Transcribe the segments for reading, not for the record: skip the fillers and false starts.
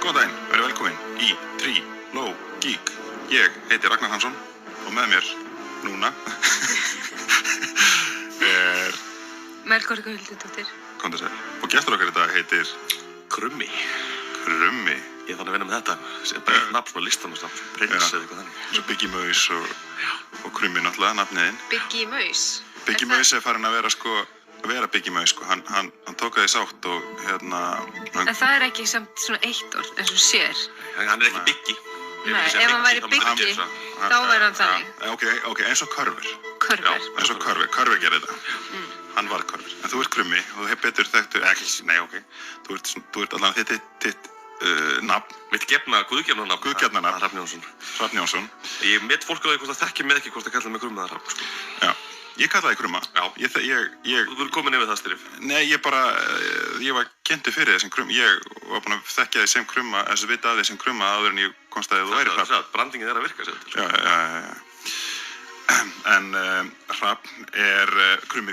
Góðan daginn, verið velkomin í Trílógík. Ég heiti Ragnar Hansson og með mér núna Melkorka Huldudóttir. Komdu sæl. Og gestur okkar í dag heitir Krummi. Krummi. Ég fann að vinna með þetta. Bara nafn svona listamannsnafn, prins eða eitthvað þannig. Svo Biggie Maus og Krummi náttúrulega, nafniðinn. Biggie Maus. Biggie Maus farin að vera Biggie Maus hann tók það í sátt og En það ekki samt svona eitt orð eins og sér. Hann ekki Biggie. Nei, ef hann væri Biggie, þá væri hann þannig. Ok, eins og Körver. Körver. Eins og Körver gerir þetta. Hann var Körver. En þú ert Krummi og þú hefur betur þekktu, þú ert allan þitt nafn. Mitt guðgefna nafn. Guðgefna nafn. Hrafn Jónsson. Hrafn Jónsson. Ég met fólk á því hvort það þekkir mig ekki hvort það kallar mig Krumma eða Hrafn, sko. Já, ég kallaði Krumma. Já. Ég Þú verður komin yfir það, Styrif. Nei, ég var kynntur fyrir þessum Krumma. Ég var búinn að þekkja þig sem Krumma, þessu vita af þig sem Krumma áður en ég komst að þú væri Hrafn. Það brandingin að virka, sér til. Já. En Hrafn Krummi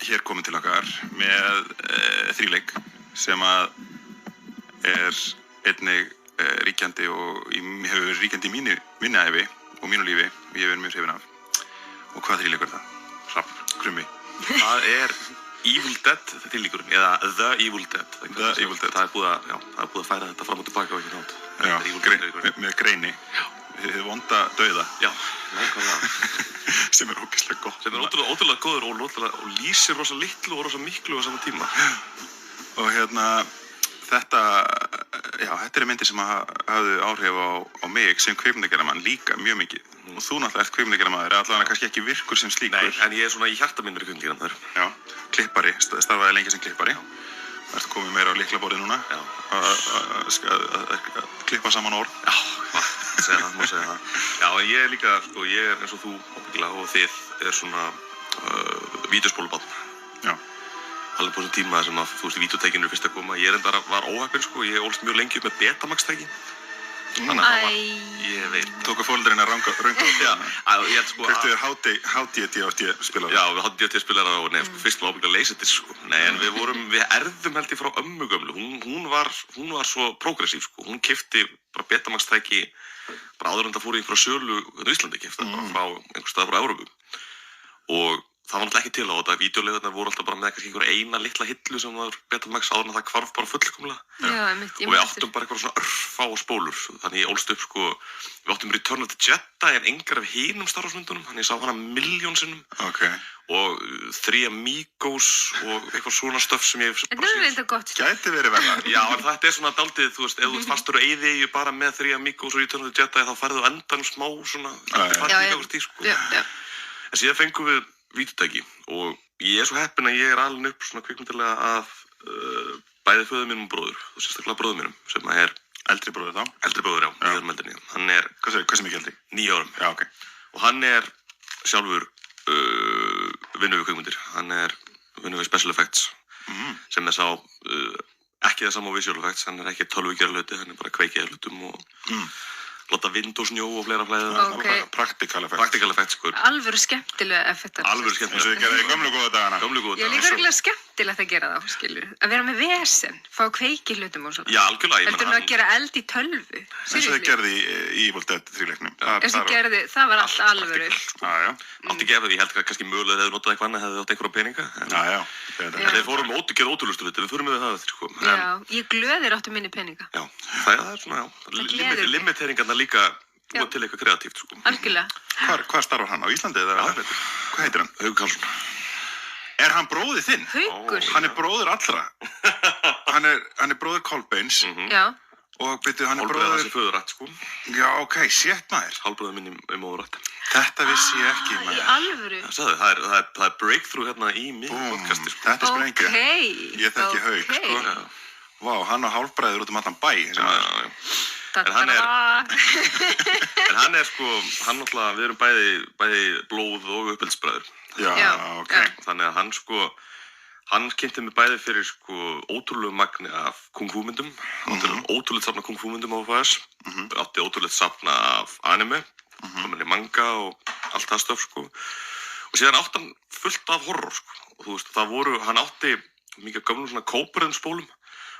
hér komin til okkar með þríleik sem að einnig ríkjandi og hefur verið ríkjandi í minni ævi og mínu lífi og ég hef verið mjög hrifinn af. Og hvað þríleikur er það? Hrafn, Krummi. Það Evil Dead þríleikurinn, eða The Evil Dead. The Evil Dead. Það er búið að færa þetta fram og tilbaka á ekki nátt. Já, með greini. Þið vonda dauða. Já, nákvæmlega. Sem er ógeðslega gott. Sem er ótrúlega góður og lýsir rosa litlu og rosa miklu á sama tíma. Og þetta myndir sem hafði áhrif á mig sem kvikmyndagerðarmann líka mjög mikið. Og þú náttúrulega ert kvikmyndagerðarmaður, allavega kannski ekki virkur sem slíkur. Nei, en ég er svona í hjarta minn kvikmyndagerðarmaður. Já, klippari, starfaði lengi sem klippari. Ertu komið meira á lyklaborðið núna? Já. Að klippa saman orð? Já, má segja það. Já, en ég er líka, ég er eins og þú og þið svona vídeospólubarn. Já. Alveg på þessum tíma sem að, þú veist, vídeotækin eru fyrst að koma. Ég var óheppinn, ég ólst mjög lengi upp með Betamax-tæki. Þannig að ég veit. Tóku fóreldrinn að ranga á þetta? Já, ég held sko að... Kvöktu þér HDD-spilara? Já, við HDD-spilara og fyrst var ábyggilega Laserdisc, Nei, en við erðum held ég frá ömmu gömlu. Hún var svo progressív, Hún keypti bara Betamax-tæki bara áður en það fór í einhverja sölu á Íslandi, keypti það bara frá einhver stað frá Evrópu. Og það var náttúrulega ekki til á þetta. Vídeóleiðurnar voru alltaf bara með kannski einhver eina litla hillu sem var Betamax áður en það hvarf bara fullkomlega. Já, einmitt. Og við áttum bara eitthvað svona örfá spólur. Þannig ég ólst upp við áttum Return of the Jedi en engar af hinum Star Wars myndunum. Þannig ég sá hana milljón sinnum. Ok. Og Three Amigos og eitthvað svona stöf sem ég Þetta er reynda gott. Gæti verið verða. Já, en þetta svona daldið, þú veist, ef þú ert fastur á eyðieyju bara með Three Amigos og Return of the Jedi þá færðu á endanum smá svona En síðan fengum við vídeótæki og ég er svo heppinn að ég er alinn upp svona kvikmyndarlega af bæði föður mínum og bróður, sérstaklega bróður mínum sem er eldri bróður þá? Eldri bróður, já, 9 árum eldri en ég. Hann er... Hversu mikið eldri? 9 árum. Já, ok. Og hann er sjálfur vinnur við kvikmyndir. Hann er vinnur við special effects sem er ekki það sama á visual effects, hann er ekki tölvugerð hluti, hann er bara kveikið hlutum og láta vind og snjó og fleira flæði. Okay. Practical effects. Practical effects, Alvöru skemmtilega effektar. Alvöru skemmtilega. Eins og þið gerði í gömlu góða dagana. Ég er líka reglulega skemmtilegt að gera það, skilur. Að vera með vesen, fá að kveiki hlutum og svona. Já, algjörlega. Heldur að gera eld í tölvu. Eins og þið gerði í Evil Dead þríleiknum. Það var allt alvöru. Já. Átti ekki eftir, ég held kannski mögulega hefðu notað eitthvað annað, hefðu átt einhverja peninga. Já. En þeir fórum gera ótrúlegustu hluti, við förum með það eftir, Já, ég glöðir áttu minni peninga. Já, það er svona, limiteringarna líka búið til eitthvað kreatíft, Algjörlega. Hvað starfar hann á Íslandi eða? Hvað heitir hann? Haukur Karlsson. Er hann bróðir þinn? Haukur? Hann er bróðir allra. Hann er bróðir Kolbeins. Já. Og byrju, hann er bróðir... Hálfbróðir hans í föðurætt, Já, ok, shit maður. Hálfbróðir minn í móðurætt. Þetta vissi ég ekki, maður. Í alvöru? Það er breakthrough hérna í mig podcasti, Þetta er sprengja. Ok. Ég þekki Hauk, Vá, hann á hálfbræður út allan bæ. En hann er náttúrulega, við erum bæði blóð og uppeldisbræður. Já, ok. Þannig að hann kynnti mig bæði fyrir ótrúlegu magni af kung-fu-myndum, ótrúlegt safn af kung-fu-myndum á VHS, átti ótrúlegt safn af anime, manga og allt það stöf, og síðan átti hann fullt af horror, og þú veist, hann átti mikið gömlum svona kóperðum spólum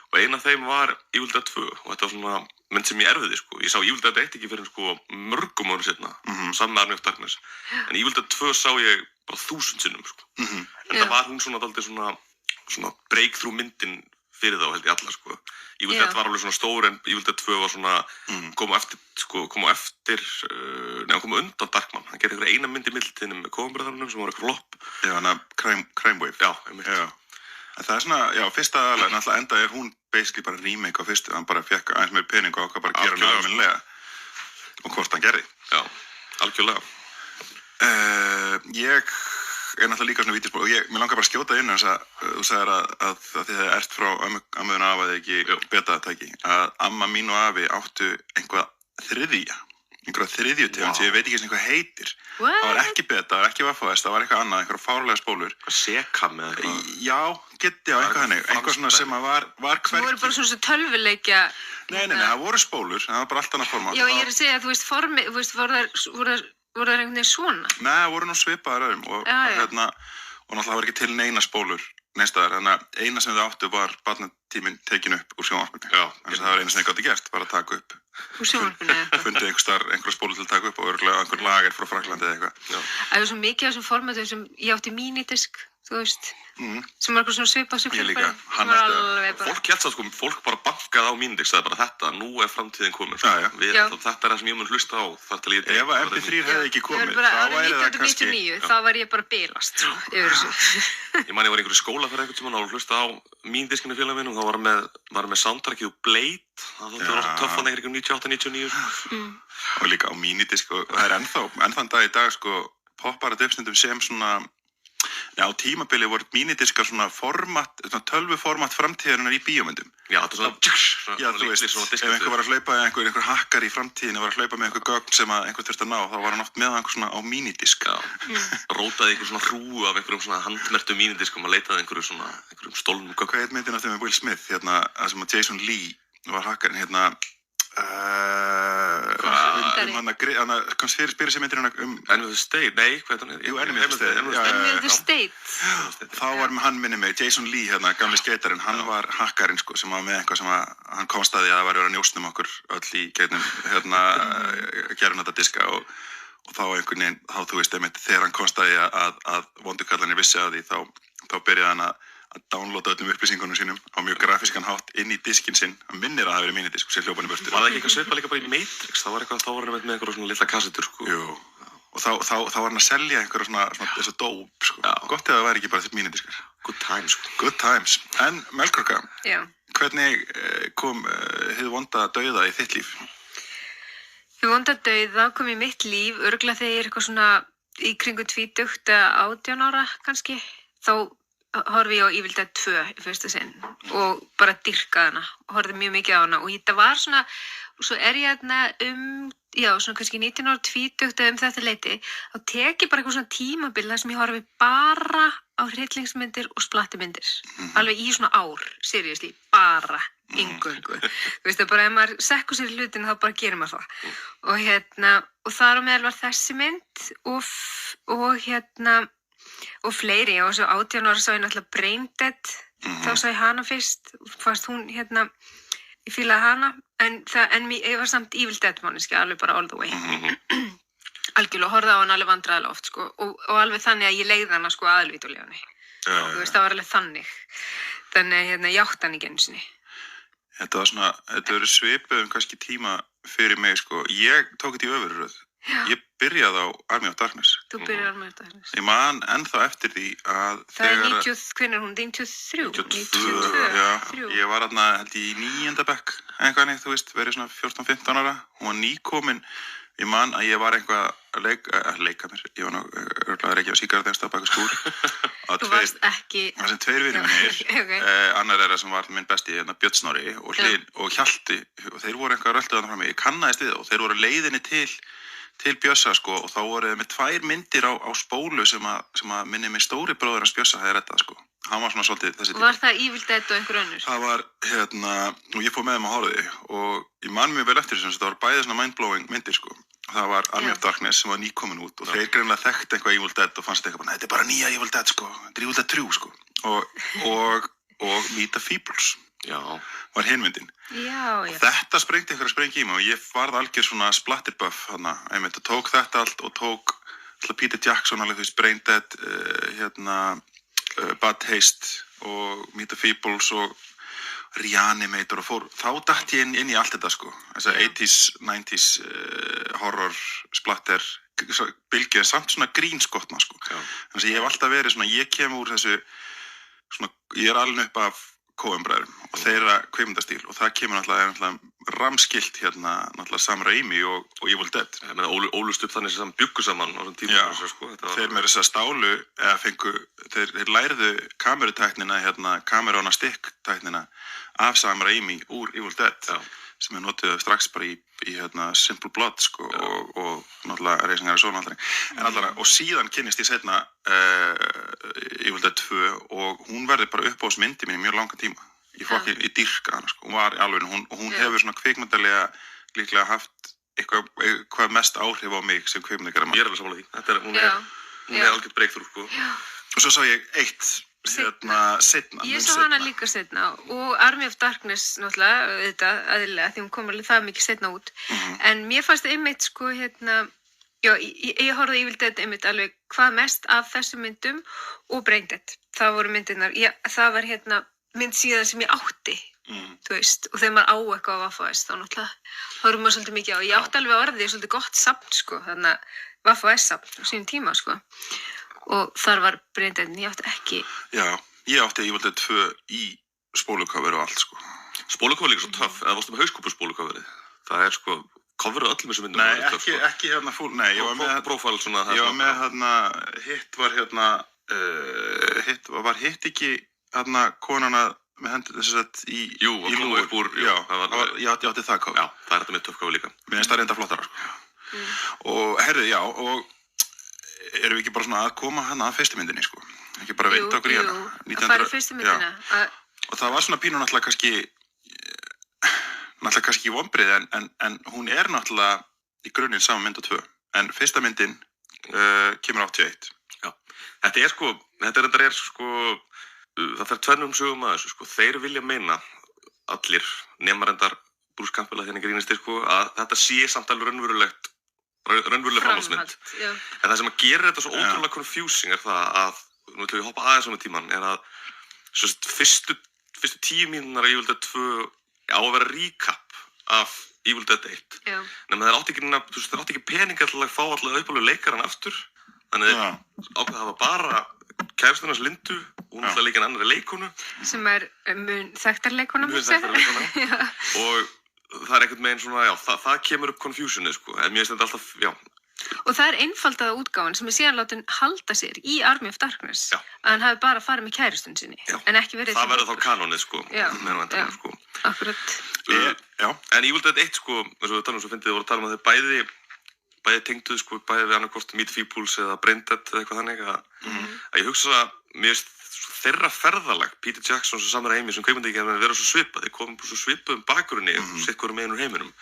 og ein af þeim var Evil Dead 2 og þetta var svona mynd sem ég erfiði sko. Ég sá Evil Dead 1 ekki fyrir sko mörgum árum seinna, saman með Army of Darkness. En Evil Dead 2 sá ég bara 1000 sinnum sko. En það var hún svona dálítið svona breakthrough myndin fyrir þá held ég alla sko. Evil Dead var alveg svona stór en Evil Dead 2 var svona kom á undan Darkman. Hann gerði einhverja eina mynd í millitíðinni með Coen-bröðrunum sem var eitthvað flopp. Já, hann að Crime Wave. Já, einmitt. Já. En það svona, já, fyrsta aðalega, náttúrulega enda hún basically bara remake á fyrstu. Hann bara fekk aðeins meir pening og ákvað bara að gera hann almennilega. Og hvort hann gerði. Já, algjörlega. Ég náttúrulega líka svona vítisból og mér langar bara að skjóta inn þess að þú sagðir að þið hefði ert frá ammuðin og afaði ekki beta-tæki að amma mín og afi áttu einhverja þriðju tegund sem ég veit ekki sem hvað heitir. What? Það var ekki beta, það var ekki Wafo-S, það var eitthvað annað, einhverja fárlega spólur. Sekam eða eitthvað. Já, eitthvað hannig, eitthvað svona sem að var hvergi. Það voru bara svona tölvuleikja. Nei, það voru spólur, það var bara allt annað formát. Já, ég að segja að þú veist formið, þú veist, voru það einhvern veginn svona? Nei, það voru nú svipaðar öðrum og náttúrulega var ekki til neina spólur neinstaðar, þannig að eina sem þau áttu var barnatíminn tekin upp úr sjónvarpinu. Já, það var eina sem þau gátu gert, var að taka upp. Úr sjónvarpinu? Fundið einhverja spólu til að taka upp og örugglega einhver lager frá Fraklandi eða eitthvað. Það er svo mikið af þessum formatum sem ég átti mínidisk, þú veist, sem var eitthvað svona svipað sem Ég líka, hann Fólk hélt það sko, fólk bara bankaði á mínidisk, það bara þetta, nú framtíðin komin. Sko. Já. Þetta það sem ég mun hlusta á þar til ég... Ef að MP3 hefði ekki komið, þá væri það kannski... Árið 1999, þá var ég bara bilast yfir þessu. Ég man ég var í einhverju skóla fyrir einhvern tímann og hlusta á mínidiskinu félag minn og þá var með soundtrackið Blade, það þótti vera töff þarna einhverjum 98-99. Og líka á mínidisk og það er ennþann dag í dag sko poppar þetta uppstundum sem svona á tímabili voru mínidiskar svona tölvuformat framtíðarinnar í bíómyndum. Já, þetta er svona Já, þú veist, ef einhver var að hlaupa einhver hakkar í framtíðinu var að hlaupa með einhver gögn sem að einhver þurfti að ná, þá var hann oft með einhver svona á mínidisk. Rótaði einhver svona hrúgu af einhverjum svona handmerktum mínidiskum að leitaði einhverjum stolnum gögn. Hvað heit myndin aftur með Will Smith, það sem að Jason Lee var hakkarinn, komst fyrir spyrir sem myndir Enemy of the State, nei, hvað er það? Jú, Enemy of the State. Enemy of the State. Þá var hann minni mig, Jason Lee, gamli skeitarinn, hann var hakkarinn sko, sem var með eitthvað sem hann komst að því að það var að njósnum okkur öll í gegnum, gerum þetta diska og þá einhvern veginn, þá þú veist, þegar hann komst að því að vondukallanir vissi að því, þá byrjaði hann að downloada öllum upplýsingunum sínum á mjög grafískan hátt inn í diskinn sinn. Hann minnir að það hafi verið mínidisk og sér hljópan í burtu. Var það ekki eitthvað svipað líka bara í Matrix? Þá var hann með einhverja svona litla kassettur, sko. Jú. Og þá var hann að selja einhverja svona þessu dóp, sko. Já. Gott ef það væri ekki bara þitt mínidiskar. Good times, sko. Good times. En Melkorka, hvernig kom hið vonda dauða í þitt líf? Hið vonda dauða kom í mitt líf, örugglega þegar ég eitthvað svona í kringu 20 eða 18 ára kannski. Þá horfi ég á Evil Dead 2 í fyrsta sinn og bara dýrkaði hana og horfði mjög mikið á hana og þetta var svona og svo er ég þarna svona kannski 19 ára 20 eða þetta leyti þá tek ég bara eitthvað svona tímabil þar sem ég horfi bara á hryllingsmyndir og splattumyndir alveg í svona ár, seriously, bara eingöngu, þú veist það bara ef maður sekkur sér hlutin þá bara gerir maður það og þar á meðal var þessi mynd og fleiri, og svo 18 ára sá ég náttúrulega Brain Dead, þá sá ég hana fyrst, fannst hún ég fílaði hana, en ég var samt Evil Dead manneski, alveg bara all the way. Algjörlega, horfði á hana alveg vandræðilega oft, sko, og alveg þannig að ég leigði hana, sko, aðalvídeólefunni. Þú veist, það var alveg þannig. Þannig, ég átti hann ekki einu sinni. Þetta verið svipað kannski tíma fyrir mig, sko. Ég tók þetta í öfurröð. Ég byrjaði á Army of Darkness. Þú byrjaði á Army of Darkness. Ég man ennþá eftir því að það er 90, hvernig er hún? 93? 92, já. Ég var þarna held í 9. bekk, eitthvað þú veist, verið svona 14-15 ára. Hún var nýkomin. Ég man að ég var eitthvað að leika mér. Ég var nú örugglega að reykja á sígarettu einhvers staðar bak við skúr. Þú varst ekki... Það sem 2 vinir mínir, annar þeirra sem var minn besti, Björn Snorri og Hjalti, og þeir voru eitthvað röltuð þarna frammi. Ég kannaðist við þá og þeir voru á leiðinni til Bjössa sko og þá voru þeir með 2 myndir á spólu sem að minni mig stóri bróðir hans Bjössa hefði reddað sko. Hann var svona svolítið þessi tíma. Var það Evil Dead og einhver önnur? Það var og ég fór með þeim að horfa því og ég man mjög vel eftir þessum, það var bæði svona mindblowing myndir sko. Það var Army of Darkness sem var nýkomin út og þeir greinilega þekkti eitthvað Evil Dead og fannst eitthvað, þetta er bara nýja Evil Dead sko, þetta er Evil Dead 3 sko og Meet the Feebles. Já. var hin myndin. Já. Þetta sprengdi einhverja sprengi í mig og ég varð algjör svona splatterbuff þarna, einmitt, og tók þetta allt og tók Peter Jackson alveg, þú veist, Brain Dead, Bad Taste og Meet the Feebles og Reanimator og þá datt ég inn í allt þetta sko, þess að 80s, 90s horror, splatter, bylgju, samt svona grínskotna sko. Þannig að ég hef alltaf verið svona, ég kem úr þessu, svona, ég alin upp af Coen-bræðrum og þeirra kvikmyndastíl og það kemur náttúrulega ramskilt náttúrulega Sam Raimi og Evil Dead. Ég meina, ólust upp þannig sem bjuggu saman á þessum tíma. Sko. Þeir með þess að stálu, eða fengu, þeir lærðu kamerutæknina, kamerona stick-tæknina af Sam Raimi úr Evil Dead, sem notuðu strax bara í Simple Blood, sko, og náttúrulega Raising Arizona alltaf. En allavega, og síðan kynnist ég seinna Evil Dead 2 og hún verði bara uppáhaldsmyndi mín í mjög langan tíma. Ég dýrka hana, sko, hún var í alveg, hún hefur svona kvikmyndalega líklega haft eitthvað mest áhrif á mig sem kvikmyndagerðarmann. Ég alveg sammála því, hún er algjört breakthrough, sko. Og svo sá ég eitt seinna. Ég sá hana líka seinna og Army of Darkness náttúrulega, auðvitað, aðilega, því hún kom alveg það mikið seinna út. En mér fannst einmitt, sko, ég horfði Evil Dead einmitt alveg hvað mest af þessum myndum og Brain Dead. Það voru myndirnar, það var mynd síðan sem ég átti, þú veist, og þegar maður á eitthvað á Vaffa-S, þá náttúrulega horfum maður svolítið mikið á. Ég átti alveg orðið svolítið gott safn, sko, þannig að Vaffa-S-safn á sínum tíma, sko. Og þar var Brain Dead, ég átti ekki. Já, ég átti Evil Dead 2 í spólucover og allt, sko. Spólucover líka svo töff, eða varstu með hauskúpuspólucoverið? Það er, sko, coverið öllum þessu myndum. Nei, ekki full, nei, ég var með profile svona. Ég var með hitt var hitt ekki konana með hendur þess að í lúi upp úr, ég átti það cover. Já, það er þetta með töff cover líka. Mér finnst það reynda flottara, sko. Og herðu, já, og erum við ekki bara svona að koma að fyrstu myndinni, sko? Ekki bara vinda okkur í hana? Jú, að fara í fyrstu myndina. Og það var svona pínu náttúrulega kannski vonbrigði, en hún er náttúrulega í grunninn sama mynd og 2. En fyrsta myndin kemur 81. Já, þetta er það fer tvennum sögum að þessu, sko. Þeir vilja meina, allir, nema reyndar Bruce Campbell að þenni grínist, sko, að þetta sé samt alveg raunveruleg framhaldsmynd. En það sem að gera þetta svo ótrúlega confusing er það að, nú ætlum við að hoppa aðeins á tímann, er að fyrstu 10 mínútur af Evil Dead 2 á að vera recap af Evil Dead 1. Nefnum þeir átti ekki peninga til að fá alltaf uppálega leikarann aftur, þannig þeir ákveða að hafa bara kærastunars Lindu, hún ætlaði að leika annarri leikonu. Sem er mun þekktar leikona. Og það er einhvern veginn svona, það kemur upp confusionið, sko, en mér finnst þetta alltaf, Og það er einfaldaða útgáfan sem er síðan látin halda sér í Army of Darkness, að hann hafi bara farið með kærastun sinni, en ekki verið... Það verður þá kanonið, sko, meðan vantanum, sko. Akkurat. En Evil Dead 1, sko, eins og við talum svo fyndið, voru að tala um að þeir bæði tengduð, sko, bæði við annarkvort Meet the Feebles eða Brain Dead eða eitthvað þannig, að ég hugsa að mér finnst þeirra ferðalag, Peter Jackson og Sam Raimi sem kvikmyndagerðarmenn vera svo svipað, þeir komum svo svipuðum bakgrunni, sitt hvorum megin úr heiminum.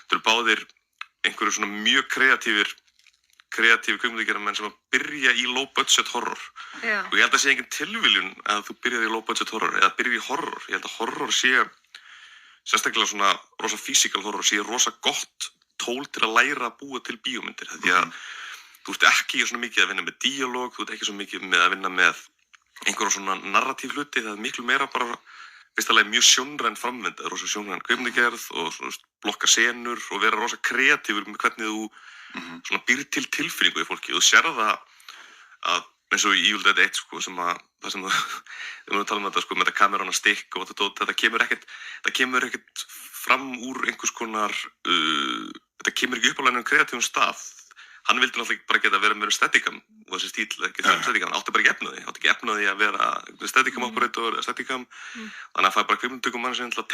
Þeir eru báðir einhverju svona mjög kreatífir kvikmyndagerðarmenn sem að byrja í low budget horror. Og ég held að sé engin tilviljun að þú byrjaði í low budget horror eða byrjaði í horror. Ég held að horror sé, sérstaklega svona rosa physical horror, sé rosa gott tól til að læra að búa til bíómyndir. Því að þú ert ekki svona mikið að vinna með díalóg, þú ert ekki svo mikið með að vinna með einhverjum svona narratív hluti, það er miklu meira bara fyrstulega mjög sjónræn framvinda, rosa sjónræn kvikmyndagerð og svona blokka senur og vera rosa kreatífur með hvernig þú svona býr til tilfinningu í fólki og þú sér það að eins og í Evil Dead 1, sko, sem að það sem við tala um þetta, sko, með þetta kamerana stikk og þetta kemur ekkert fram úr einhvers konar þetta kemur ekki upp á lænum kreatífum stað. Hann vildi náttúrulega bara geta verið með Steadicam og þessi stíl, ekki Steadicam, hann átti bara ekki efnaði að vera Steadicam operator, Steadicam, þannig að það er bara kvikmyndatökumann sem til að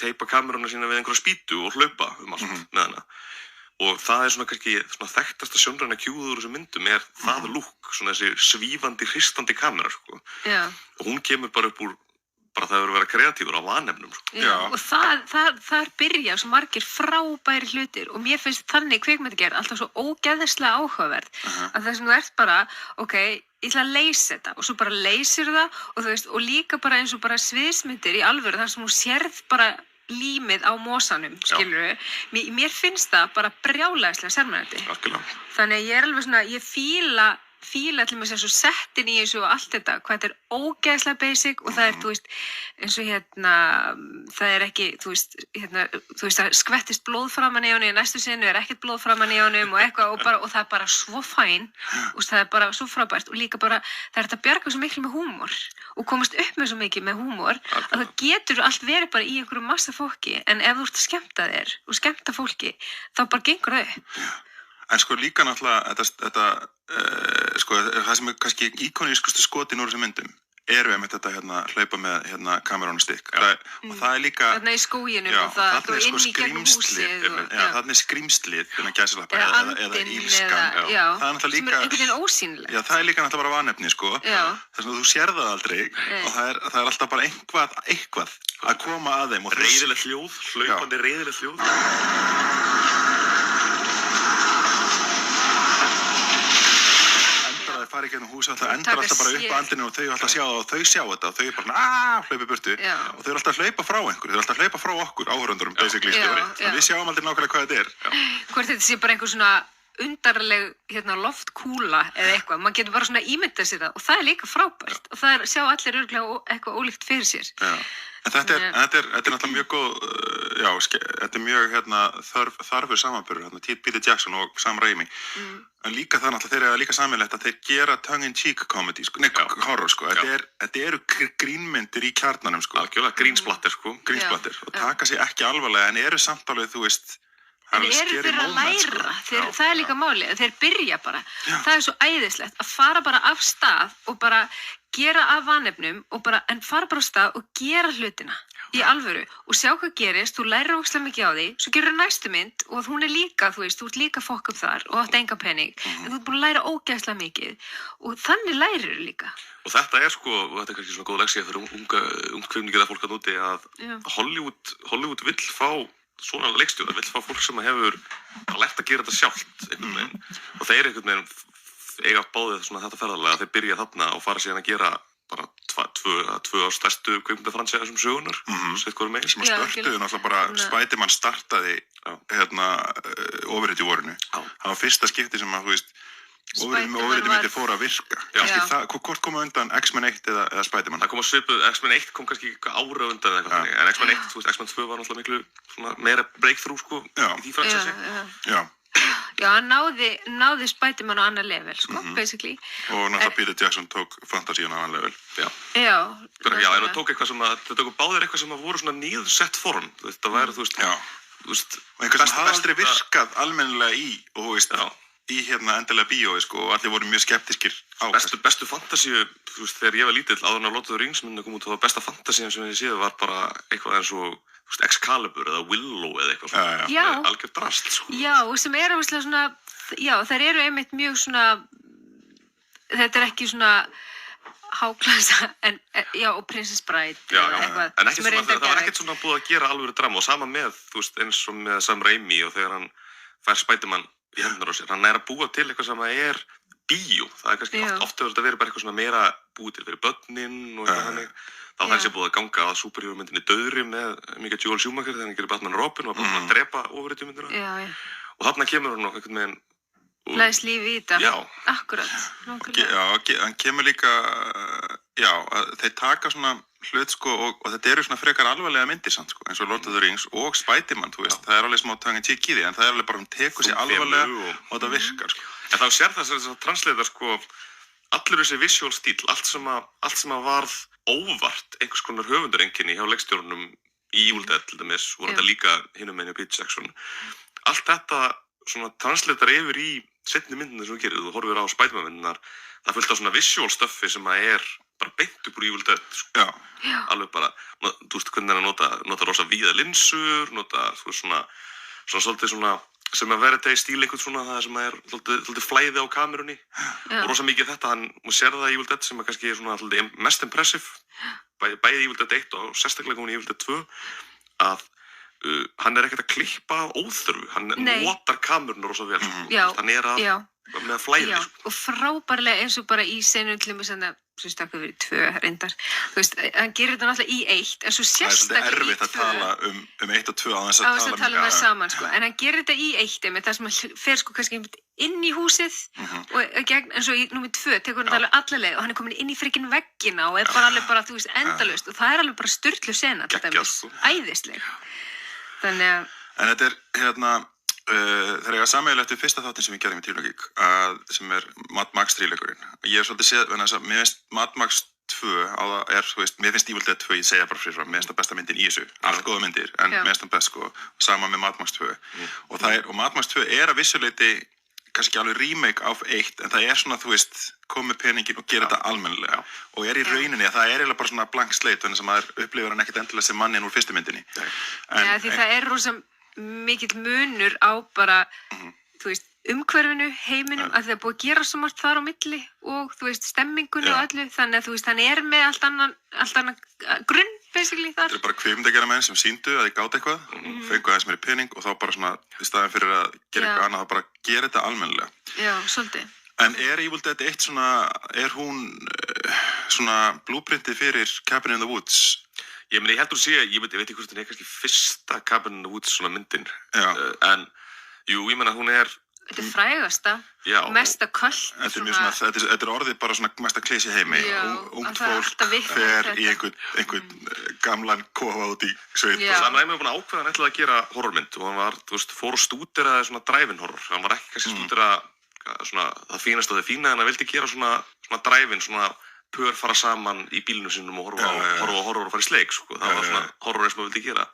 teipa kameruna sína við einhverja spýtu og hlaupa allt með hana. Og það er svona kannski svona þekktasta sjónræna kjúður úr þessum myndum er það lúk, svona þessi svífandi, hristandi kamera, sko. Og hún kemur bara upp úr bara það verður að vera kreatífur á vanefnum, sko. Já. Og þar byrja svo margir frábæri hlutir og mér finnst þannig kvikmyndagerð alltaf svo ógeðslega áhugaverð að það sem þú ert bara, ok, ég ætla að leysa þetta og svo bara leysir það og þú veist, og líka bara eins og bara sviðsmyndir í alvöru þar sem þú sérð bara límið á mosanum, skilurðu. Mér finnst það bara brjálæðislega sérmennandi. Algjörlega. Þannig að ég er alveg svona, ég fíla allir með þessu settin í þessu og allt þetta, hvað þetta er ógeðslega basic og það er, þú veist, eins og það er ekki, þú veist, það skvettist blóð framan í honum, í næstu sinu er ekkert blóð framan í honum og eitthvað og það er bara svo fæn, og það er bara svo frábært og líka bara, það er þetta að bjarga svo miklu með húmor og komast upp með svo mikið með húmor að það getur allt verið bara í einhverju massa fólki, en ef þú ert að skemmta þér og skemmta fólki, þá bara gengur það upp. En sko líka náttúrulega þetta sko það sem er kannski íkonískustu skotin úr þessum myndum eru einmitt þetta hlaupa með kamerón stikk og það er líka þarna í skóginum og það og inn í gegnum húsið þarna er skrýmslið eða ílskan það er náttúrulega líka sem er einhvern veginn ósýnilegt það er líka náttúrulega bara vanefni sko þess að þú sér það aldrei og það er alltaf bara eitthvað að koma að þeim og reiðilegt hljóð, hlaupandi reiðilegt hljóð. fara ekki húsi alltaf endar alltaf bara upp á andlinu og þau alltaf sjá það og þau sjá þetta og þau bara hlaupi burtu og þau eru alltaf að hlaupa frá einhverju, þau eru alltaf að hlaupa frá okkur áhorfendurum basically við sjáum aldrei nákvæmlega hvað þetta er. Hvort þetta sé bara einhver svona undarleg loftkúla eða eitthvað, maður getur bara svona ímyndað sér það og það er líka frábært og það sjá allir örugglega eitthvað ólíkt fyrir sér. En þetta er náttúrulega mjög góð, þetta er mjög þarfur samanburður, Peter Jackson og Sam Raimi. En líka það náttúrulega þeir eru líka sameiginlegt að þeir gera tongue-in-cheek comedy, horror, Þetta eru grínmyndir í kjarnanum, Algjörlega, grínsplatter, Grínsplatter, og taka sig ekki alvarlega, en eru samt alveg, þú veist, en eru þeir að læra, það er líka máli, þeir byrja bara. Það er svo æðislegt að fara bara af stað og bara gera af vanefnum en fara bara af stað og gera hlutina í alvöru og sjá hvað gerist, þú lærir ógeðslega mikið á því, svo gerur næstu mynd og hún er líka, þú veist, þú ert líka fokk upp þar og átt enga pening, en þú ert búin að læra ógeðslega mikið og þannig lærir þú líka. Og þetta er og þetta er kannski svona góð leksía fyrir ungt kvikmyndagerðar fólk að úti að Hollywood vill fá svona leikstjóra, vill fá fólk sem hefur lært að gera þetta sjálft einhvern veginn og þeir einhvern veginn eiga báðið svona þetta ferðalega að þeir byrja þarna og fara síðan að gera bara tvö á stærstu kvikmyndafransæðum sögunar sitt hvorum megin. Sem að störtuðu náttúrulega bara Spiderman startaði ofurhetju vorinu. Það var fyrsta skipti sem að, þú veist, ofurhetju myndir fóru að virka. Hvort koma undan X-Men 1 eða Spiderman? Það kom að svipuð, X-Men 1 kom kannski ára undan eða eitthvað, en X-Men 1, þú veist, X-Men 2 var náttúrulega miklu meira breakthrough, í því fransæði. Já, hann náði Spiderman á annar level, basically. Og náttúrulega Peter Jackson tók fantasíun á annar level. Já, en það tók eitthvað sem að, það tók báðir eitthvað sem að voru svona nýðsett form. Það væri, þú veist, eitthvað sem hafði aldrei virkað almennilega í, og þú veist, í endilega bíói, og allir voru mjög skeptískir á. Bestu fantasíu, þú veist, þegar ég var lítill, áður en að Lord of the Rings myndi kom út, þá var besta fantasían sem ég séð var bara eitthvað eins og Excalibur eða Willow eða eitthvað svona, algjör drast, Já, og sem er áherslega svona, þær eru einmitt mjög svona, þetta er ekki svona háklassa, og Princess Bride eitthvað. En ekki svona, það var ekkert svona búið að gera alvöru drama og sama með, þú veist, eins og með Sam Raimi og þegar hann fær Spiderman í hendur á sér, hann að búa til eitthvað sem er bíó, það er kannski oft hefur þetta verið bara eitthvað svona meira búið til fyrir börnin og eitthvað þannig. Þá það sé búið að ganga að superhjórumyndinni Dauðri með Michael Joel Schumacher þegar hann gerir Batman Robin og bara að drepa ofurhetjumyndina. Og þarna kemur hann einhvern veginn læs líf í þetta. Akkurat. Hann kemur líka, þeir taka svona hlut og þetta eru svona frekar alvarlega myndir samt eins og Lord of the Rings og Spiderman, þú veist, það er alveg smá tongue-in-cheek í því en það er alveg bara hún tekur sig alvarlega og þetta virkar. En þá sér þess að translator allur þessi visual stíl, allt sem að varð óvart einhvers konar höfundareinkenni hjá leikstjórunum í Evil Dead til dæmis, voru þetta líka hinum megin hjá Peter Jackson. Allt þetta svona translator yfir í seinni myndinni sem þú gerir, þú horfir á Spiderman myndinar, það fylgta svona visual stuffi sem að er bara beint upp úr Evil Dead, alveg bara, þú veist hvernig hann nota rosa víða linsur, nota svona svolítið svona sem að vera þetta í stíl einhvern svona það sem er svolítið flæði á kamerunni og rosa mikið þetta, maður sér það í Evil Dead sem er kannski svona svolítið mest impressive bæði Evil Dead 1 og sérstaklega hún í Evil Dead 2 að hann ekkert að klippa óþörfu, hann notar kamerunum rosa vel, sko. Já, hann að já. með flæði, sko. Og frábærlega eins og bara í senum til mig sem stakku verið 2 reyndar. Þú veist, hann gerir þetta náttúrulega í 1, en svo sérstaklega í 2. Það er erfitt að tala um 1 og 2 á þess að tala um það saman, sko. En hann gerir þetta í 1, með það sem hann fer sko kannski inn í húsið og gegn, en svo í númer 2 tekur hann alveg alla leið og hann komin inn í frikinn veggina og bara alveg bara, þú veist, endalaust og það alveg bara sturlu sena, þetta æðisleg. Þannig að... En þetta þegar ég var sameiginlegt við fyrsta þáttinn sem við gerðum í Tíflagík sem Mad Max 3-leikurinn. Ég hef svolítið séð, mér finnst Mad Max 2 þú veist, mér finnst Evil Dead 2, ég segja bara fyrirfram, mér finnst það besta myndin í þessu, allt góða myndir, en mér finnst það best, sko, sama með Mad Max 2. Og Mad Max 2 að vissuleyti kannski alveg remake af 1, en það svona, þú veist, komið peningin og gera þetta almennilega. Og í rauninni að það eiginlega bara svona blank slate, þannig sem maður upplifir hann ekkert endilega sem mannin úr fyrstu myndinni. Já, því það rosa mikill munur á bara, þú veist, umhverfinu, heiminum, að það búið að gera svo margt þar á milli og, þú veist, stemmingunni og öllu, þannig að, þú veist, hann með allt annan grunn, basically, þar. Það bara kvikmyndagerðarmenn sem sýndu að þið gátu eitthvað, fengu aðeins meiri pening og þá bara svona, í staðinn fyrir að gera eitthvað annað, þá bara gera þetta almennilega. Já, svolítið. En Evil Dead 1 svona, hún svona blúprintið fyrir Cabin in the Woods? Ég held að sé, ég veit ekki hvort hún kannski fyrsta Cabin in the Woods svona myndin. En, jú, ég meina hún Þetta frægasta, mesta költ. Þetta orðið bara svona mesta klísi heimi. Ungt fólk fer í einhvern gamlan kofa út í sveit. Sam Raimi var búinn að ákveða hann ætlaði að gera horrormynd og hann var, þú veist, fór og stúderaði svona drive-in horror. Hann var ekki kannski stúdera svona það fínasta og það fína, en hann vildi gera svona drive-in, svona pör fara saman í bílnum sínum og horfa á horror og fara í sleik, sko. Það var svona horror sem hann vildi gera.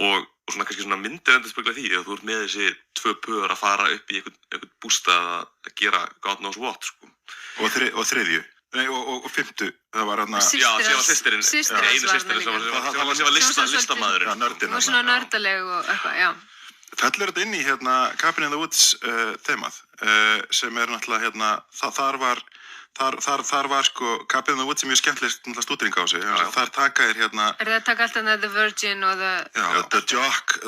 Og svona kannski svona myndir endurspegla því að þú ert með þessi 2 pör að fara upp í einhvern bústað að gera God knows what, sko. Og þriðju? Nei, og 5. Það var hann Já, það var systirinn, einu systirinn sem var listamaðurinn. Hún var svona nördaleg og eitthvað, já. Fellur þetta inn í Cabin in the Woods þemað, sem náttúrulega þar var sko Cabin in the Woods mjög skemmtileg stúdering á sig. Þar taka þér það að taka alltaf The Virgin og The Jock,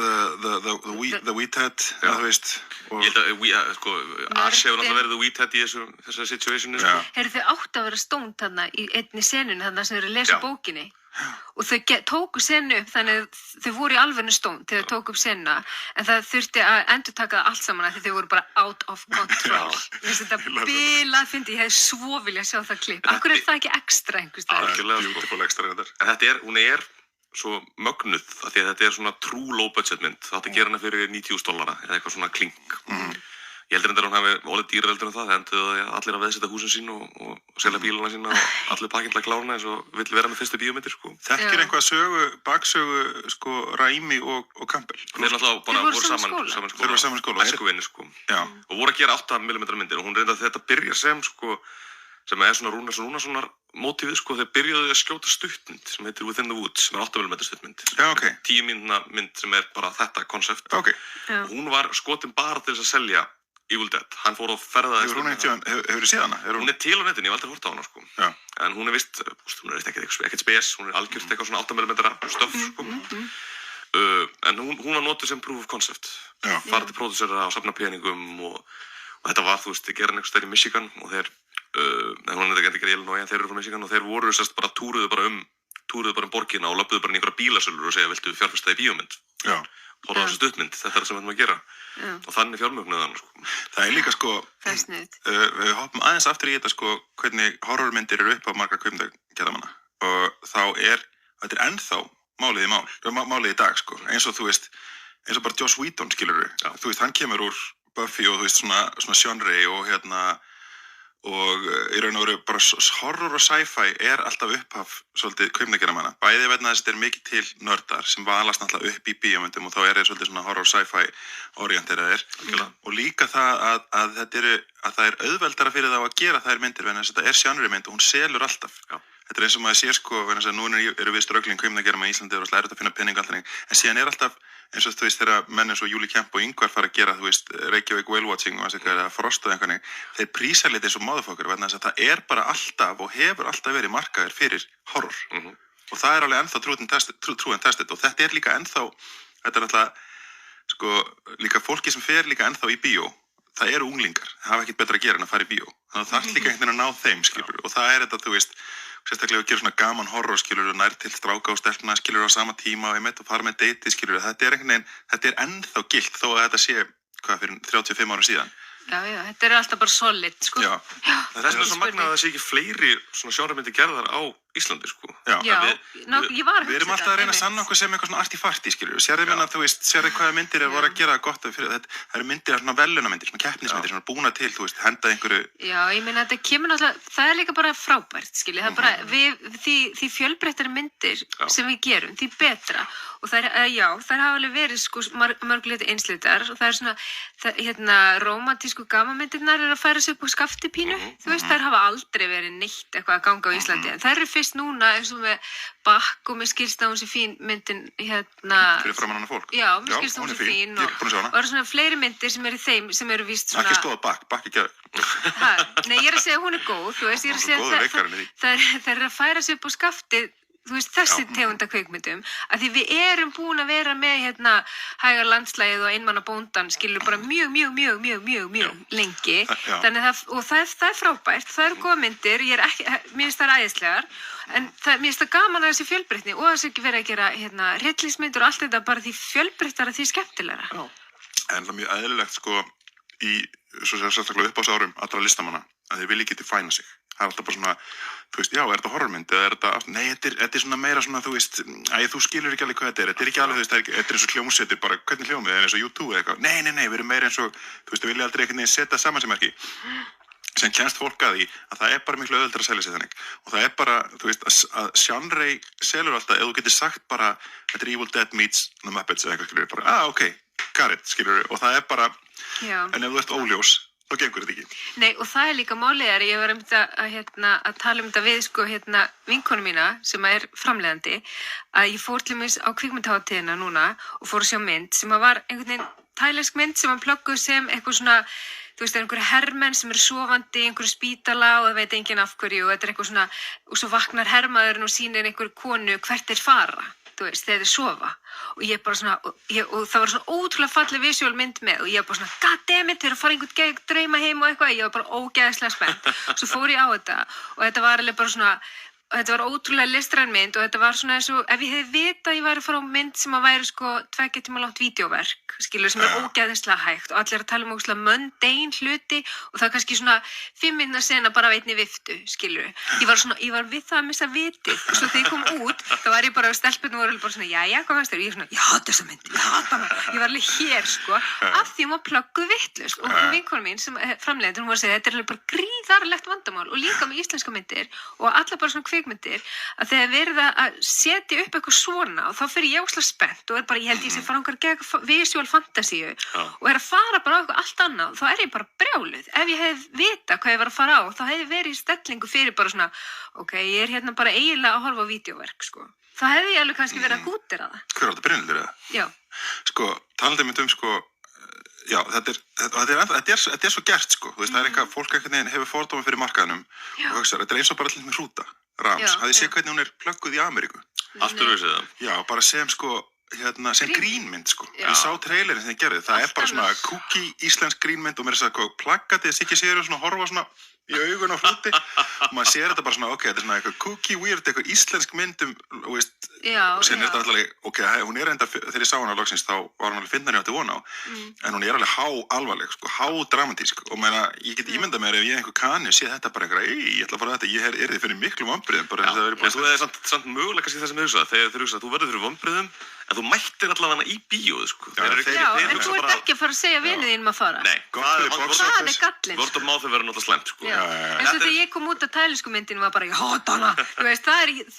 the Wheathead, þú veist. Ég held að, sko, Ash hefur náttúrulega verið The Wheathead í þessari situationi, sko. Heyrðu, þau áttu að vera stónt þarna í einni senunni þarna sem þau eru að lesa bókinni. Og þau tóku senu upp, þannig að þau voru í alvörinu stónt þegar þau tóku upp senuna, en það þurfti að endurtaka það allt saman af því þau voru bara out of control. Þetta bilað fyndi, ég hefði svo viljað sjá það klipp. Akkur það ekki ekstra einhvers staðar? Algjörlega, beautiful extra þetta. En þetta hún svo mögnuð, af því að þetta svona true low budget mynd. Það átti að gera hana fyrir $90,000 eða eitthvað svona kling. Ég heldur að hún hafi orðið dýrar heldur en það enduðu allir að veðsetja húsin sín og selja bílana sína og allir pakkinn til að klára eins og vill vera með fyrstu bíómyndir, sko. Þekkir eitthvað baksögu, sko, Raimi og Campbell? Þeir náttúrulega bara voru saman skóla. Þeir voru saman skóla. Æskuvinir, sko. Og voru að gera 8mm myndir og hún reyndi að þetta byrja sem, sko, sem svona Rúnarssonar mótífið, sko. Þeir byrjuðu að skjóta stuttmynd sem heitir Within the Woods, sem 8mm stuttmynd. 10 mínútna mynd sem bara þetta konsept. Hún var skotin bara til þess að selja Evil Dead. Hann fór að ferðaðist. Hefur þið séð hana? Hún til á netinu, ég hef aldrei hort á hana, sko. En hún vist, hún ekkert spes, hún algjört eitthvað svona 8mm stöf, sko. En hún var notuð sem proof of concept. Farið til pródúsera og safna peningum og þetta var, þú veist, þið gera einhvers staðar í Michigan og hún ekki gera í Illinois, en þeir eru frá Michigan og þeir voru sérst bara túruðu bara um borgina og löbbuðu bara í einhverja bílasölur og segja, viltu fjárfesta í bíómynd? Horfa á þessu stuttmynd, þetta sem við ætlum að gera. Og þannig fjármögnuðu hann, sko. Það líka, sko, við hoppum aðeins aftur í þetta, sko, hvernig horrormyndir eru upp á margar kvikmyndagerðarmanna. Og þetta ennþá málið í dag, sko. Eins og þú veist, eins og bara Joss Whedon, skilurðu. Þú veist, hann kemur úr Buffy og þú veist, svona genre og í raun og veru bara horror og sci-fi alltaf upphaf svolítið kvikmyndagerðarmanna. Bæði vegna þess að þetta mikið til nördar sem valast náttúrulega upp í bíómyndum og þá þeir svolítið svona horror sci-fi orienteraðir. Og líka það að það auðveldara fyrir þá að gera þær myndir vegna þess að þetta genre mynd og hún selur alltaf. Þetta eins og maður sér, sko, vegna þess að nú eru við ströggling kvikmyndagerðarmanna í Íslandi og það erfitt að finna pening alltaf, en síðan alltaf eins og þú veist þegar menn eins og Júli Kemp og Ingvar fara að gera, þú veist, Reykjavík Whale Watching og eða Frost og einhvern veginn, þeir prísa litið eins og motherfucker vegna þess að það er bara alltaf og hefur alltaf verið markaðir fyrir horror. Og það er alveg ennþá true and tested og þetta er líka ennþá, þetta er alltaf, sko, líka fólki sem fer líka ennþá í bíó, það eru unglingar, það hafa ekkert betra að gera en að fara í bíó. Þannig að það er líka einhvern veginn að ná þeim, skilur, og það er þetta, þú veist, sérstaklega að gera svona gaman horror, skilur, og nær til stráka og stelpna, skilur, á sama tíma og einmitt og fara með deiti, skilur, þetta er einhvern veginn, þetta er ennþá gilt þó að þetta sé, hvað, fyrir 35 ára síðan. Já, þetta er alltaf bara solid, sko. Já. Það er svo magnað að það sé ekki fleiri svona sjónarmyndir gerðar á Íslandi, sko. Já, ég var að hugsa þetta. Við erum alltaf að reyna að sanna okkur sem eitthvað svona artifarti, skilur. Sérðu minna, þú veist, sérðu hvaða myndir voru að gera gott fyrir þetta. Það eru myndir, svona velunamyndir, svona keppnismyndir, svona búna til, þú veist, henda einhverju. Já, ég meina, þetta kemur náttúrulega, það er líka bara frábært, skilur. Það er bara, því fjölbreyttari myndir sem við gerum, því betra. Og þær hafa alveg verið, sko, mörguleiti einsleitar og það er svona, rómantísku gamanmyndirnar eru að færa sig upp á skaftipínu. Þú veist, þær hafa aldrei verið neitt eitthvað að ganga á Íslandi. En þær eru fyrst núna eins og með Bakk og mér skilst að hún sé fín myndin Fyrir framan hana fólk. Já, mér skilst að hún sé fín og það eru svona fleiri myndir sem eru þeim sem eru víst svona Ekki skoða Bakk ekki að Nei, ég er að segja að hún er góð, þú veist, ég er að segja þær eru að færa sig upp á skaftið, þú veist, þessi tegunda kvikmyndum, að því við erum búin að vera með hægar landslægið og einmanna bóndan, skilur bara mjög lengi, þannig að það er frábært, það eru góða myndir, mér finnst það æðislegar, en mér finnst það gaman að þessi fjölbreytni og þessi ekki verið að gera hryllingsmyndir og allt þetta bara því fjölbreyttara því skemmtilegra. En það er mjög eðlilegt, sko, svo sérstaklega uppáhaldsárum allra listamanna, að þeir vilja ekki defæna sig. Það er alltaf bara svona, þú veist, já, er þetta horrormynd eða er þetta, nei, þetta er svona meira svona, þú veist, þú skilur ekki alveg hvað þetta er ekki alveg, þú veist, þetta er eins og hljómsveitir, bara hvernig hljómið, eins og YouTube eða eitthvað, nei, við erum meira eins og, þú veist, við vilja aldrei einhvern veginn setja samansemmerki, sem kennst fólk að því að það er bara miklu auðveldara að selja sig þannig og það er bara, þú veist, að genre selur alltaf, ef þú getur sagt bara, þetta er Evil Dead meets The Muppets eða eitthvað, skilur, bara, okay, got it, skilur, og það er bara, en ef þú ert óljós, þá gengur þetta ekki. Nei, og það er líka málið ég var að tala um þetta við, sko, vinkonu mína, sem er framleiðandi, að ég fór til mér á kvikmyndahátíðina núna og fór að sjá mynd sem var einhvern veginn tælensk mynd sem var plögguð sem eitthvað svona, þú veist, einhverju hermenn sem eru sofandi í einhverju spítala og það veit enginn af hverju og þetta er eitthvað svona, og svo vaknar hermaðurinn og sýnir einhverju konu hvert þeir fara, þú veist, þegar þeir sofa og ég bara svona, og það var svona ótrúlega falleg visual mynd með og ég bara svona, goddammit, þeir eru að fara einhvern gegn drauma heim og eitthvað, ég var bara ógeðslega spennt, svo fór ég á þetta og þetta var alveg bara svona, þetta var ótrúlega listræn mynd og þetta var svona eins og ef ég hefði vitað að ég væri að fara á mynd sem að væri sko 2 tíma langt vídeóverk, skilur, sem er ógeðslega hægt og allir að tala ógeðslega mundane hluti og það er kannski svona 5 mínútna sena bara af einni viftu, skilur. Ég var við það að missa vitið og svo þegar ég kom út, þá var ég bara á stelpunum og voru bara svona, jæja, hvað fannst þér? Og ég svona, ég hata þessa mynd, ég hata hana. Ég var alveg hér, sko, af því hún var plögguð vitlaust og vinkona mín sem framleiðandi, hún var að segja, þetta er bara gríðarlegt vandamál og líka með íslenska myndir og allar bara svona kvikmyndir að þegar verið að setja upp eitthvað svona og þá fyrir ég óslega spennt og bara, ég held ég sé fara einhver gegn visual fantasíu og að fara bara á eitthvað allt annað, þá ég bara brjáluð. Ef ég hef vita hvað ég var að fara á, þá hefði verið í stellingu fyrir bara svona, ok, ég er bara eiginlega að horfa á vídeóverk, sko. Það hefði ég alveg kannski verið að gútira það. Hver var þetta Brynhildur eða? Já. Sko, talandi mynd sko, já, þetta er svo gert, sko. Þú veist, það er eitthvað, fólk einhvern veginn hefur fordóma fyrir markaðnum og hugsa, þetta er eins og bara allir með hrúta, Rams. Hafið séð hvernig hún er plögguð í Ameríku? Aftur við séð það. Já, bara sem sko, sem grínmynd, sko. Ég sá trailerinn sem ég gerði, það er bara svona kúki íslensk grínmynd og mér er að plaggatið Siggi Sigurjónsson svona horfa svona í augun á hluti og maður sér þetta bara svona, ok, þetta er svona eitthvað kooky weird, eitthvað íslensk mynd þú veist, og sen er þetta alltaf, ok, hún er enda, þegar ég sá hana loksins, þá var hún alveg fyndin ég átti von á, en hún er alveg alvarleg, sko, dramatísk og meina, ég get ímyndað mér ef ég einhver kanni sé þetta bara einhverja, ég ætla að fara þetta, ég er þið fyrir miklu vonbrigðum, bara þess að það verið búin. Þú hefði samt mögulega kannski það sem hugsað, þegar þú hugsað, þú verður fyrir vonbrigðum, en þú mættir allavega í bíóðu, sko. Já, en þú ert ekki að fara að segja vinið þínum að fara. Nei, það er gallinn. Vort og máð þau verður náttúrulega slæmt, sko. Eins og þegar ég kom út af tælensku myndinu var bara, ég hata hana. Þú veist,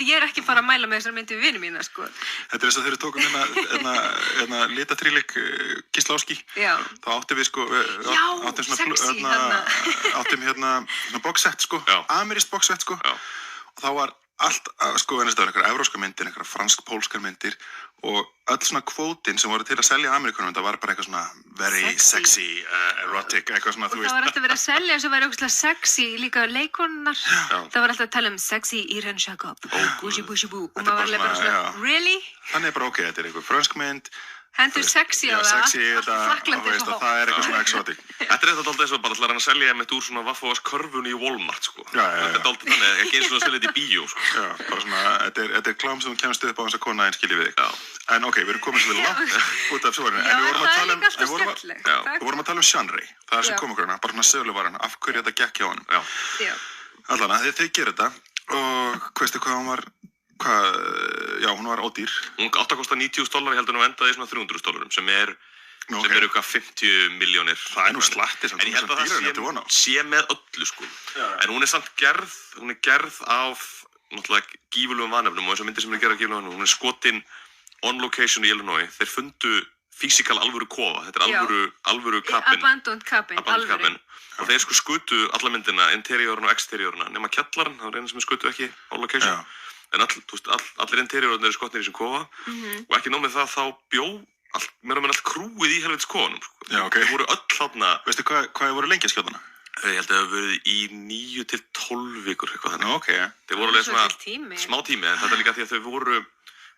ég er ekki að fara að mæla með þessar myndi við vinið mína, sko. Þetta er þess að þegar við tókum litaþríleik Gísla Áski. Já. Þá áttum við, sko, áttum boxset, sko, amerískt boxset, sko. Og þá var allt, sko, en þetta var einhverja evróskar myndir, einhverja fransk-pólskar myndir og öll svona kvótin sem voru til að selja Amerikunum, það var bara eitthvað svona very sexy, erotic, eitthvað svona, og það var alltaf verið að selja sem var eitthvað sexy líka leikonunar. Það var alltaf að tala sexy Irene Jacob, bougie bougie bou, og maður var alveg bara svona, really? Þannig bara ok, þetta einhver frönsk mynd. Hendur sexy á það, allt Fraklandi og það eitthvað svona exotic. Þetta alltaf eins og bara að reyna að selja einmitt úr svona Waffos körfunni í Walmart, sko. Já. Þetta alltaf þannig, ekki eins og að selja þetta í bíó, sko. Já, bara svona, þetta klám sem þú kemst upp á þess að kona einn skilji við þig. En ok, við erum komin svolítið langt út af svarinu. Já, það er líka alltaf skemmtilegt. Við vorum að tala genre, það sem kom okkur hana, bara svona sögulevaran, af hverju þetta gekk hjá honum. Já. Allan, þið gerir þetta og veistu hvað hún var, hún var ódýr. Hún átti að kosta $90,000, ég held að hún endaði í svona $300 sem eru eitthvað 50 milljónir. Það er nú slatti samt, en ég held að það sé með öllu, sko. En hún er samt gerð af náttúrulega gífurlegum vanefnum og eins og myndir sem gerð af gífurlegum vanefnum. Hún er skotin on location í Illinois. Þeir fundu fysikal alvöru kofa, þetta er alvöru cabin. Abandoned cabin. Og þeir sko skutu alla myndina, interiorina og exteriorina, nema kjallarinn, það var eina sem skutu ekki on location. En allir interiorinn eru skotnir í þessum kofa og ekki nóg með það, þá bjó meira og meira allt krúið í helvitis kofanum, sko. Já, ok. Þeir voru öll þarna. Veistu hvað voru lengi að skjóta hana? Ég held að það hefur verið í 9 til 12 vikur, eitthvað þannig. Ok. Þeir voru alveg svona smá tími, en þetta er líka því að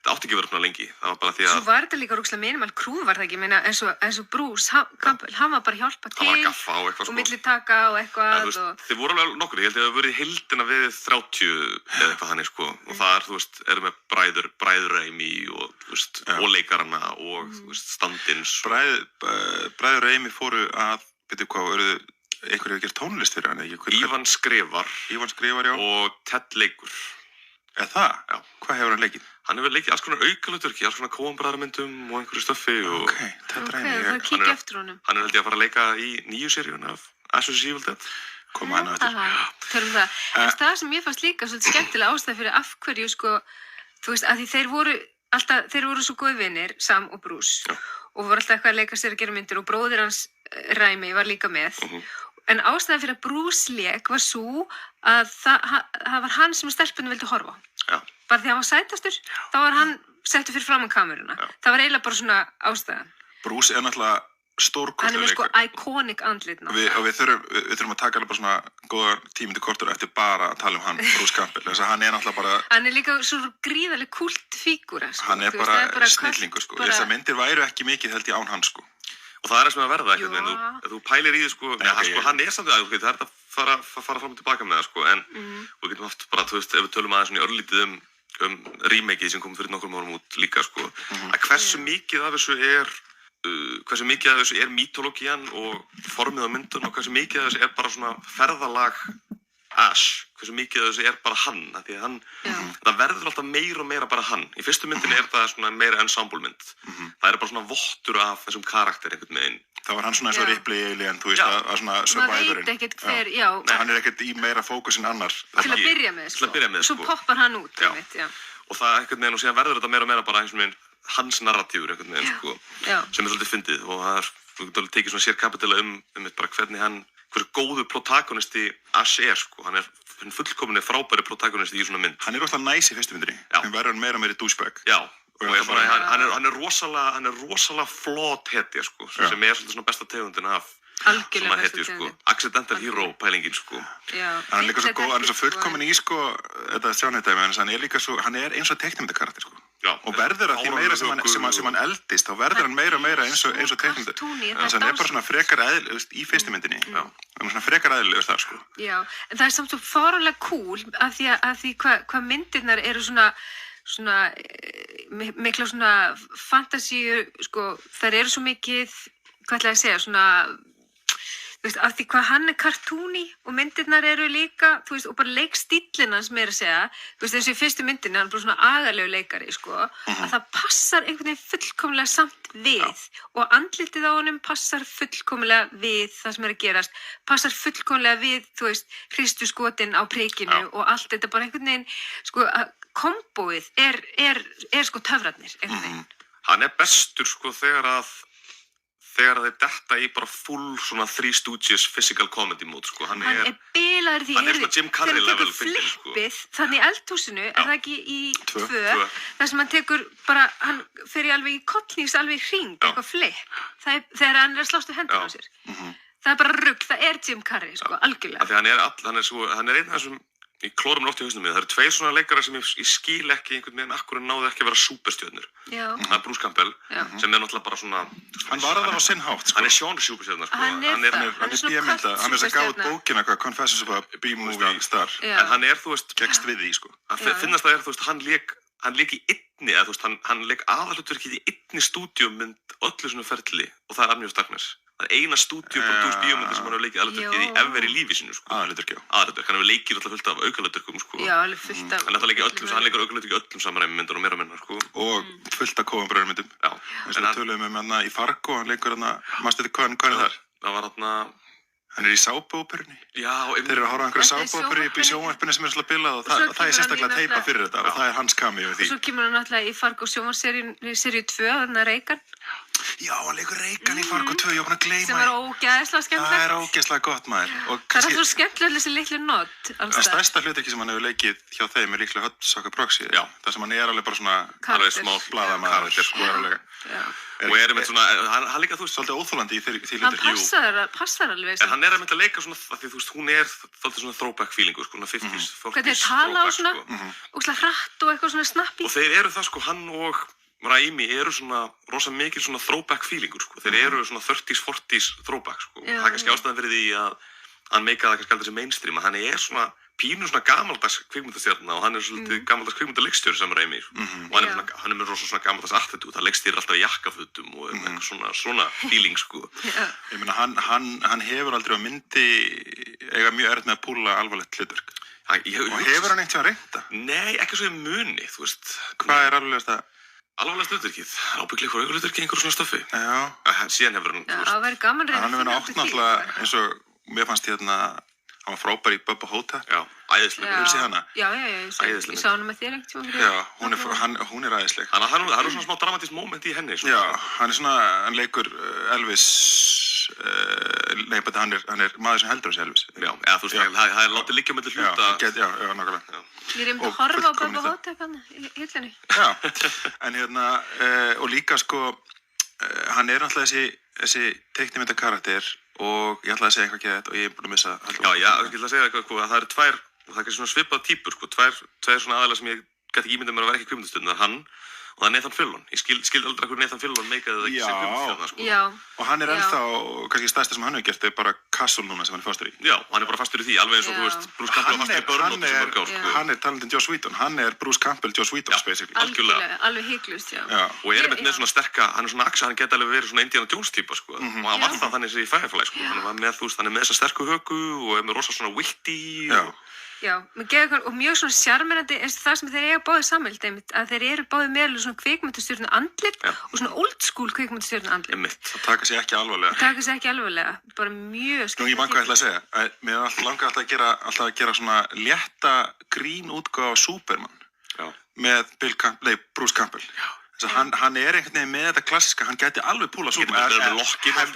það átti ekki að vera svona lengi. Það var bara því að... Svo var þetta líka rúkslega minimal krú, var það ekki? Meina, eins og Bruce Campbell, hann var bara að hjálpa til. Hann var að gaffa á eitthvað, sko. Og millitaka og eitthvað. Þeir voru alveg nokkur, ég held að það hefur verið heildina við 30 eða eitthvað þannig, sko. Og það eru með bræður Raimi og leikarana og standins. Bræður Raimi fóru að, veitu hvað, einhverju hefur gert tónlist fyrir hann, ekki? Ívan skrifar, já. Og Ted leikur. Er það? Já. Hvað hefur hann leikið? Hann hefur leikið alls konar aukalutverki, alls konar Coen-bræðramyndum og einhverju stöffi og... Ok, Ted Raimi. Ok, það kíkja eftir honum. Hann held ég að fara að leika í nýju seríun af As vs. Evil Dead. Koma hann á eftir. Törum það. En það sem ég fannst líka svolítið skemmtilega ástæð fyrir af hverju, sko, þú veist, að því þeir voru svo góð vinir, Sam og Bruce, og voru alltaf eitthvað að leika sér að gera myndir og bróðir hans Raimi var líka með. En ástæðan fyrir að Bruce lék var svo að það var hann sem stelpunum vildi horfa á. Já. Bara því að hann var sætastur, þá var hann settur fyrir framan kameruna. Það var eiginlega bara svona ástæðan. Bruce er náttúrulega stórkostlegur leikur. Hann er með sko iconic andlit náttúrulega. Og við þurfum að taka alveg bara svona góða tímindi kortur eftir bara að tala hann, Bruce Campbell. Þess að hann er náttúrulega bara... Hann er líka svo gríðarleg kultfígúra, sko. Hann er bara snillingur, sko. Þessar myndir væru ekki mikið held ég án hann, sko. Og það er sem að verða ekkert, en þú pælir í því, sko, hann er samt það er að fara fram og tilbaka með það, sko, en við getum haft bara, þú veist, ef við tölum aðeins svona í örlítið um remakeið sem kom fyrir nokkrum árum út líka, sko, að hversu mikið af þessu er mítológían og formið á myndun og hversu mikið af þessu er bara svona ferðalag Ash, hversu mikið af þessu er bara hann, af því að það verður alltaf meira og meira bara hann. Í fyrstu myndinni er það svona meira ensemble mynd. Það er bara svona vottur af þessum karakter einhvern veginn. Það var hann svona eins og Ripley Alien, þú veist, að svona survivorinn. Maður veit ekkert hver, já. Nei, hann er ekkert í meira fókus en annar. Til að byrja með, sko. Til að byrja með, sko. Svo poppar hann út, einmitt, já. Og það einhvern veginn, og síðan verður þetta meira og meira bara einhvern veginn hans narratífur einhvern veginn, sko. Sem er svolítið fyndið og það er, þú getur alveg tekið svona sérkapitala bara hvernig hversu góðu protagonisti Ash er, sko. Hann er fullkominni frábæri protagonisti í svona mynd. Hann er alltaf næs í fyrstu myndinni. Hann verður meira og meira douchebag. Já. Og hann er rosalega flawed hetja, sko. Sem er svolítið svona besta tegundin af svona hetju, sko. Accidental hero pælingin, sko. Já. Hann er líka svo góð, hann er svo fullkomin í, sko, þetta sjónhættæmi, en hann er líka svo, hann er eins og teiknimyndakarakter, sko. Já, og verður að því meira sem hann eldist, þá verður hann meira og meira eins og teiknimyndu. Þannig að hann er bara svona frekar eðlilegust í fyrstu myndinni. Hann er svona frekar eðlilegust þar, sko. Já, en það er samt svo fáránlega cool af því hvað myndirnar eru svona mikla svona fantasíu, sko, þær eru svo mikið, hvað ætla ég að segja, svona, þú veist, af því hvað hann er kartúni og myndirnar eru líka, þú veist, og bara leikstíllinn hans meira að segja, þú veist, eins og í fyrstu myndinni, hann er bara svona agalegu leikari, sko, að það passar einhvern veginn fullkomlega samt við og andlitið á honum passar fullkomlega við það sem er að gerast, passar fullkomlega við, þú veist, hristuskotin á prikinu og allt þetta bara einhvern veginn, sko, kombóið er sko töfrarnir, einhvern veginn. Hann er bestur, sko, þegar þegar þeir detta í bara full svona Three Stooges physical comedy mode, sko. Hann er bilaður því, hann er svona Jim Carrey level fyndinn, sko. flippið, þannig í eldhúsinu, er það ekki í 2, Tvö. þar sem hann tekur bara, hann fer í alveg í kollnís, alveg í hring, eitthvað flipp, það er þegar hann er að slást við hendur á sér. Það er bara rugg, það er Jim Carrey, sko, algjörlega. Af því hann er einn af þessum, ég klóra mér oft í hausnum mér, það eru 2 svona leikara sem ég skil ekki einhvern veginn akkur náðu ekki að vera superstjörnur. Já. Það er Bruce Campbell, sem er náttúrulega bara svona... Hann var það á sinn hátt, sko. Hann er genre superstjörna, sko. Hann er það. Hann er B-mynda, hann er þess að gáð bókina, Confessions of a B-movie star. En hann er, þú veist... Gekkst við því, sko. Að finnast það þú veist, hann lék í einni, eða þú veist, hann lék aðalhlutverkið í einni stúdíómynd öllu svona ferli og það er Army of Darkness. Það er eina stúdíóbíómyndir sem hann hefur leikið aðalhlutverkið í ever í lífi sínu, sko. Aðalhlutverk, já. Aðalhlutverk, hann hefur leikið alltaf fullt af aukahlutverkum, sko. Já, alveg fullt af... Hann leikur aukahlutverk í öllum samræmi myndar og meira minna, sko. Og fullt af Coen-bröðurmyndum. Já. Eins og við töluðum hérna í Fargo, hann leikur hérna, manstu þið hvað er þar? Það var hérna... Hann er í sápuóperunni. Já, Þeir eru að horfa á einhverja sápuóperu í sjónvarpinu sem er svolítið bilað og það er sérstaklega teipa fyrir þetta og það er hans cameo í því. Og svo kemur hann náttúrulega í Fargo sjónvarseríu 2, þarna Reagan. Já, hann leikur Reagan í Fargo 2, ég var búin að gleyma. Sem var ógeðslega skemmtilegt. Það er ógeðslega gott, maður. Það er alltaf skemmtilega þessi litlu nott. Það stærsta hlutverki sem hann hefur leikið hjá þeim er líklega Hudsucker Proxy. Já. Það sem hann er alveg bara svona alveg smá blaðamaður, sko, alveg. Og er einmitt svona, hann líka, þú veist, svolítið óþolandi í því hlutverki. Hann passar alveg. En hann er einmitt að leika svona, því þú veist, hún er þáttið svona throwback feelingu, sko, svona 50s, 40s hvernig þeir tala á svona, sko. ógeðslega hratt og eitthvað svona snappi. Og þeir eru það, sko, hann og Raimi eru svona rosa mikil svona throwback feelingur, sko. Þeir eru svona 30s, 40s throwback, sko. Já. Það er kannski ástæðan fyrir því að hann meikaði það kannski aldrei sem mainstream, að hann er svona pínu svona gamaldags kvikmyndastjarna og hann er svolítið gamaldags kvikmyndaleikstjóri sem Raimi, og hann er með rosa svona gamaldags attitúd, hann leikstýrir alltaf í jakkafutum og er með eitthvað svona feeling, sko. Ég meina, hann hefur aldrei á myndi eiga mjög erfitt með að púla alvarlegt hlutverk. Og hefur hann eitthvað reynda? Nei, ekki svo í muni, þú veist. Hvað er alvarlegast hlutverkið? Ábygglega ykkur aukahlutverki, einhver svona stöfi. Já. Síðan hefur hann, Já, það væri gaman reyna. Hann hefur átt náttúrulega eins og mér fannst hérna, hann var frábær í Bubba Hotep. Já, æðisleg. Hefur séð hana? Já, ég sá hana með þér einhvern tíma. Já, hún er æðisleg. Það er svona smá dramatískt moment í henni. Já, hann leikur Elvis, hann er maður sem heldur þessi Elvis. Já, eða þú veist, það er látið liggja með hluta. Já, nákvæmlega. Ég er að horfa á Bubba Hotep hann í hillunni. Já, en hérna, og líka sko, hann er náttúrulega þessi teiknimyndakarakter og ég ætlaði að segja eitthvað gett og ég er búin að missa Já, ég ætla að segja eitthvað, að það eru tvær, það er kannski svona svipað típur, sko, tvær svona aðalega sem ég gæti ekki ímyndað mér að vera ekki kvikmyndastjörnur, hann og það er Nathan Fillion. Ég skildi aldrei hvernig Nathan Fillion meikaði það ekki sem kvikmyndastjörna, sko. Já. Og hann er ennþá, kannski stærsta sem hann hefur gert, er bara Castle núna sem hann er fastur í. Já, hann er bara fastur í því, alveg eins og, þú veist, Bruce Campbell fastur í Burnout sem mörg ár, sko. Hann er talendin Joss Whedon, hann er Bruce Campbell, Joss Whedon, basically. Algjörlega, alveg hygglust, já. Og er með svona sterka, hann er svona axa, hann geti alveg verið svona Indiana Jones típa, sko. Og hann var það þannig sem í Firefly, sko. Hann var með, þú veist, hann er með þessa sterku höku og er með rosa svona witty. Já, og mjög svona sjarmerandi eins og það sem þeir eiga báðið samheld einmitt, að þeir eru báðið með svona kvikmyndastjörnu andlit og svona old school kvikmyndastjörnu andlit. Það taka sig ekki alvarlega. Bara mjög skemmt. Nú, ég man hvað ég ætla að segja. Mér er alltaf alltaf að gera svona létta grín útgáfa á Superman. Já. Með Bruce Campbell. Þess að hann er einhvern veginn með þetta klassiska, hann gæti alveg púla Superman.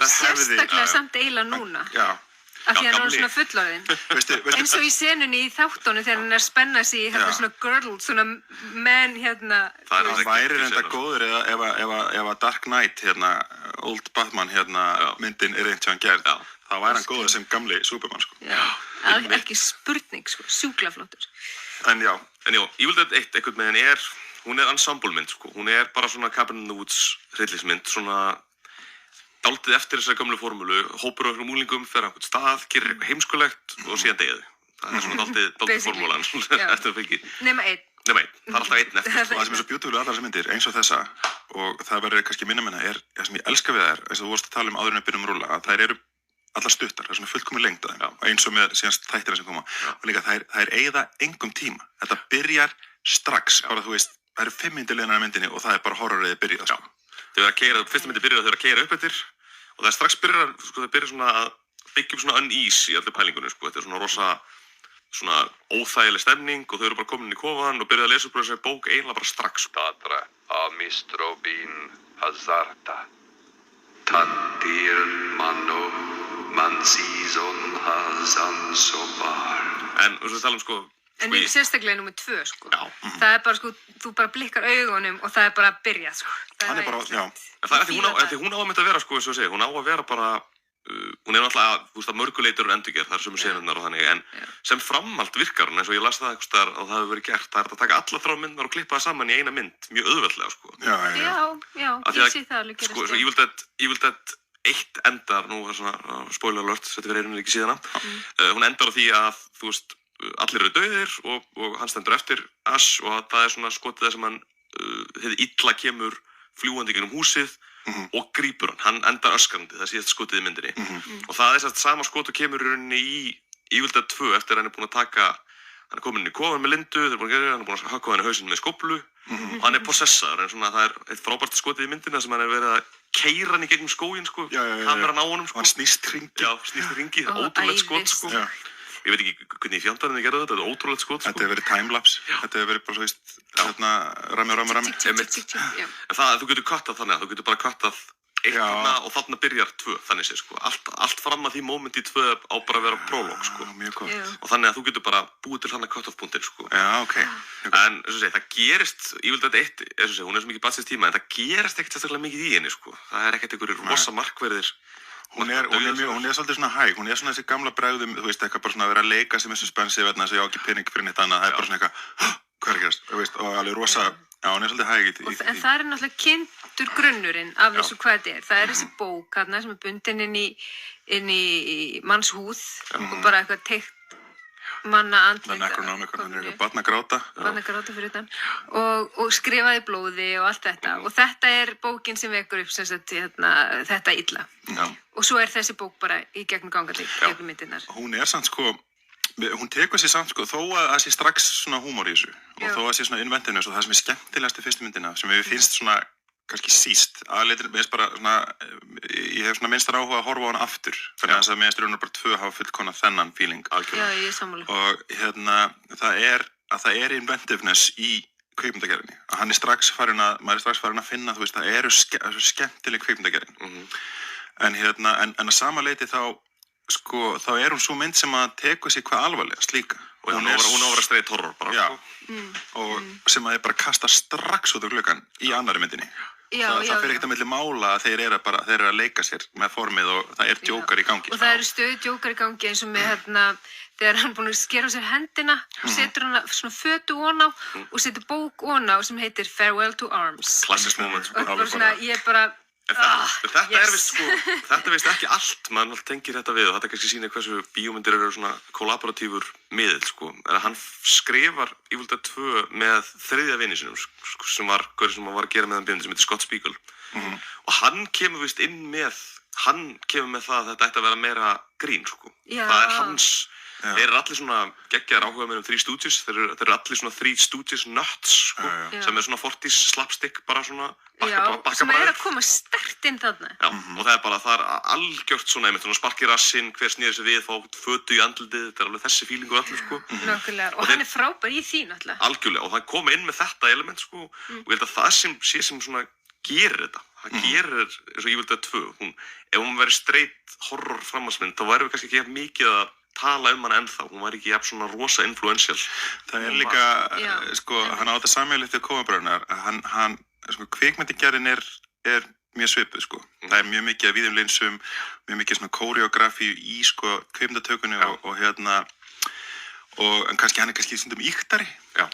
Sérstaklega samt eiginlega núna. Já. Af því hann er svona fullorðinn. Eins og í senunni í þáttunum þegar hann er að spenna sig í hérna svona girdle, svona menn hérna. Það væri reynda góður ef að Dark Knight hérna, Old Batman hérna, myndin er eins og hann gerð. þá væri hann góður sem gamli Superman, sko. Já, ekki spurning, sko, sjúkla flottur. En já, Evil Dead 1 einhvern veginn hún er ensemblemynd, sko. Hún er bara svona Cabin in the Woods hryllismynd, svona dálítið eftir þessari gömlu formúlu, hópur á einhverjum úlingum fer á einhvern stað, gerir eitthvað heimskulegt og síðan deyðu. Það er svona dálítið formúlan eftir að fylgi. Nema einn. Það er alltaf einn eftir. Og það sem er svo beautiful við allar þessar myndir, eins og þessa, og það verður kannski minna, það sem ég elska við þær, eins og þú vorst að tala áður en við byrjum að rúlla, að þær eru allar stuttar, það er svona fullkomin lengd á þeim, eins og með síðan þættina sem koma. Og líka þær eyða engum tíma. Þetta byrjar strax, bara þú veist, það eru 5 mínútur liðnar af myndinni og það er bara horrorið byrjað, sko. Þau eru að keyra, fyrsta myndi byrjar þau eru að keyra upp eftir og það er strax byrjar svona að byggja upp svona unease í allir pælingunni, sko. Þetta er svona rosa svona óþægileg stemning og þau eru bara komin inn í kofan og byrjaði að lesa upp þessari bók eiginlega bara strax. Tatra a Mistrobin Hazarta. Tandir Mano Mansíson Hazan Sobar. En við tala sko En sérstaklega númer 2, sko. Já. Það bara, sko, þú bara blikkar augunum og það bara að byrja, sko. Hann bara, já. En það því hún á að mynda að vera, sko, eins og ég segi, hún á að vera bara, hún náttúrulega, þú veist, að mörguleitur endurgerð, það sömu senurnar og þannig, en sem framhald virkar hún, eins og ég las það einhvers staðar að það hefur verið gert, það að taka alla 3 myndar og klippa það saman í eina mynd, mjög auðveldlega, sko. Já, ég sé það alveg gerast. Sko, Evil Dead 1 endar, nú er svona spoiler alert, þetta verið einhvern ekki síðana, hún endar á því að, þú veist, allir eru dauðir og hann stendur eftir Ash og það er svona skotið þar sem hann hið illa kemur fljúandi gegnum húsið og grípur hann endar öskrandi, það síðast skotið í myndinni og það er þess að sama skot og kemur í rauninni í Evil Dead 2 eftir hann er búinn að taka, hann er komin inn í kofan með Lindu, hann er búinn að höggva hann í hausinn með skóflu og hann er possessaður, en svona það er eitt frábært skotið í myndinni sem hann er verið að keyra hann í gegnum skóginn, sko, kameran á honum, sko. Hann snýst hringi. Já, snýst hringi, ótrúlegt skot, sko. Ég veit ekki hvernig í fjandarinn þið gerðu þetta er ótrúlegt skot, sko. Þetta hefur verið timelapse, þetta hefur verið bara svo víst, rami. En það, þú getur kattað þannig að þú getur bara kattað eitt þarna og þarna byrjar 2, þannig sé, sko. Allt fram að því mómenti í 2 á bara að vera prólog, sko. Mjög gott. Og þannig að þú getur bara búið til þannig cut-off-punktir, sko. Já, ok. En, eins og segi, það gerist, ég vil þetta eitt, eins og segi, hún er svo mikið barnsins tíma, en það gerist ekkert sérstaklega mikið í henni, sko. Það er ekkert einhverjir rosa markverðir. Hún er svolítið svona hæg, hún er svona þessi gamla bregðum, þú veist, eitthvað bara svona að vera að leika sem er suspensi, vegna þess að ég á ekki pening fyrir neitt annað, það er bara svona eitthvað, hvað er að gerast, þú veist, og alveg rosa, já, hún er svolítið hæg í því. En það er náttúrulega kynntur grunnurinn af þessu hvað þetta er. Það er þessi bók hérna sem er bundin inn í manns húð og bara eitthvað teikt manna andlit. Necronomicon, hann er eitthvað barnagráta. Barnagráta fyrir utan. Og skrifaði blóði og allt þetta. Og þetta er bókin sem vekur upp sem sagt þetta illa. Já. Og svo er þessi bók bara í gegnum gangandi, gegnum myndirnar. Hún er samt sko, hún tekur sér samt sko, þó að það sé strax svona húmor í þessu. Og þó að það sé svona inventiveness og það sem er skemmtilegast í fyrstu myndina, sem við finnst svona kannski síst, aðleitir, minnst bara svona, ég hef svona minnstar áhuga að horfa á hana aftur, fyrir að minnst raunar bara 2 hafa fullkona þennan feeling. Já, ég er sammála. Og það er inventiveness í kvikmyndagerðinni. Hann er strax farin að finna, þú veist, það eru skemmtileg kvikmyndagerðin. En að sama leyti þá er hún svo mynd sem að tekur sig hvað alvarlegast líka. Og hún á að vera straight horror bara. Já, og sem að þeir bara kasta strax út á gluggann í annari myndinni. Það fyrir ekkert að milli mála að þeir eru að leika sér með formið og það er djókar í gangi. Og það eru stöðu djókar í gangi eins og með þegar hann búinn að skera á sér hendina og setur hann svona fötu ofan á og setur bók ofan á sem heitir Farewell to Arms. Classic moment. Og bara svona, ég er bara Þetta er vist sko, þetta er vist ekki allt, maður tengir þetta við og þetta kannski sýnir hversu bíómyndir eru svona kollaboratífur miðill sko. Hann skrifar Evil Dead 2 með 3. vini sinum sem var að gera með hann bíómynd sem heitir Scott Spiegel og hann kemur vist inn með, hann kemur með það að þetta ætti að vera meira grín sko. Það er hans, þeir eru allir svona geggjaðir áhuga með 3 Stooges, þeir eru allir svona 3 Stooges nuts sko, sem er svona 40s slapstick bara svona bakka sem er að koma sterkt inn þarna. Já, og það er algjört svona einmitt, svona sparki rassinn, hver snýður sig við, fá fötu í andlitið, þetta er alveg þessi feelingu allir sko. Nákvæmlega, og hann er frábær í því náttúrulega. Algjörlega, og það kom inn með þetta element sko, og ég held að það sé sem svona gerir þetta. Það gerir, eins og Evil Dead 2, ef hún væri straight horror framhaldsmynd, þá væri við kannski ekki mikið að tala hana ennþá, hún var ekki svona rosa influential. Það er líka, sko, hann á þetta sameiginlegt við Coen-bræðurnar, hann sko, kvikmyndagerðin er mjög svipuð, sko. Það er mjög mikið af víðum linsum, mjög mikið svona koreografi í, sko, kvikmyndatökunni en kannski hann er kannski stundum íktari,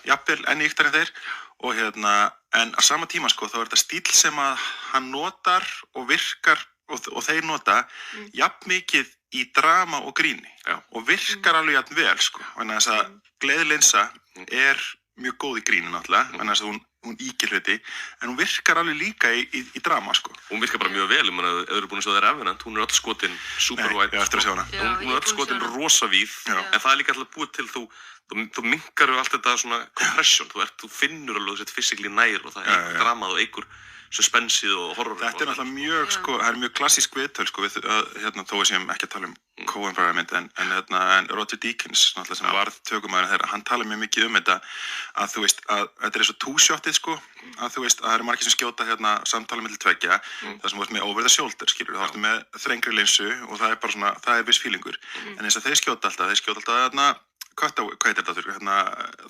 jafnvel enn íktari en þeir, og en á sama tíma, sko, þá er þetta stíll sem að hann notar og virkar og þeir nota jafn mikið í drama og gríni og virkar alveg jafn vel sko, þannig að þess að gleðilinsa er mjög góð í gríni náttúrulega, þannig að hún íkir hluti, en hún virkar alveg líka í drama sko. Hún virkar bara mjög vel, ef þau eru búin að sjá það Revenant, hún er öll skotin super white. Nei, eftir að sjá hana. Hún er öll skotin rosa víð, en það er líka alltaf búið til þú minkar allt þetta svona compression, þú finnur alveg þetta physically nær og það eigur dramað og eigur suspensið og horror. Þetta náttúrulega mjög, sko, það mjög klassísk viðtöl, sko, við, þó við séum ekki að tala Coen-bræðurmynd, en Roger Deakins, náttúrulega sem varð tökumæðurinn þeirra, hann talaði mjög mikið þetta, að þú veist, að þetta svo two-shotið, sko, að þú veist, að það margir sem skjóta samtala milli tveggja, það sem þú ert með over the shoulder, skilur, þá ertu með þrengri linsu og það bara svona, það viss feelingur, en eins og þeir skjóta alltaf hvað heitir þetta,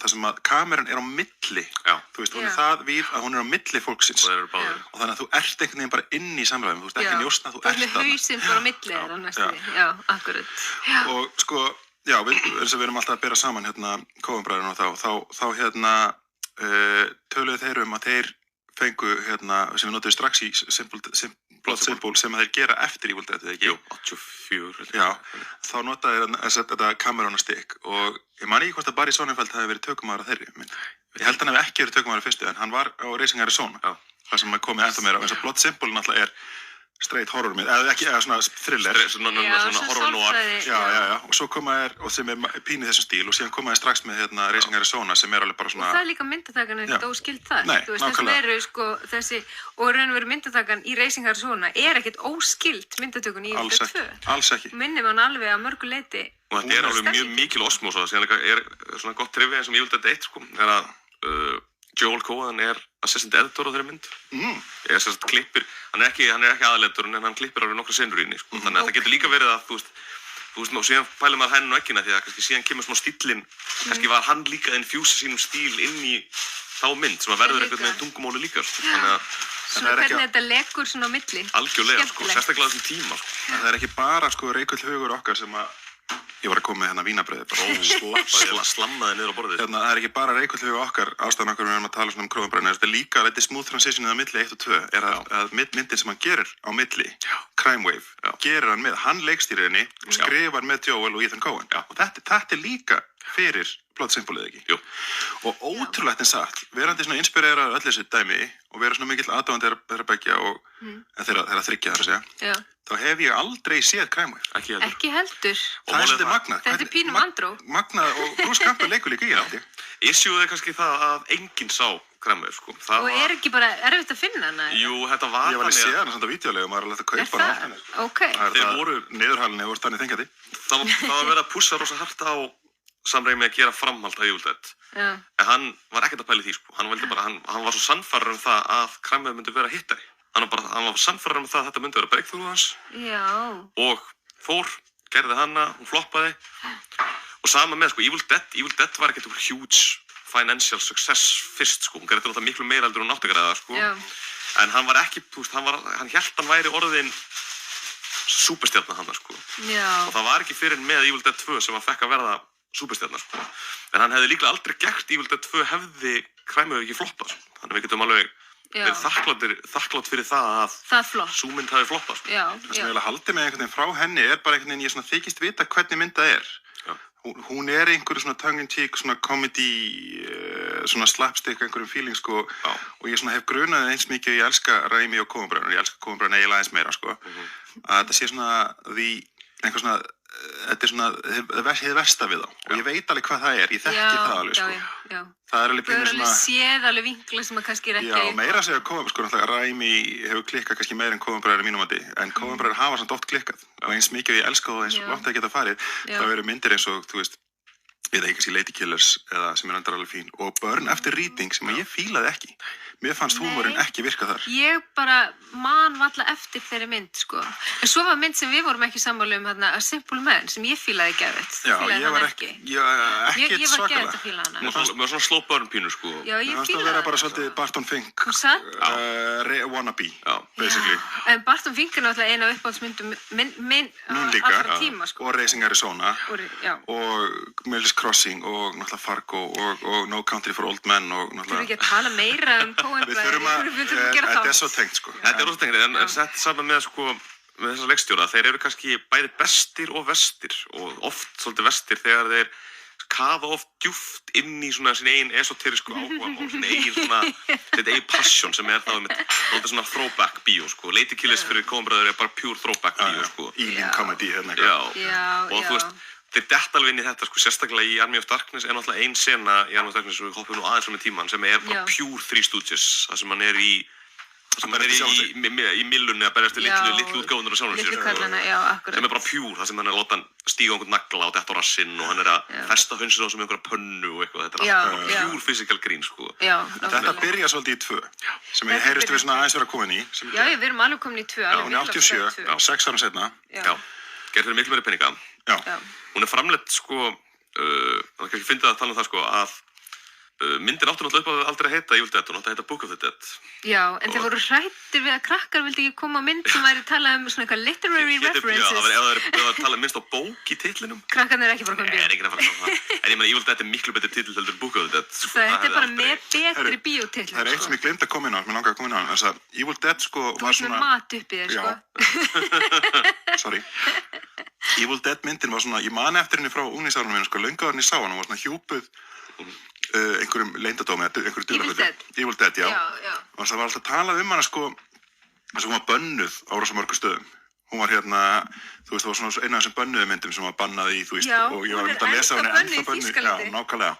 það sem að kameran á milli, þú veist, hún það við að hún á milli fólksins og þannig að þú ert einhvern veginn bara inn í samræðum, þú veist ekki njósna, þú ert með hausinn bara á milli eða næstu, já, akkurat. Og sko, já, eins og við erum alltaf að bera saman Coen-bræðurinn og þá töluðu þeir að þeir fengu sem við notuðum strax í Blood Simple sem þeir gera eftir Evil Dead, eða ekki? Jú, 84. Já, þá notaði þeir þetta Cameron-stikk og ég man ekki hvort að Barry Sonnenfeld hafi verið tökumaður af þeirri mynd. Ég held hann hafi ekki verið tökumaður af fyrstu, en hann var á Raising Arizona, þar sem komið ennþá meira, eins og Blood Simple náttúrulega straight horror mynd, eða svona thriller. Svona horror noir. Já, og svo komaði og sem pínið þessum stíl og síðan komaði strax með Raising Arizona sem alveg bara svona... Og það líka myndatakan ekkert óskild þar. Nei, þú veist, nákvæmlega. Sko, og raun og veru myndatakan í Raising Arizona ekkert óskild myndatökun í Evil Dead 2. Alls ekki. Minnir mann alveg að mörgu leyti. Og þetta alveg mjög mikil osmósa, síðan svona gott trivia eins og Evil Dead 1, sko, að Joel Cohen assistant editor á þeirri mynd. Klippir, hann ekki aðaledurinn en hann klippir alveg nokkra senur í henni, sko. Þannig að það getur líka verið að, þú veist, og síðan pælir maður hænun og ekkina því að kannski síðan kemur smá stíllinn, kannski var hann líka að infjúsa sínum stíl inn í þá mynd sem að verður einhvern veginn tungumóli líka, sko. Þannig að svona hvernig þetta leggur svona á milli. Algjörlega, sko, sérstaklega þessum tíma, sko. Það ekki bara, sko, Reykjöld hugur okkar sem að ég var að koma með vínabrauðið, bara slammaði niður á borðið. Það ekki bara Reykjöld hugur okkar, ástæðan okkur við erum að tala svona Coen-bræðurinn, þetta líka þetta smooth transitionið á milli 1 og 2, að myndin sem hann gerir á milli, Crime Wave, gerir hann með, hann leikstýrir henni, skrifar með Joel og Ethan Coen, og þetta líka fyrir Blood Simple, eða ekki? Jú. Og ótrúlegt en sagt, verandi svona inspireraður öll þessu dæmi og vera svona mikill aðdáandi þeirra beggja og þeirra þriggja þar að segja, þá hef ég aldrei séð Crime Wave. Ekki heldur. Það svolítið magnað. Þetta pínum andró. Magnað og Bruce Campbell leikur líka í þetta. Issueð kannski það að enginn sá Crime Wave, sko. Og ekki bara erfitt að finna hana? Jú, þetta var ég var að séð hana samt á vídeólega og maður alveg að kaupa hana á henni. Okay. Það voru niðurhalinni og þannig þengjandi. Það var verið að pússa rosa hart á Sam Raimi að gera framhald af Evil Dead. En hann var ekkert að pæla í því, sko. Hann var svo sannfærður það að Crime Wave myndi vera hittari. Hann var sannfærður það að þetta myndi vera breakthrough hans. Já. Og gerði hana, hún floppaði. Og sama með, sko, Evil Dead var ekkert huge financial success fyrst, sko. Hún gerði þetta miklu meira heldur en hún átti að gera það, sko. Já. En hann var ekki, þú veist, hann hélt hann væri orðin súperstjarna hann, sko. Já. Og það var ekki fyrir með Evil Dead 2 sem hann fekk að verða súperstjarna, sko. En hann hefði líklega aldrei gert Evil Dead 2 hefði Crime Wave ekki floppað, sko. Þannig við getum alveg verið þakklátt fyrir það að sú mynd hafi floppað, sko. Það sem ég vil að haldi með einhvern veginn frá henni bara einhvern veginn ég svona þykist vita hvernig mynda hún einhverju svona tongue-in-cheek, svona comedy, svona slapstick, einhverjum feeling, sko, og ég svona hef grunað eins mikið, ég elska Raimi og Coen-bræðurinn, ég elska Coen-bræðurinn eiginlega eins meira, sko, að þetta sé svona einhver svona, þetta svona hið versta við þá, og ég veit alveg hvað það ég þekki það alveg, sko. Já. Það alveg pínu svona... séð alveg vinkla sem að kannski ekki... Já, meira að segja Coen, sko, náttúrulega Raimi hefur klikkað kannski meira en Coen-bræðurinn mínum mati, en Coen-bræðurinn hafa samt oft klikkað, og eins mikið ég elska og eins langt að geta farið, það eru myndir eins og, þú veist, ég veit ekki kannski Lady Killers, eða sem reyndar alveg fín, og Burn After Reading sem ég fílaði ekki. Mér fannst húmorinn ekki virka þar. Ég bara man valla eftir þeirri mynd, sko. En svo var mynd sem við vorum ekki sammála þarna, A Simple Man, sem ég fílaði geðveikt. Já, ég var ekki Ég var svakalega. geðveikt að fíla hana. Með svona slow burn pínu, sko. Já, ég fílaði það. Það vera bara svolítið Barton Fink, wannabe, basically. En Barton Fink náttúrulega eina af uppáhaldsmyndum minn allra tíma, sko. Og Raising Arizona, og Miller's Crossing, og náttúrulega Fargo, og No Country for Old Men, og náttúrulega... Þurfum við ekki að tala meira Við þurfum að gera það. Þetta svo tengt, sko. Þetta rosa tengt, en þetta saman með, sko, með þessa leikstjóra, þeir eru kannski bæði bestir og verstir, og oft svolítið verstir þegar þeir kafa oft djúpt inn í svona sín eigin esoterísku áhugamál, sín eigin svona, sitt eigin passion sem þá svolítið svona throwback bíó, sko. Lady Killers fyrir Coen-bræður bara pure throwback bíó, sko. Ealing comedy, hérna. Já, og þú veist, þeir detta alveg inn í þetta, sko, sérstaklega í Army of Darkness náttúrulega ein sena í Army of Darkness og við hoppum nú aðeins fram í tímann sem bara pure Three Stooges, það sem hann í sem hann í millunni að berjast við litlu útgáfunar á sjálfum sér. Litlu kallana, já, akkurat. Sem bara pjúr, það sem hann að láta hann stíga á einhvern nagla og detta á rassinn og hann að festa hausinn á sem einhverja pönnu og eitthvað. Þetta allt pjúr physical grín, sko. Já, þetta byrja svolítið í 2, sem ég heyrist við svona aðeins vera komin í. Já, við erum alveg komin í 2. Já, hún 87, 6 ára setna. Já, gerð fyrir miklu meiri peninga. Já. Hún framleidd, sko, það kannski fyndið að tala það, sko, að myndin áttu náttúrulega upp að aldrei heita Evil Dead, hún átti að heita Book of the Dead. Já, en þeir voru hrættir við að krakkar vildi ekki koma á mynd sem væri talað svona eitthvað literary references. Já, ef það talað minnst á bók í titlinum. Krakkarnir ekki fara að koma Nei, enginn að fara að koma það. En ég meina, Evil Dead miklu betri titill heldur en Book of the Dead. Þetta bara með betri bíótitl. Það eitt sem ég gleymd að koma inn á, mér langar að koma inn á, þess að Evil Dead, sko, var svona... Þú með mat upp í þér, sko. Sorry. Evil Dead myndin var svona, ég man eftir henni frá unglingsárunum minni, sko, löngu áður en ég sá hana, hún var svona hjúpuð einhverjum leyndardómi, einhverjum dularfullum. Evil Dead, já. Og það var alltaf talað hana, sko, þess að hún var bönnuð á rosa mörgum stöðum. Hún var þú veist, það var svona eina af þessum bönnuðu myndum sem var bannað í, þú veist, og ég var að lesa henni ennþá bönnuð. Já, nákvæmlega.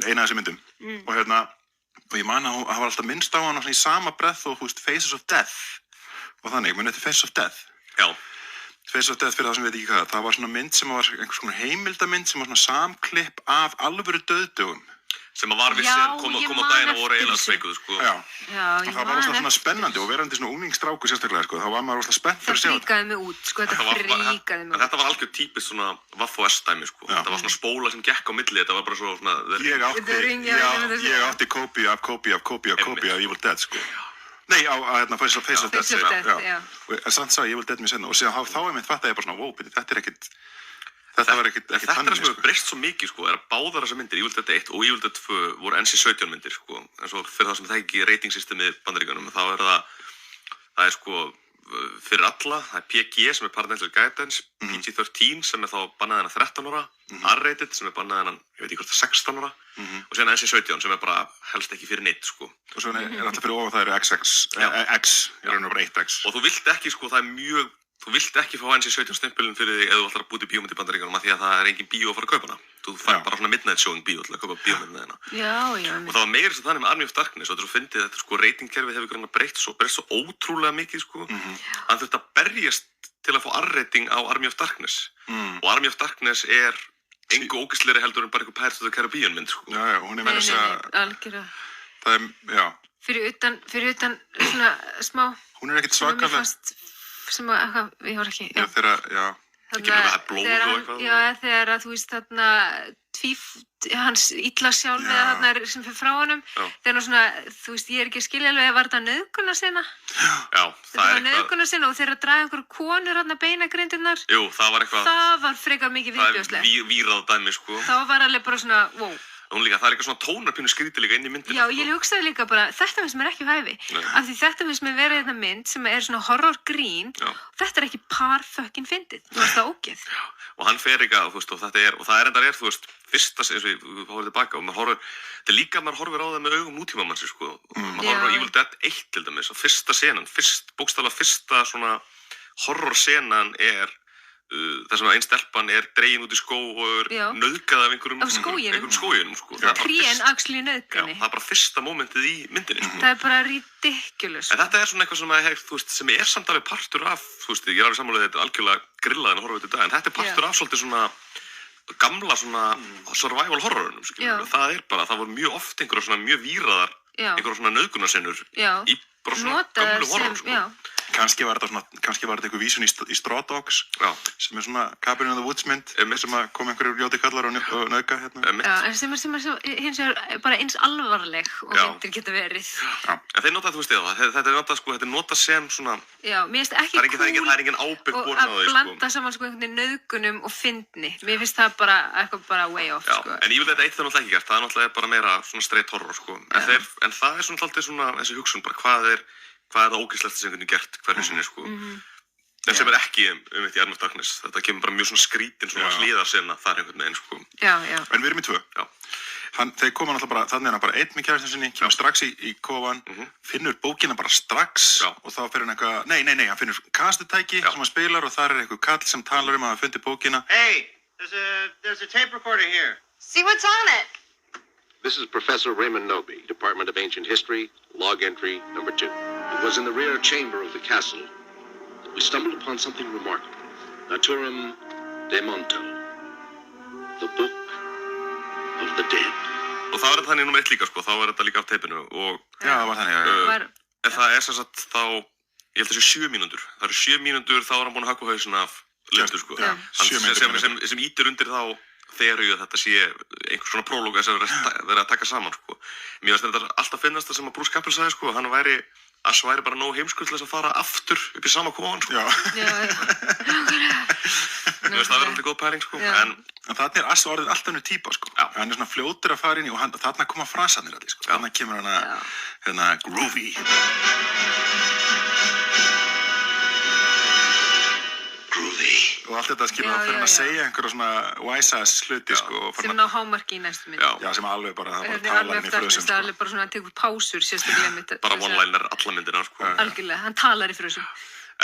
Eina af þessum myndum. Og ég man að það var alltaf minnst á hana í sama breath og, þú veist, Faces of Death. Og þannig, munið til Faces of Death. Já. Faces of Death fyrir það sem veit ekki hvað, það var svona mynd sem var einhvers konar heimildamynd sem var svona samklipp af alvöru dauðdögum. Sem að var við sér koma á daginn og voru eiginlega sveikuð, sko. Já, og það var svona spennandi og verandi svona unglingsstrákur sérstaklega, sko, þá var maður rosalega spennt fyrir að sjá þetta. Það fríkaði mig út, sko, þetta fríkaði mig út. Þetta var algjör típist svona Vaff og S-dæmi, sko. Þetta var svona spóla sem gekk á milli, þetta var bara svona... Ég átti kópíu af Evil Dead, sko. Nei, á Face of Death, já. En samt sá ég Evil Dead mér senna og síðan þá einmitt fattaði ég bara svona, wow, þetta var ekkit þannig, sko. Þetta er sem hefur breyst svo mikið, sko, er að báðar þessar myndir, Evil Dead 1 og Evil Dead 2 voru NC-17 myndir, sko. En svo fyrir það sem það ekki ratingsystemið Bandaríkjunum, þá það er sko fyrir alla, það er PG sem er Parental Guidance, PG-13 sem er þá bannað hennar 13 ára, R-rated sem er bannað hennar, ég veit ekki hvort 16 ára, og síðan NC-17 sem er bara helst ekki fyrir neitt, sko. Og svo er alltaf fyrir ofan það eru X, ég raunir bara 1X. Og þú vilt ekki, sko, þú vilt ekki fá NC-17 stempilin fyrir þig ef þú ætlar að búti bíómynd í Bandaríkjunum af því að það er engin bíó að fara að kaupa hana. Þú fær bara svona midnight showing bíó til að kaupa bíómyndina þína. Já. Og það var meira sem þannig með Army of Darkness og þetta er svo fyndið þetta, sko, ratingkerfið hefur grunna breytt svo ótrúlega mikið, sko. Hann þurfti að berjast til að fá R-rating á Army of Darkness. Og Army of Darkness er engu ógeðslegri heldur en bara einhver Pirates of the Caribbean mynd, sko. Já, hún er meira þess að... Algjörlega. Það er, já. Fyrir utan svona smá... Hún er ekkert svakalega... sem að, ég var ekki, já. Já, ekki með það blóð og eitthvað. Já, þegar að þú veist þarna hans illa sjálf eða þarna sem fyrir frá honum, þegar hann svona, þú veist, ég er ekki að skilja alveg, var þetta nauðgunarsena? Já, það er nauðgunarsena og þeir að draga einhverju konur þarna beinagrindirnar. Jú, það var eitthvað. Það var frekar mikið viðbjóðslegt. Það er vírað dæmi, sko. Það var alveg bara svona, wow. Og líka, það er eitthvað svona tónarpínu skrítið líka inn í myndinu. Já, ég hugsaði líka bara, þetta finnst mér ekki hæfi. Af því þetta finnst mér verið þetta mynd sem er svona horror grín. Þetta er ekki par fucking fyndið. Þú veist það ógeð. Og hann fer ekki að, þú veist, og það er endar þú veist, fyrsta, eins og við horfum tilbaka og maður horfir á það með augum nútímamanns, sko. Maður horfir á Evil Dead 1 til dæmis, og fyrsta senan, bókstaflega fyrsta svona horror senan er þar sem að einn stelpan er dregin út í skó og er nauðgað af einhverjum skóginum, sko. Trén actually nauðgani. Já, það er bara fyrsta mómentið í myndinni, sko. Það er bara ridiculous. En þetta er svona eitthvað sem þú veist, sem er samt alveg partur af, þú veist, ég er alveg sammála þetta algjörlega grillað en að horfa þetta í dag, en þetta er partur af svolítið svona gamla svona survival horrorunum, skilur. Það voru mjög oft einhverja svona mjög víraðar, einhverja svona nauðgunarsinnur í bara svona gömlu horror, sko. Kannski var þetta einhver vísun í Straw Dogs sem er svona Cabin in the Woods mynd sem að koma einhverju ljóti kallar og nauðga hérna. Já, en sem er hins vegar bara eins alvarleg og myndir geta verið. Já, en þeir notað, þú veist, þetta er notað sem svona... Já, mér finnst ekki cool það er engin ábyrgð borin á því, og að blanda saman sko einhvern veginn nauðgunum og fyndni. Mér finnst það bara way off, sko. En ég vil þetta eitt það náttúrulega ekki gert, það er náttúrulega bara meira svona straight horror, sko. En það er svona alltaf svona þessi hugsun, bara hvað er það ógeðslegt sem einhvern veginn gert hverju sinni, sko. En sem er ekki eitt í Army of Darkness. Þetta kemur bara mjög svona skrítin svona hliðarsena þar einhvern veginn, sko. Já. En við erum í 2. Já. Þeir koma náttúrulega bara, þannig er hann bara einn með kærastinu sinni, kemur strax í kofan, finnur bókina bara strax og þá fer hann eitthvað, nei, hann finnur kastutæki sem hann spilar og þar er eitthvað kall sem talar um að hafa fundið bókina. Hey, there's a tape recorder here. See what's on it. This is Professor Raymond Noby, Department of Ancient History, log entry number 2. It was in the rear chamber of the castle that we stumbled upon something remarkable. Naturam de Monto, the Book of the Dead. Og það var þannig nummer 1 líka sko, þá var þetta líka af teipinu og Já, það var þannig, já. Var, en það sem sagt þá, ég held að það sé 7 mínútur. Það eru 7 mínútur, þá er hann búinn að höggva hausinn af Lindu sko. Já. Sem ítir undir þá þegar að þetta sé einhvers svona prólóga sem verið að taka saman sko. Mér finnst þetta alltaf finnast það sem að Bruce Campbell sagði sko, hann væri bara nóg heimskur til þess að fara aftur upp í sama kofan sko. Mér finnst það vera alltaf góð pæling sko. En þarna Ass orðið alltaf hennu típa sko. Hann svona fljótur að fara inn í og þarna koma frasarnir allir sko. Þarna kemur hérna groovy. Og allt þetta skilur að fyrir hann að segja einhverja svona wise-ass hluti sko. sem ná hámarki í næstu mynd. Já, sem alveg bara, það bara Þetta er talar alveg inn í eftir frösum það er sko. alveg bara svona, hann tekur pásur sérstaklega mitt. bara one-liner alla myndina sko. Algjörlega, hann talar í frösum.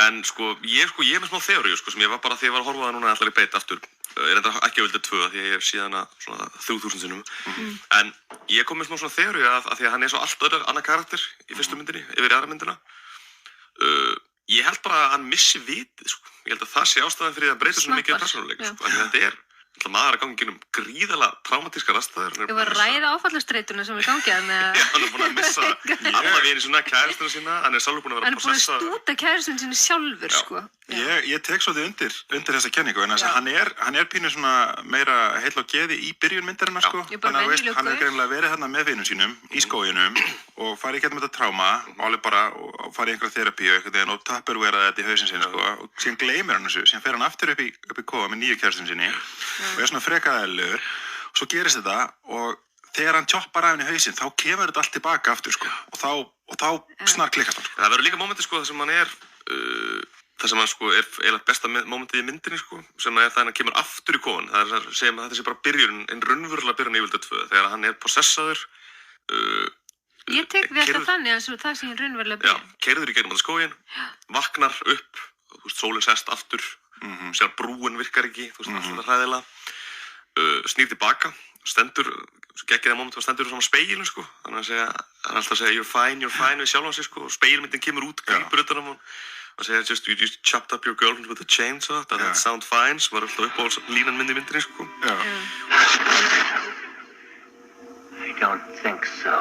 En sko, ég er með smá þeoríu sko, sem ég var bara því ég var að horfa á það núna allar í beit aftur. Ég reyndar ekki að vilja 2 því að ég hef síðan að svona 3000 sinnum. En ég kom með smá svona þeoríu að því að hann er svo allt öðru annar karakter í fyrstu myndinni, yfir í aðra myndina. Ég held bara að hann missi vitið sko. Ég held að það sé ástæðan fyrir að breyta svona mikið persónuleika sko. En þetta er maður að gangi gegnum gríðarlega traumatískar aðstæður. Ég var að ræða áfallastreituna sem er gangið hann. Já, hann er búinn að missa alla vini svona kæristuna sína, hann er sjálfur búinn að vera Hann er búinn að stúta kæristuna sína sjálfur sko. Ég tek svolítið undir þessa kenningu en hann er pínu svona meira heill og geði í byrjun myndarinnar sko. Hann er greinilega verið þarna með vinum sínum í skóginum og farið í gegnum þetta tráma alveg bara og farið í einhverja þerapíu eitthvað og tupperwareað þetta í hausinn sinn sko og síðan gleymir hann þessu, síðan fer hann aftur upp í kofa með nýju kæristuna sinni og er svona frekaðilegur og svo gerist þetta og þegar hann tjoppar af henni hausinn þá kemur þetta allt tilbaka aftur sko og þá snar klikkast hann sko. Það verður líka mómenti sko þar sem hann er það sem hann sko er eiginlega besta mómentið í myndinni sko sem er það að hann kemur aftur í kofan. Það er að segja að þetta sé bara byrjun, en raunverulega byrjun í Evil Dead 2 þegar hann er possessaður. Ég tek þetta þannig að það sé raunverulega byrjun. Já, keyrður í gegnum þetta skóginn, vaknar upp, þú veist, sólin sest aftur, sér brúin virkar ekki, þú veist, allt hræðilega, snýr tilbaka, stendur, geggir það moment að stendur á spegilum sko, þannig að segja, hann er alltaf að segja you're fine við sjálfan sig sko, og spegilmyndin kemur út, grípur utan á hann og segja you just chopped up your girlfriend with a chainsaw, that sound fine, sem var alltaf upp á línan myndi myndinni sko. I don't think so.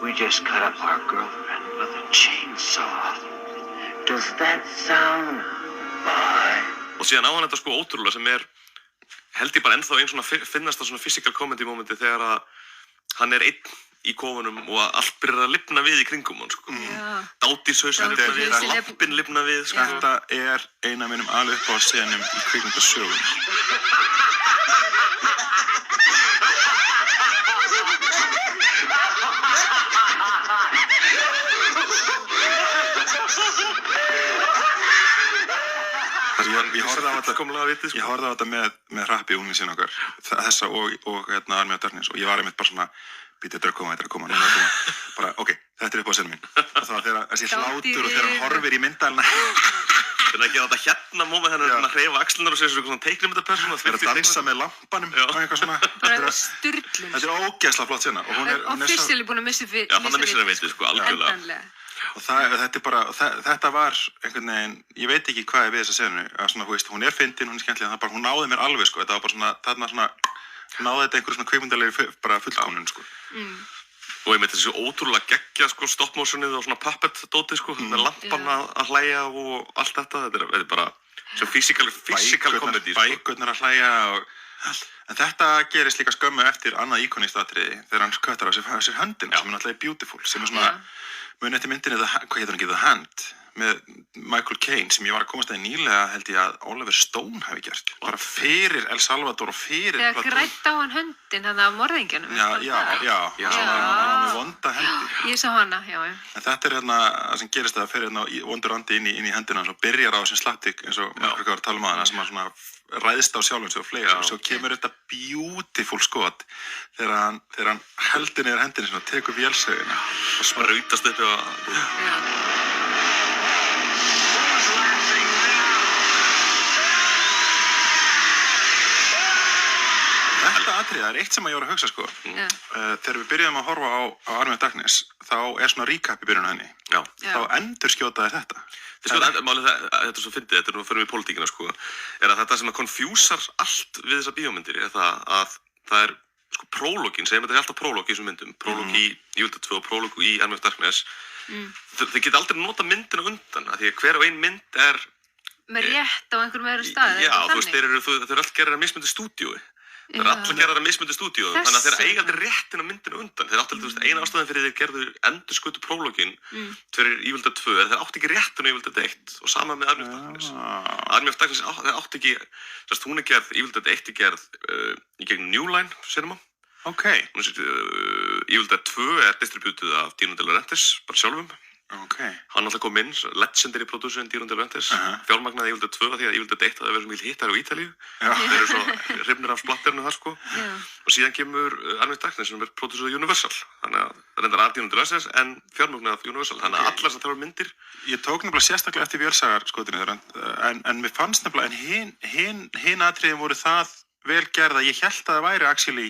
We just cut up our girlfriend with a chainsaw. Does that sound fine? Og síðan á hann þetta sko ótrúlega sem er held ég bara ennþá einn svona finnast það svona physical comedy momenti þegar að hann er einn í kofunum og að allt byrjar að lifna við í kringum hann sko. Dátíshausinn lifna við, lappinn lifna við sko. Þetta er eina af mínum alveg upp á senum í kvikmyndasögunni. Ég horfði á þetta með rappi unglinsinn okkar, þessa og Army of Darkness og ég var einmitt bara svona býttu þetta er að koma bara ok, þetta er upp á senum mín og það var þegar þessi hlátur og þegar hann horfir í myndalina Þannig að gera þetta hérna móment hennar að hreyfa axlunar og segja svona teiknimyndapersóna Það er að dansa með lampanum og eitthvað svona Bara sturlun Þetta er ógeðslega flott sena Og Fissel er búin að missa Já, hann er missir að viti, sko, algjörlega Og þetta er bara, þetta var einhvern veginn, ég veit ekki hvað er við þessa senu að svona, þú veist, hún er fyndin, hún er skemmtileg það bara, hún náði mér alveg, sko, þetta var bara svona þarna svona, náði þetta einhverjum svona kvikmyndalegi bara fullkomnun, sko Og ég með þessi ótrúlega geggja, sko, stop motionið og svona puppet dótið, sko með lampan að hlæja og allt þetta þetta er bara svo physical comedy, sko Bækurnar að hlæja En þetta gerist líka skömmu eftir annað íkonist atriði þegar hann köttar á sér höndina sem er náttúrulega beautiful, sem er svona muni eftir myndinni, hvað heitir hann ekki, The Hand með Michael Caine sem ég var að komast að nýlega held ég að Oliver Stone hafi gert bara fyrir El Salvador og fyrir Þegar grætt á hann höndin þannig af morðingjanum Já, með vonda hendi Ég sá hana, já En þetta er hérna það sem gerist að það fer hérna vondur andi inn í hendina og byrjar á þessum slaptik eins og Mark var að tala um að það sem að svona ræðst á sjálfum sig og fleira og svo kemur þetta beautiful skot þegar hann heldur niður hendinni svona tekur vélsauðina og sprautast upp Þetta atriði, það er eitt sem ég var að hugsa sko þegar við byrjuðum að horfa á Army of Darkness þá er svona recap í byrjun henni Já. þá endurskjótaði þetta. Þess vegna, málið þetta er svo fyndið, þetta er nú að fyrir við pólitíkina, sko, er að þetta sem að konfjúsar allt við þessar bíómyndir er það að það er, sko, prólógin, segjum þetta er alltaf prólóg í þessum myndum, prólóg í Evil Dead 2 og prólóg í Army of Darkness, þau geta aldrei nota myndina undan, af því að hver og ein mynd er Með rétt á einhverjum öðrum staði. Já, þú veist, þeir eru allt gerðir að mismunandi stúdíói. Þeir eru allir gerðir að mismunandi stúdíói, þannig að þeir eiga aldrei réttin á myndinu undan. Þeir áttu, þú veist, eina ástæðan fyrir þeir gerðu endurskutu prólógin fyrir Evil Dead 2 er þeir áttu ekki réttin á Evil Dead 1 og sama með Army of Darkness. Army of Darkness, þeir áttu ekki, þess hún er gerð, Evil Dead 1 er gerð í gegnum New Line Cinema. Ok. Evil Dead 2 er distribútið af Dino De Laurentiis, bara sjálfum. Ok. Hann alltaf kom inn, legendary producer Dino De Laurentiis, fjármagnaði Evil Dead 2 því að Evil Dead 1 hafði verið svo mikil hittar á Ítalíu. Þeir eru svo hrifnir af splatterinu þar, sko. Og síðan kemur Army of Darkness sem er producer Universal. Þannig að það reyndar af Dino De Laurentiis en fjármagnaði af Universal. Þannig að allar þessar þrjár myndir. Ég tók nefnilega sérstaklega eftir Vélsagar skotinu þeirra, en mér fannst nefnilega, en hin atriðin voru það vel gerð að ég hélt að það væri actually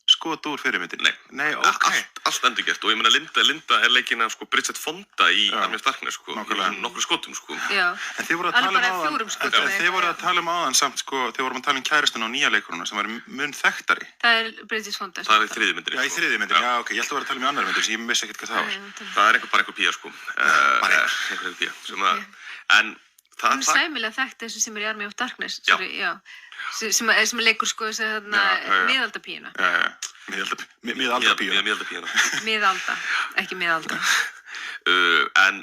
skot úr fyrirmyndin. Nei, ok. Allt endurgert og ég meina Linda er leikinn af sko Bridget Fonda í Army of Darkness, sko, í nokkru skotum, sko. Já. En þið voru að tala um áðan samt, sko, þið vorum að tala um kæristuna og nýja leikuruna sem var mun þekktari. Það er Bridget Fonda. Það er í þriðju myndinni. Já, í þriðju myndinni, já, ok, ég held að vera að tala um í annar myndinni, ég vissi ekkert hvað það var. Það er bara einhver pía, sko. Bara einhver pía, en hún er sæmilega þekkt þessu sem er í Army of Darkness, sem leikur sko þess að miðaldapíuna. Miðaldapíuna. Miðalda, ekki miðalda. En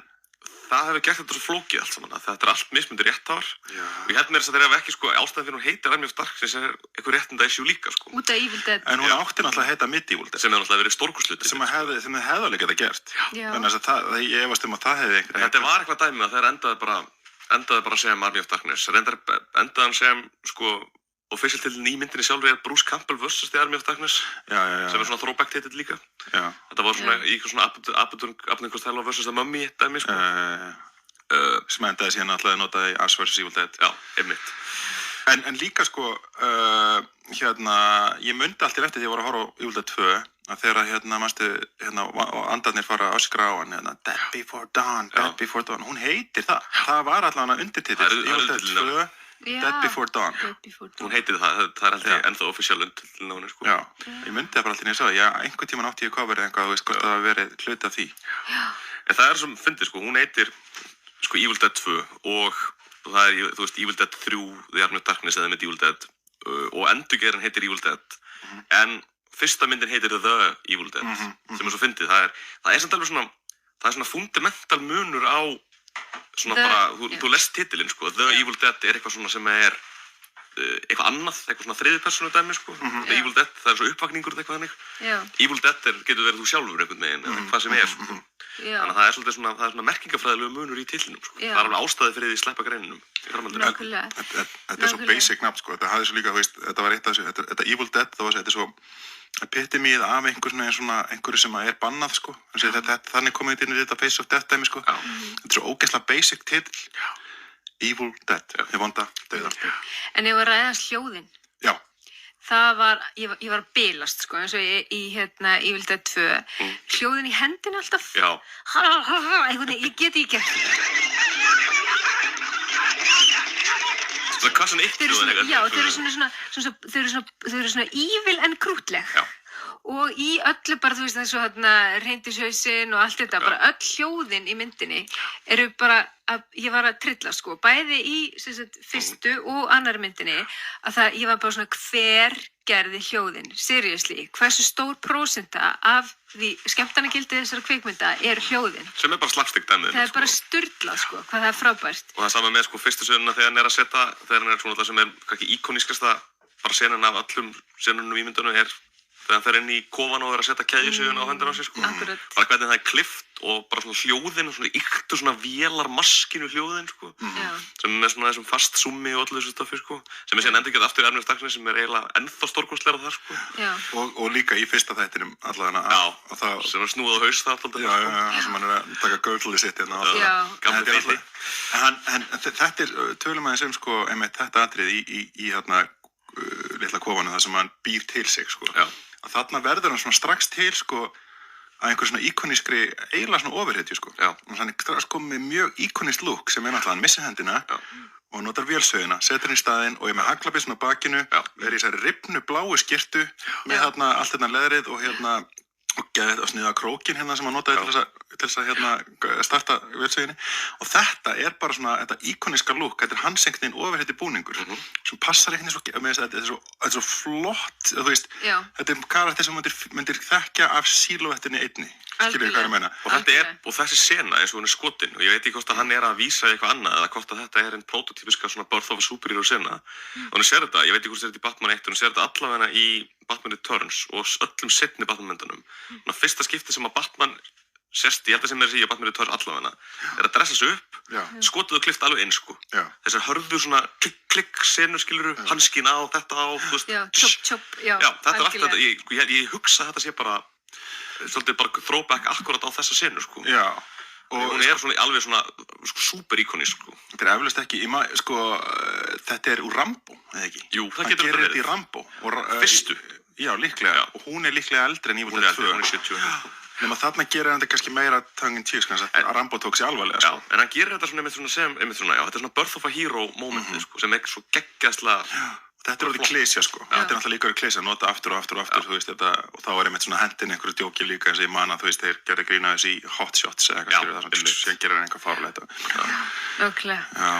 það hefur gert þetta svo flókið allt saman, að þetta er allt mismunandi rétthafar. Og ég held mér þess að þeir hafa ekki, sko, ástæðan fyrir hún heitir Army of Darkness er eitthvað réttinda issue líka, sko. Út af Evil Dead. En hún átti náttúrulega að heita Medieval Dead. Sem hefur náttúrulega verið stórkostluti. Sem þið hefði alveg getað gert. Þannig að ég efast um að það hefði einhvern veginn. Þetta var eitthvað dæmi að þeir endaði bara sem Army of Darkness. Endaði hann sem, sko, official titlinn í myndinni sjálfur er Bruce Campbell vs. The Army of Darkness. Sem er svona throwback titill líka. Þetta var svona í svona Abbott & Costello vs. The Mummy dæmi, sko. Sem endaði síðan alltaf að nota í Ash vs. Evil Dead. Já, einmitt. En líka, sko, ég mundi alltaf eftir því að ég var að horfa á Evil Dead 2 að þegar manstu og andarnir fara að öskra á hann Dead Before Dawn, Dead Before Dawn, hún heitir það. Það var allavega undirtitill Evil Dead 2 Dead Before Dawn. Hún heitir það er alltaf ennþá official undirtill náni, sko. Já, ég myndi það bara alltaf þegar ég sá einhvern tímann átti ég coverið eitthvað, þú veist hvort það hafi verið hluti af því. En það er sem fyndið, sko, hún heitir sko Evil Dead 2 og það er, þú veist, Evil Dead 3 The Army of Darkness eða með Evil Dead og endurgerðin heitir Evil Dead en fyrsta myndin heitir The Evil Dead sem er svo fyndið, það er samt alveg svona það er svona fundamental munur á svona bara, þú lest titilinn, sko, The Evil Dead er eitthvað svona sem er eitthvað annað, eitthvað svona þriðjupersónu dæmi, sko. The Evil Dead, það er svo uppvakningur eitthvað þannig. Evil Dead getur verið þú sjálfur einhvern veginn, eða hvað sem er, sko. Þannig að það er svolítið svona, það er svona merkingafræðilegu munur í titlinum, sko. Það er alveg ástæði fyrir því sleppa greininum í framhaldinu. Þetta er svo basic nafn, sko. Þetta hafði svo líka, þú veist, þetta var eitt af þessu, þetta Evil Dead, þetta er svo epitomið af einhverju sem er bannað, sko. Þannig komið inn í þetta Face of Death dæmi, sko. Þetta er svo ógeðslega basic titill. Evil Dead, þið vonda dauðan. En ég var að ræðast hljóðin. Já. Það var, ég var að bilast, sko, eins og í Evil Dead 2. Hljóðin í hendin alltaf. Já. Einhvern veginn, ég get ekki gert það. Svona hvað svona eitt hljóðin eitthvað. Já, þau eru svona evil en krútleg. Já. Og í öllu bara, þú veist, þessu reyndishausin og allt þetta, bara öll hljóðin í myndinni eru bara, ég var að trilla, sko, bæði í fyrstu og annari myndinni, að ég var bara svona, hver gerði hljóðin, seriously, hversu stór prósenta af því skemmtanagildi þessara kvikmynda er hljóðin. Sem er bara slapstick dæmið. Það er bara sturlað, sko, hvað það er frábært. Og það er sama með, sko, fyrstu sönuna þegar hann er að setja, þegar hann er svona það sem er kannski íkonískasta bara senan af öllum senunum í myndunum er þegar hann fer inn í kofan og er að setja keðjusögun á höndina á sig, sko. Akkurat. Bara hvernig það er klift og bara svona hljóðin, svona yktu svona vélar maskinu hljóðin, sko. Sem er með svona þessum fast summi og öllu þessu stöfi, sko. Sem er síðan endurgerð aftur í Army of Darkness sem er eiginlega ennþá stórkostlegra þar, sko. Já. Og líka í fyrsta þættinum allavega. Já, sem er snúið á haus það alltaf. Já, sem hann er að taka göldi sitt hérna. Já. Gamli feiti. En þetta er, tölum aðeins sko, einmitt þetta atrið í hérna litla kofanu þar sem hann býr til sig, sko. Já. Að þarna verður hann svona strax til, sko, að einhver svona íkonískri, eiginlega svona ofurhetju, sko. Já. Og hann er strax komið með mjög íkonist look sem náttúrulega hann missir hendina og notar vélsauðina, setur henni í staðinn og er með haglabyssun á bakinu, er í þessari rifnu bláu skyrtu með allt leðrið og og sniða krókin sem hann notaði til þess að starta vélsauðinni og þetta er bara svona þetta íkoniska look, þetta er hans einhvern veginn ofurhetju búningur sem passar einhvern veginn þetta er svo flott, þú veist, þetta er karakter sem myndir þekkja af sílóvettinni einni, skilur hvað ég meina. Og þessi sena eins og hún er skotin og ég veit ekki hvort að hann er að vísa í eitthvað annað eða hvort að þetta er en prototypiska svona birth of a superhero sena og hún sér þetta, ég veit ekki hvort þetta er í Batman 1 og hún sér þetta allavega í Batman Returns og öllum seinni Batman-myndunum. Fyrsta skipti sem að Batman sérst, ég held að sem í Batman Returns allavega er að dressa sig upp, skotið og klift alveg inn, sko. Þessar hörðu svona klikk senur, skiluru, hanskinn á, þetta á, þú veist. Chop, já, þetta er allt þetta, ég hugsa að þetta sé bara, svolítið bara throwback akkurat á þessa senu, sko. Já. Og hún er svona alveg svona super íkonísk, sko. Þetta er eflaust ekki, sko, þetta er úr Rambo, eða ekki? Jú, það getur þetta verið. Hann gerir þetta í Rambo. Fyrstu. Já, líklega. Og hún er líklega eldri en Evil Dead 2. Hún er 70. Nefnum að þarna gerir hann þetta kannski meira tongue in cheek, kannski að Rambo tók sig alvarlega, sko. Já, en hann gerir þetta svona einmitt svona, þetta er svona birth of a hero momentið, sko, sem er svo geggjastlega. Þetta er orðið klísja, sko. Þetta er náttúrulega líka orðið klísja, nota aftur og aftur, þú veist, þetta, og þá er einmitt svona hendin einhverju djóki líka eins og ég man að, þú veist, þeir gerði grína þess í Hot Shots eða eitthvað, skilur það svona, sem gerir hann eitthvað fárlega þetta. Nákvæmlega. Já,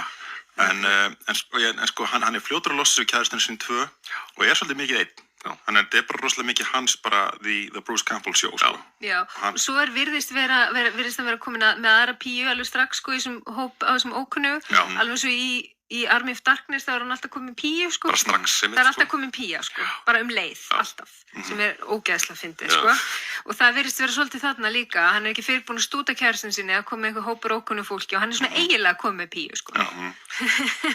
en sko, hann er fljótur að losa sig kæðustunni sín 2 og er svolítið mikið einn. Þannig að þetta er bara rosalega mikið hans bara the Bruce Campbell show, sko. Já, og svo virðist að vera komin með aðra píu alveg strax, sko, í þessum ókunnu, alveg svo í Army of Darkness, þá er hann alltaf komin píu, sko. Bara strax, það er alltaf komin pía, sko, bara leið, alltaf, sem er ógeðslega fyndið, sko. Og það virðist vera svolítið þarna líka, hann er ekki fyrir búin að stúta kærastinu sinni að koma með einhver hópur ókunnu fólki og hann er svona eiginlega komið með píu, sko.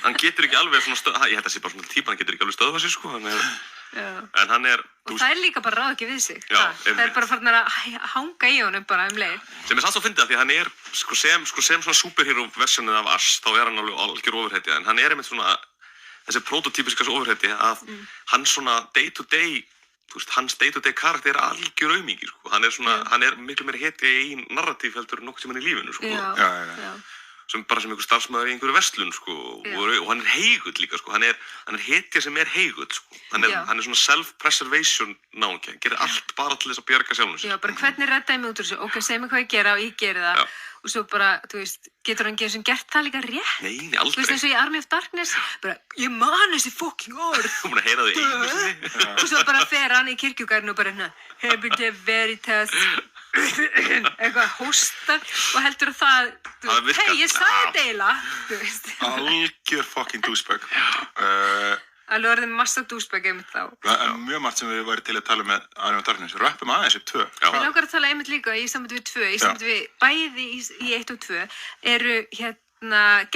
Hann getur ekki alveg svona ég held að sé bara svona típa, hann getur ekki alveg stöðvað sig, sko, en hann er... Og það er líka bara ráð ekki við sig, það er bara farnar að hanga í honum bara leið. Sem er samt svo fyndið að því að hann er, sem svona superhero-versjónið af Ash, þá er hann alveg algjör ofurhetja, en hann er einmitt svona, þessi prototypiska ofurhetja að hann svona day-to-day, þú veist, hans day-to-day karakter er algjör aumingi, sko, hann er miklu meira hetja í narratív heldur nokkuð sem hann í lífinu, sko. Sem einhver starfsmaður í einhverju verslun, sko, og hann er heigull líka, sko, hann er hetja sem er heigull, sko, hann er svona self-preservation náungi, hann gerir allt bara til þess að bjarga sjálfum sér. Já, bara hvernig redda ég mig út úr þessu, ok, segð mér hvað ég gera og ég geri það, og svo bara, þú veist, getur hann gert það líka rétt? Nei, aldrei. Þú veist, eins og í Army of Darkness, bara, ég man þessi fucking orð. Þú mun að heyra þau einu sinni. Og svo bara fer hann í kirkjugarðinu og bara Hebrew Veritas, eitthvað hóstar og heldur að það, hei, ég sagði þetta eiginlega, þú veist. Algjör fucking douchebag. Alveg orðið massa douchebag einmitt þá. Það er mjög margt sem við væri til að tala með Army of Darkness. Við röppum aðeins upp 2. Ég langar að tala einmitt líka í sambandi við 2, í sambandi við bæði í 1 og 2 eru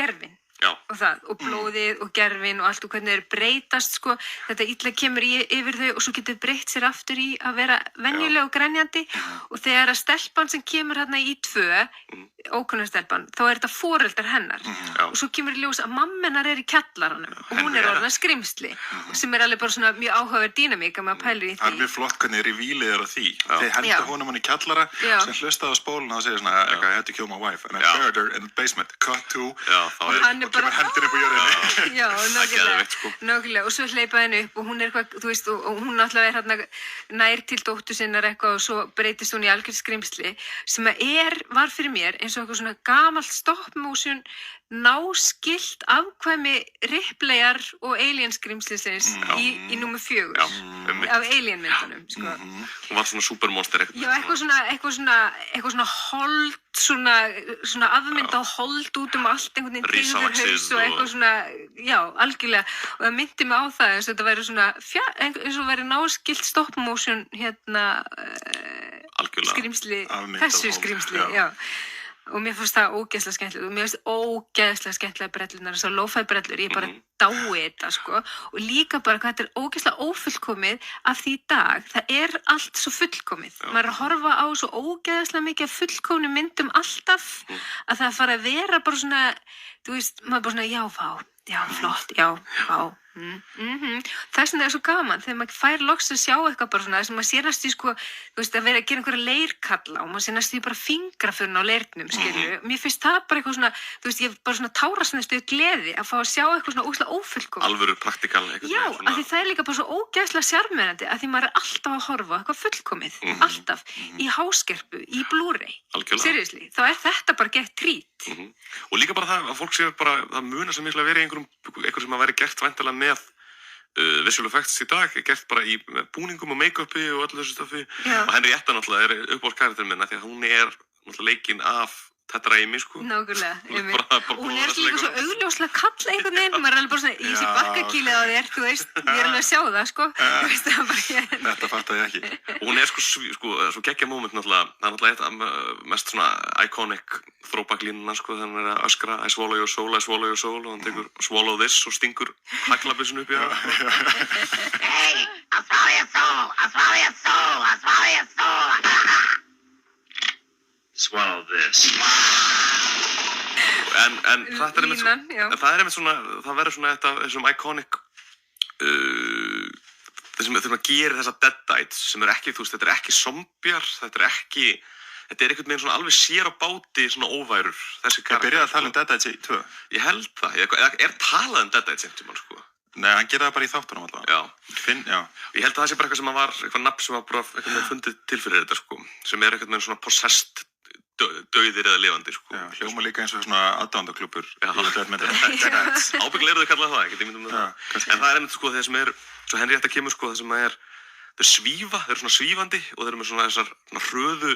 gervin. Og blóðið og gervin og allt og hvernig þeir breytast, sko, þetta illa kemur yfir þau og svo getur breytt sér aftur í að vera venjuleg og grenjandi og þegar að stelpan sem kemur hérna í 2, ókunna stelpan, þá er þetta foreldrar hennar og svo kemur í ljós að mamma hennar er í kjallaranum og hún er orðin skrimsli sem er alveg bara svona mjög áhugaverð dýnamík að maður pælir í því. Það er mjög flott hvernig revílið er á því. Þeir henda honum hann í kjallara sem hlustaði á spóluna og segir svona, I had to kill my wife and I buried her in the basement. Cut to kemur hendin upp á jörðinni. Já, nákvæmlega. Og svo hleypaði henni upp og hún er eitthvað, þú veist, og hún náttúrulega er hérna nær til dóttur sinnar eitthvað og svo breytist hún í algjörð skrimsli sem var fyrir mér eins og eitthvað svona gamalt stop motion náskylt afkvæmi Ripleyar og Alien skrimslisins í númer 4 af Alien myndunum, sko. Hún var svona supermonster eitthvað. Já, eitthvað svona hold, svona afmyndað hold út allt, einhvern veginn risavaxið og eitthvað svona, já, algjörlega, og það myndi mig á það eins og þetta væri svona, eins og væri náskylt stop motion skrimsli, þessu skrimsli, já. Og mér fannst það ógeðslega skemmtilegt og mér finnst ógeðslega skemmtilega brellunar, þessar lo-fi brellur, ég bara dái þetta, sko, og líka bara hvað þetta er ógeðslega ófullkomið af því í dag, það er allt svo fullkomið, maður er að horfa á svo ógeðslega mikið af fullkomnum myndum alltaf að það fara að vera bara svona, þú veist, maður bara svona, já, Já, flott, já, vá. Þess vegna er svo gaman þegar maður fær loks að sjá eitthvað bara svona þess að maður sé næstu sko, þú veist, að vera að gera einhverja leirkalla og maður sé næstu bara fingraförn á leirnum, skilju. Mér finnst það bara eitthvað svona, þú veist, ég bara svona tárast næstu gleði að fá að sjá eitthvað svona óslega ófullkomið. Alvöru praktikal eitthvað. Já, af því það er líka bara svo ógeðslega sjarmerandi að því maður er alltaf að horfa á eitthvað fullkomið, alltaf, í háskerpu, í Blu-ray. Algjörlega. Seriously, þá er þetta bara gett trít. Og líka bara það að fólk sé bara, það munar sem miklu að vera í einhverjum sem að væri gert væntanlega með visual effects í dag, gert bara í búningum og make-upi og öllu þessu stöfi. Og Henrietta náttúrulega er uppáhaldskarakterinn minn af því að hún er náttúrulega leikinn af Tetra Amy, sko. Nákvæmlega, Bara hún er líka svo augljóslega kall einhvern veginn, maður er alveg bara svona, ég sé bakkakýlið á þér, þú veist, ég er alveg að sjá það, sko. Þú veist, það bara Þetta fattaði ég ekki. Og hún er svo geggja moment náttúrulega, það er náttúrulega eitt mest svona iconic throwback línuna, sko, þegar hann er að öskra I swallow your soul, og hann tekur swallow this og stingur haglabyssun upp í það. Hey, I'll swallow your soul, I'll swallow your soul, I'll swallow your soul. Swallow this. En þetta er einmitt Línan, já. það er einmitt svona, það verður svona þetta þessum iconic þessum að gera þessa deadites sem er ekki, þú veist, þetta er ekki zombjar, þetta er einhvern veginn svona alveg sér á báti svona óværur, þessi Ég karakter. byrjaði að tala Deadites í 2. Ég held það, eða er talað deadites einhvern tímann, sko. Nei, hann gerði það bara í þáttunum alltaf. Já. Ég held að það sé bara eitthvað sem var, eitthvað nafn sem var bara einhvern veginn fundið til fyrir þetta, sko, sem er einhvern veginn svona possessed dauðir eða lifandi, sko. Já, hljóma líka eins og svona aðdándaklúbbur. Deadites. Ábyggilega eru þau kallað það, ekkert, ég myndum það. En það er einmitt, sko, þeir sem er, svo Henrietta kemur, sko, það sem er, þeir svífa, þeir eru svona svífandi og þeir eru með svona þessar hröðu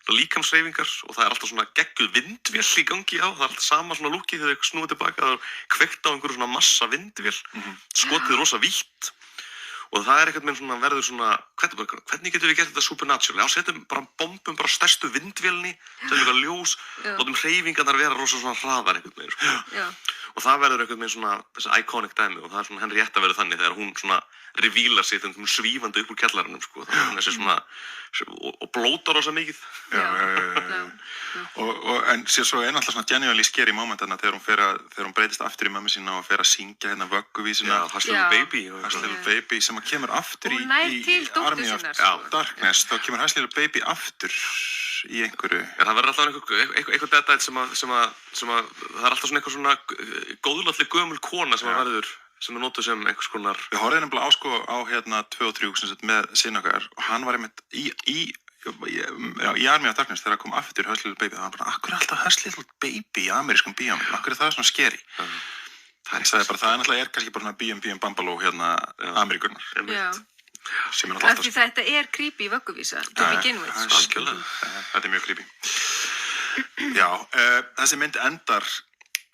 líkamshreyfingar og það er alltaf svona gegguð vindvél í gangi á, það er alltaf sama svona lúkið þegar þeir snúið tilbaka, það er kveikt á einhverju svona massa vindvél, skotið rosa vítt og það er einhvern veginn svona verður svona, hvernig getum við gert þetta supernatural? Já, setjum bara bombum bara stærstu vindvélni, setjum eitthvað ljós, látum hreyfingarnar vera rosa svona hraðar einhvern veginn, sko. Og það verður einhvern veginn svona þessi iconic dæmi og það er svona Henrietta verður þannig þegar hún svona revílar sig þegar hún svífandi upp úr kjallaranum, sko. Það er þessi svona, og blótar rosa mikið. En svo er náttúrulega svona genuinely scary moment þarna þegar hún breytist aftur í mömmu sína og fer að syngja hérna vögguvísuna. Hush Little Baby. Hush Little Baby sem að kemur aftur Hún nær til dóttur Army of sinnar. Darkness, þá kemur Hush Little Baby aftur í einhverju. Það verður alltaf eitthvað deadite sem að það er alltaf svona eitthvað svona góðlátleg gömul kona sem að verður, sem er notuð sem einhvers konar. Við horfðum nefnilega á sko á hérna 2 og 3 sem sagt með sinni okkar og hann var einmitt í Army of Darkness þegar það kom aftur Hush Little Baby, það var bara, akkur er alltaf Hush Little Baby í amerískum bíómyndum, akkur er það svona scary? Það er náttúrulega kannski bara B&B Bambaló hérna Ameríkunar. Já. Sem er Af náttúrulega því þetta er creepy vögguvísa, to begin with. Algjörlega. Þetta er mjög creepy. Já, þessi mynd endar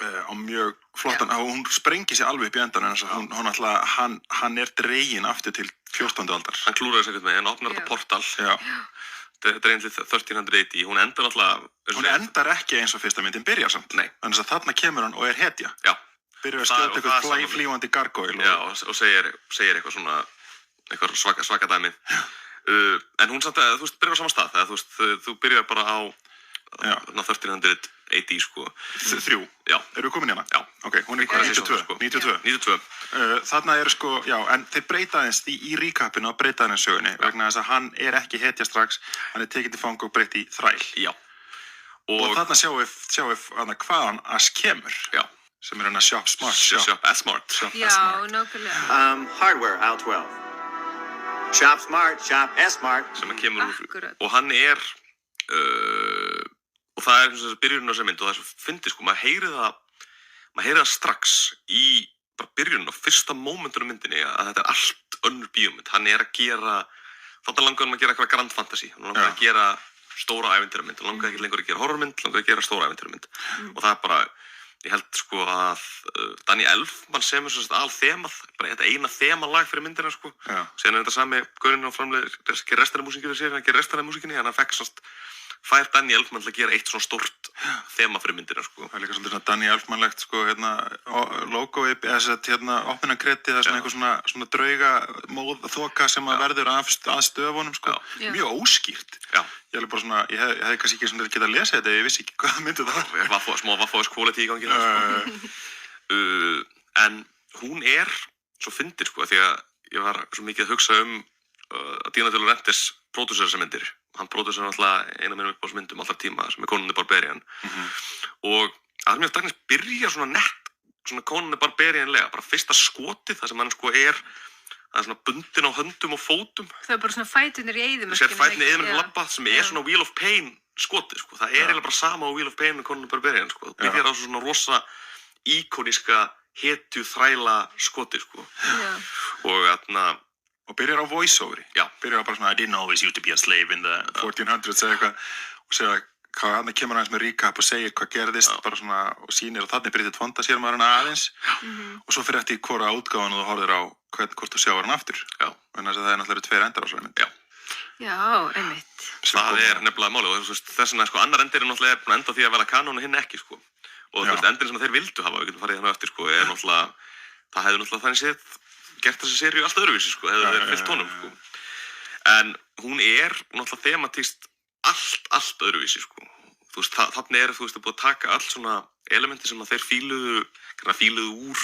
á mjög flottan, hún sprengir sig alveg upp í endan en þess að hún alltaf, hann er dreginn aftur til 14. aldar. Hann klúraði sig eitthvað með, hann opnar þetta portal. Já. Þetta er einnig 1380, hún endar alltaf. Hún endar ekki eins og fyrsta myndin byrjar samt. Nei. Þannig að þarna kemur hann og er hetja. Já. Byrjar að skjóta eitthvað flývandi gargoyle. Já, og segir eitthvað svona, eitthvað svaka dæmi. En hún samt að, þú veist, byrjar á sama stað, þegar þú veist, þú byrjar bara á 1380, sko. 3. Já. Eru við komin hérna? Já. Ok, hún er 92. Þarna eru sko, já, en þeir breyta aðeins í recapinu og breyta aðeins sögunni vegna þess að hann er ekki hetja strax, hann er tekinn til fang og breytt í þræl. Já. Og þarna sjáum við hvaðan Ash kemur. Já. Sem er hann að Shop Smart. Shop S-Mart. Já, nákvæmlega. Hardware, aisle 12. Shop Smart, Shop S-Mart. Sem að kemur Akkurat. og hann er og það er þess að byrjun á þessari mynd og það er svo fyndið, sko, maður heyrir það strax í bara byrjun á fyrsta momentunum myndinni að þetta er allt önnur bíómynd. Hann er að gera, þarna langar hann að gera eitthvað grand fantasy, hann langar að gera stóra ævintýramynd, hann langar ekki lengur að gera horrormynd, hann langar að gera stóra ævintýramynd. Og það er bara, ég held sko að Danny Elfman semur sem sagt alþemað, bara þetta eina þemalag fyrir myndina, sko. Síðan er þetta sami gaurinn og framleiðir, gerir restina af músíkinni sér, hann gerir restina af músíkinni, hann fekk svona fær Danny Elfman til að gera eitt svona stórt þema fyrir myndina, sko. Það er líka svolítið svona Danny Elfman-legt, sko, hérna, logoið, eða þess að, hérna, opnunarkredi, það er svona eitthvað svona drauga þoka sem að verður að stöfunum, sko. Mjög óskýrt. Já. Ég alveg bara svona, ég hefði kannski ekki svona getað að lesa þetta ef ég vissi ekki hvað myndið það var. Smá Waffos quality í gangi, sko. En hún svo fyndin, sko, því að ég var svo mikið að hugsa að Dino De Laurentiis pródúsera þessar myndir. Hann pródúsera alltaf eina af mínum uppáhaldsmyndum allra tíma sem Conan the Barbarian. Og Army of Darkness byrja svona nett, svona Conan the Barbarian-lega, bara fyrsta skotið þar sem hann sko hann svona bundinn á höndum og fótum. Það bara svona fæturnir í eyðimörkinni. Sér fæturnir í eyðimörkinni labba sem svona Wheel of Pain skotið, sko. Það eiginlega bara sama á Wheel of Pain með Conan the Barbarian, sko. Það byrjar á svona rosa íkoníska hetju þræla skotið, sko. Og byrjar á voice-overi. Já. Byrjar á bara svona I didn't always used to be a slave in the 1400s eða eitthvað og segja hvað hann kemur aðeins með recap og segir hvað gerðist bara svona og sýnir og þannig Bridget Fonda sér maður hana aðeins og svo fyrir eftir hvora útgáfan og þú horfir á hvort þú sjáir hann aftur. Já. Þannig að það náttúrulega 2 endar á svo mynd. Já. Já, einmitt. Það nefnilega málið og þess vegna sko annar endir náttúrulega búin að enda því að vera kanon og hinn ekki, sko. Og endurinn sem þeir vildu hafa, við getum farið hérna eftir, sko, náttúrulega, það hefði náttúrulega þannig séð gert þessi seríu allt öðruvísi, sko, hefði þeir fyllt honum, sko. En hún náttúrulega thematískt allt öðruvísi, sko. Þú veist, þannig þú veist, búið að taka allt svona elementi sem að þeir fíluðu úr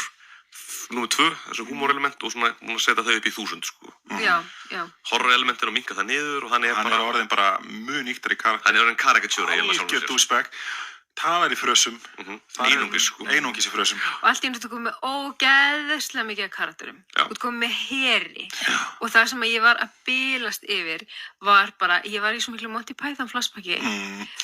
númer 2, þessu húmórelement og svona setja þau upp í 1000, sko. Já. Horror elementin og minnka það niður og hann orðin bara mjög nýktari karakter. Hann orðin karikatúra, algjör douchebag. Talar í frösum. Einungis, sko. Einungis í frösum. Og allt í einu þú komið með ógeðslega mikið af karakterum. Þú komið með heri. Og það sem ég var að bilast yfir var bara, ég var í svo miklu Monty Python flashbacki.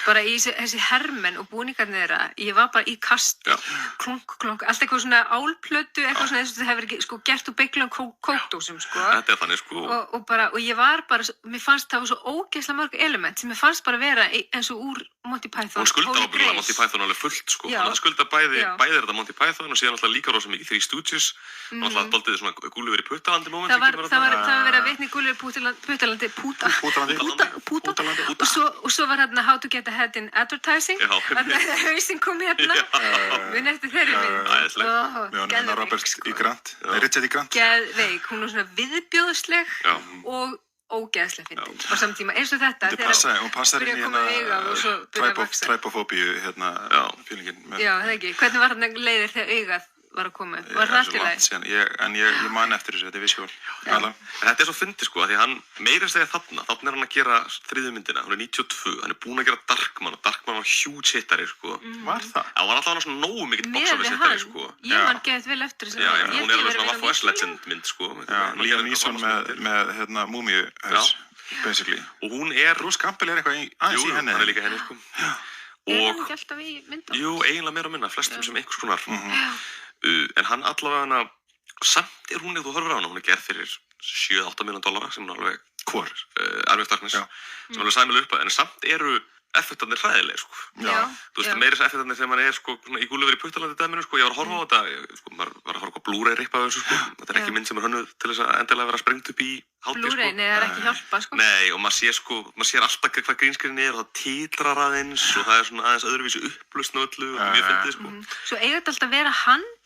Bara í þessi hermenn og búningarnir þeirra. Ég var bara í kasti. Klonk, allt eitthvað svona álplötu, eitthvað svona þess að það hefur ekki sko gert úr beiglu kókdósum, sko. Þetta þannig, sko. Og ég var bara, mér fannst það var svo ógeðslega mörg element sem mér fannst bara vera eins og úr Monty Python. Hún skuldar ábyggilega Monty Python alveg fullt, sko. Hann skuldar bæði þetta Monty Python og síðan alltaf líka rosa mikið Three Stooges. Hann alltaf daldið svona Gulliver í Puttalandi moment. Það var verið að vitna í Gulliver í Puttalandi. Og svo var hérna How to get ahead in advertising. Hausinn kom hérna. Minn eftir þeirri mynd. Með Robert E. Grant. Richard E. Grant. Geðveik. Hún svona viðbjóðsleg og ógeðslega fyndin á saman tíma eins og þetta hún passar inn í hérna træpofóbíu hérna fílingin já, það ekki, hvernig var hérna leiðir þegar augað var að koma upp, var það allt í lagi? En ég man eftir þessu, þetta visual Þetta svo fyndið, sko, því hann meira segja þarna hann að gera þriðju myndina, hann 92 hann búinn að gera Darkman og Darkman var huge hittari, sko Var það? Það var alltaf svona nógu mikill box-office hittari, sko Ég man geðið vel eftir þessu hún alveg svona Waffo S-legend mynd, sko Liam Neeson með hérna múmíu basically og hún Bruce Campbell eitthvað aðeins í henni hann líka henni, sko hann ekki alltaf í myndum? Jú, eiginlega meira og minna, flestum sem einhvers konar en hann allavega samt hún ef þú horfir á hana, hún gerð fyrir $7-8 million sem alveg Hvor? Army of Darkness sem alveg sæmilega upp en samt effektarnir hræðilegir, sko. Þú veist, meira þess effektarnir þegar maður sko í Gulliver í Puttalandi dæminu, sko, ég var að horfa á þetta, sko, maður var að horfa á Blu-ray rippa af þessu, sko. Þetta ekki mynd sem hönnuð til þess að endilega vera sprengt upp í hátíð, sko. Blu-ray, nei, það ekki hjálpa, sko. Nei, og maður sér alltaf hvað grínskriðin og það titrar aðeins og það svona aðeins öðruvísi upplausn og öllu og mjög fyndið, sko. Svo eiga þetta alltaf vera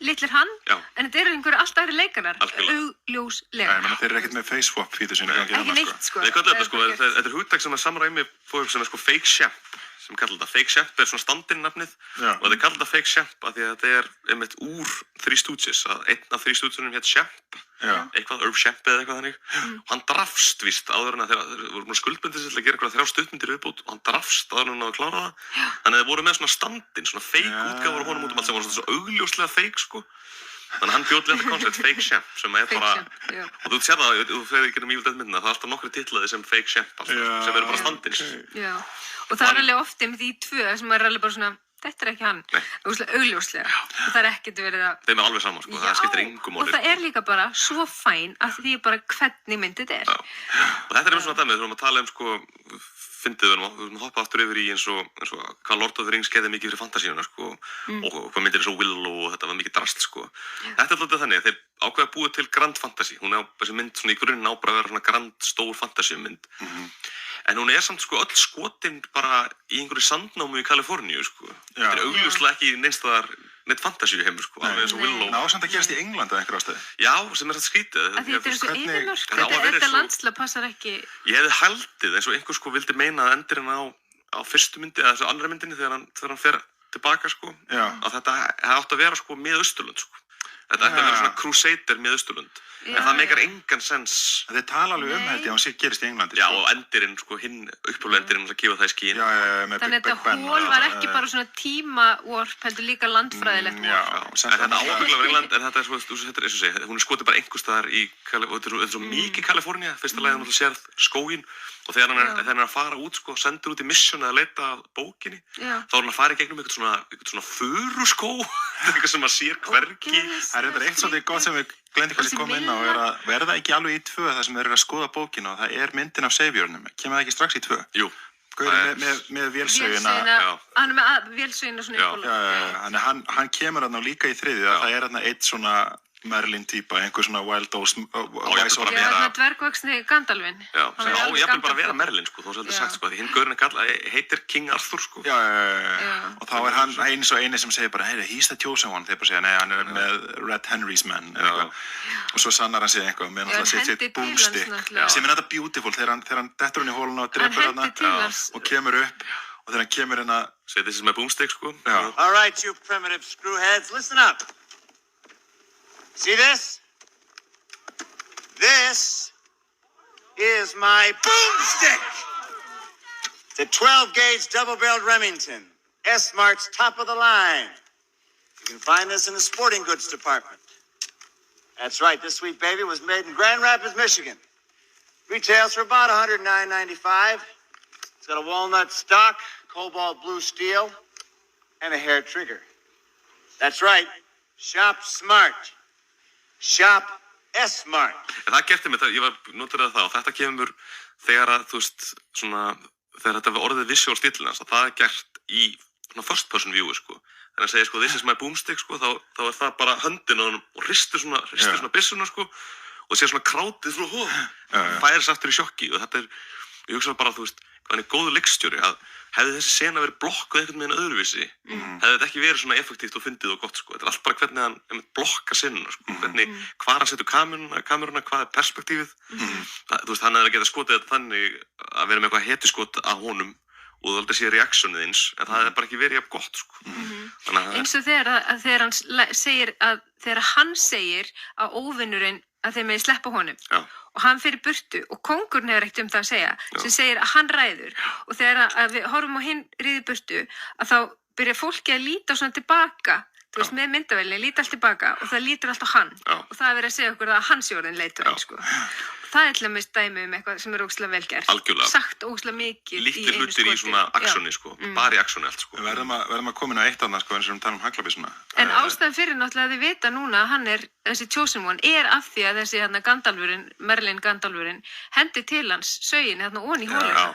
litlir hann, en þetta einhverju alltaf aðri leikarar, augljóslega. Þeir ekkert með face swap fítur sinni. Ekki neitt, sko. Þetta hugtak sem samræmi sem fake champ, sem kallar þetta. Fake champ svona stand-in nafnið og þetta kallar þetta fake champ af því að þetta einmitt úr Three Stooges, að einn af Three Stoogesunum hétt Champ, eitthvað, Irv Champ eða eitthvað þannig. Og hann drafst víst áður en að þeir voru búin að skuldbundið sér til að gera eitthvað 3 stuttmyndir viðbót og hann drafst áður en að klára það. Þannig að þeir voru með svona stand-in, svona fake útgáfur honum út allt sem voru svona augljóslega fake, sko. Þannig að hann bjóð þetta koncept Fake Champ sem bara, og þú sér það, þú þegar ég gerum Evil Dead myndina, það alltaf nokkri titlaði sem Fake Champ alltaf, sem eru bara standins. Já, og það alveg ofti með því 2 sem alveg bara svona, þetta ekki hann, augljóslega, og það ekkert verið að... Þeim alveg saman, sko, það skiptir engum máli. Og það líka bara svo fæn að því bara hvernig myndið Já, og þetta einmitt svona dæmið, við erum að tala sko, fyndið, við erum að hoppa aftur yfir í eins og hvað Lord of the Rings gerði mikið fyrir fantasíuna, sko, og hvað myndir eins og Willow og þetta var mikið drasl, sko. Þetta alltaf þannig, þeir ákveða að búa til grand fantasy, hún þessi mynd svona í grunninn á bara að vera svona grand, stór fantasíumynd. En hún samt sko öll skotin bara í einhverju sandnámu í Kaliforníu, sko. Þetta augljóslega ekki neitt fantasíu heimur, sko, alveg eins og Willow. Ná, samt að gerast í Englandi á einhverju ástæðu. Já, sem þetta skrítið. Þetta svo eyðimörk, þetta landslag passar ekki. Ég hefði haldið eins og einhver sko vildi meina að endirinn á fyrstu myndi, eða þessu annarri myndinni þegar hann fer tilbaka, sko, að þetta hefði átt að vera sko með Austurlönd, sko. Þetta ætti að vera svona Crusader með Austurlund. En það meikar engan sens. Þeir tala alveg held ég, hún gerist í Englandi. Já, og endirinn, sko, hinn upphaflendirinn að gefa það í skín. Já, með Þannig að þetta hól var ekki bara svona tímavorp, heldur líka landfræðilegt Já, vorp. En þetta ábyggla var England, en þetta er svo, þetta er eins og segja, hún er skotið bara einhvers staðar í, og þetta er svo mikið Kalifornía, fyrsta lagi þú sérð skóginn, og þegar hann er að fara út, sko, sendur út í mission að leita að bókinni, þá er hann að fara í gegnum eitthvað svona furuskó, eitthvað sem maður sér hvergi. Það er eitt svolítið gott sem við gleymdi kannski koma inn á, er að verða ekki alveg í 2 þar sem þeir eru að skoða bókina og það er myndin af Saviournum. Kemur það ekki strax í 2? Jú. Gaurinn með vélsögina. Hann er með vélsögina svona uppálega. Hann kemur þarna líka í 3. Það er þarna eitt svona Merlin-týpa, einhver svona Wild Oats dvergvaxni Gandalfin. Já, sem jafnvel bara vera Merlin, sko, þó svolítið sagt, sko, því hinn gaurinn heitir King Arthur, sko. Já, og þá er hann eins og eini sem segir bara, hey, he's the chosen one, þeir bara segja, nei, hann er með Red Henry's men, og svo sannar hann sig eitthvað, með náttúrulega sitt boomstick, sem er þetta beautiful, þegar hann dettur hann í hóluna og drepur hann og kemur upp, og þegar hann kemur inn að segja þessi með boomstick, sko. All right, you primitive screwheads, listen up. See this? This is my boomstick. It's a 12-gauge double-barreled Remington. S-Mart's top of the line. You can find this in the sporting goods department. That's right, this sweet baby was made in Grand Rapids, Michigan. Retails for about $109.95. It's got a walnut stock, cobalt blue steel, and a hair trigger. That's right, shop smart. Shop S-Mart. En það gerti mig, ég var notur að það og þetta kemur þegar að, þú veist, svona, þegar þetta var orðið visual stílinn hans, að það er gert í svona first person view, sko. Þannig að segja, sko, this is my boomstick, sko, þá er það bara höndin á honum og hristir svona byssuna, sko, og sé svona krátið frá hóð, færis aftur í sjokki og þetta er, ég hugsa bara, þú veist, hvað hann er góður leikstjóri að hefði þessi sena verið blokkuð einhvern veginn öðruvísi, hefði þetta ekki verið svona effektíft og fyndið og gott, sko. Þetta er allt bara hvernig hann blokkar sinnuna, sko. Hvernig, hvar hann setur kameruna, hvað er perspektífið. Þú veist, hann hefði getað skotið þetta þannig að vera með eitthvað hetjuskot að honum og þú aldrei sé reaksjónið eins, en það hefði bara ekki verið jafn gott, sko. Eins og þegar hann segir að óvinnurinn að þeir megi sleppa honum og hann fyrir burtu og kóngurinn hefur ekkert það að segja sem segir að hann ræður og þegar að við horfum á hinn ríði burtu að þá byrja fólki að líta svona tilbaka þú veist með myndavélinni, líta allt tilbaka og það lítur allt á hann og það er verið að segja okkur að hann sé orðinn leiturinn sko. Það er til að mista dæmi eitthvað sem er ógeðslega vel gert. Algjörlega. Sagt ógeðslega mikið Litlir hlutir í svona aksjóni, sko. Bara í aksjóni allt, sko. Við verðum að koma inn á eitt annað, sko, eins og tala Haglabyssuna. En ástæðan fyrir náttúrulega að þið vita núna að hann er, þessi chosen one, er af því að þessi Gandalfurinn, Merlin Gandalfurinn, hendi til hans sögin ofan í hóluna.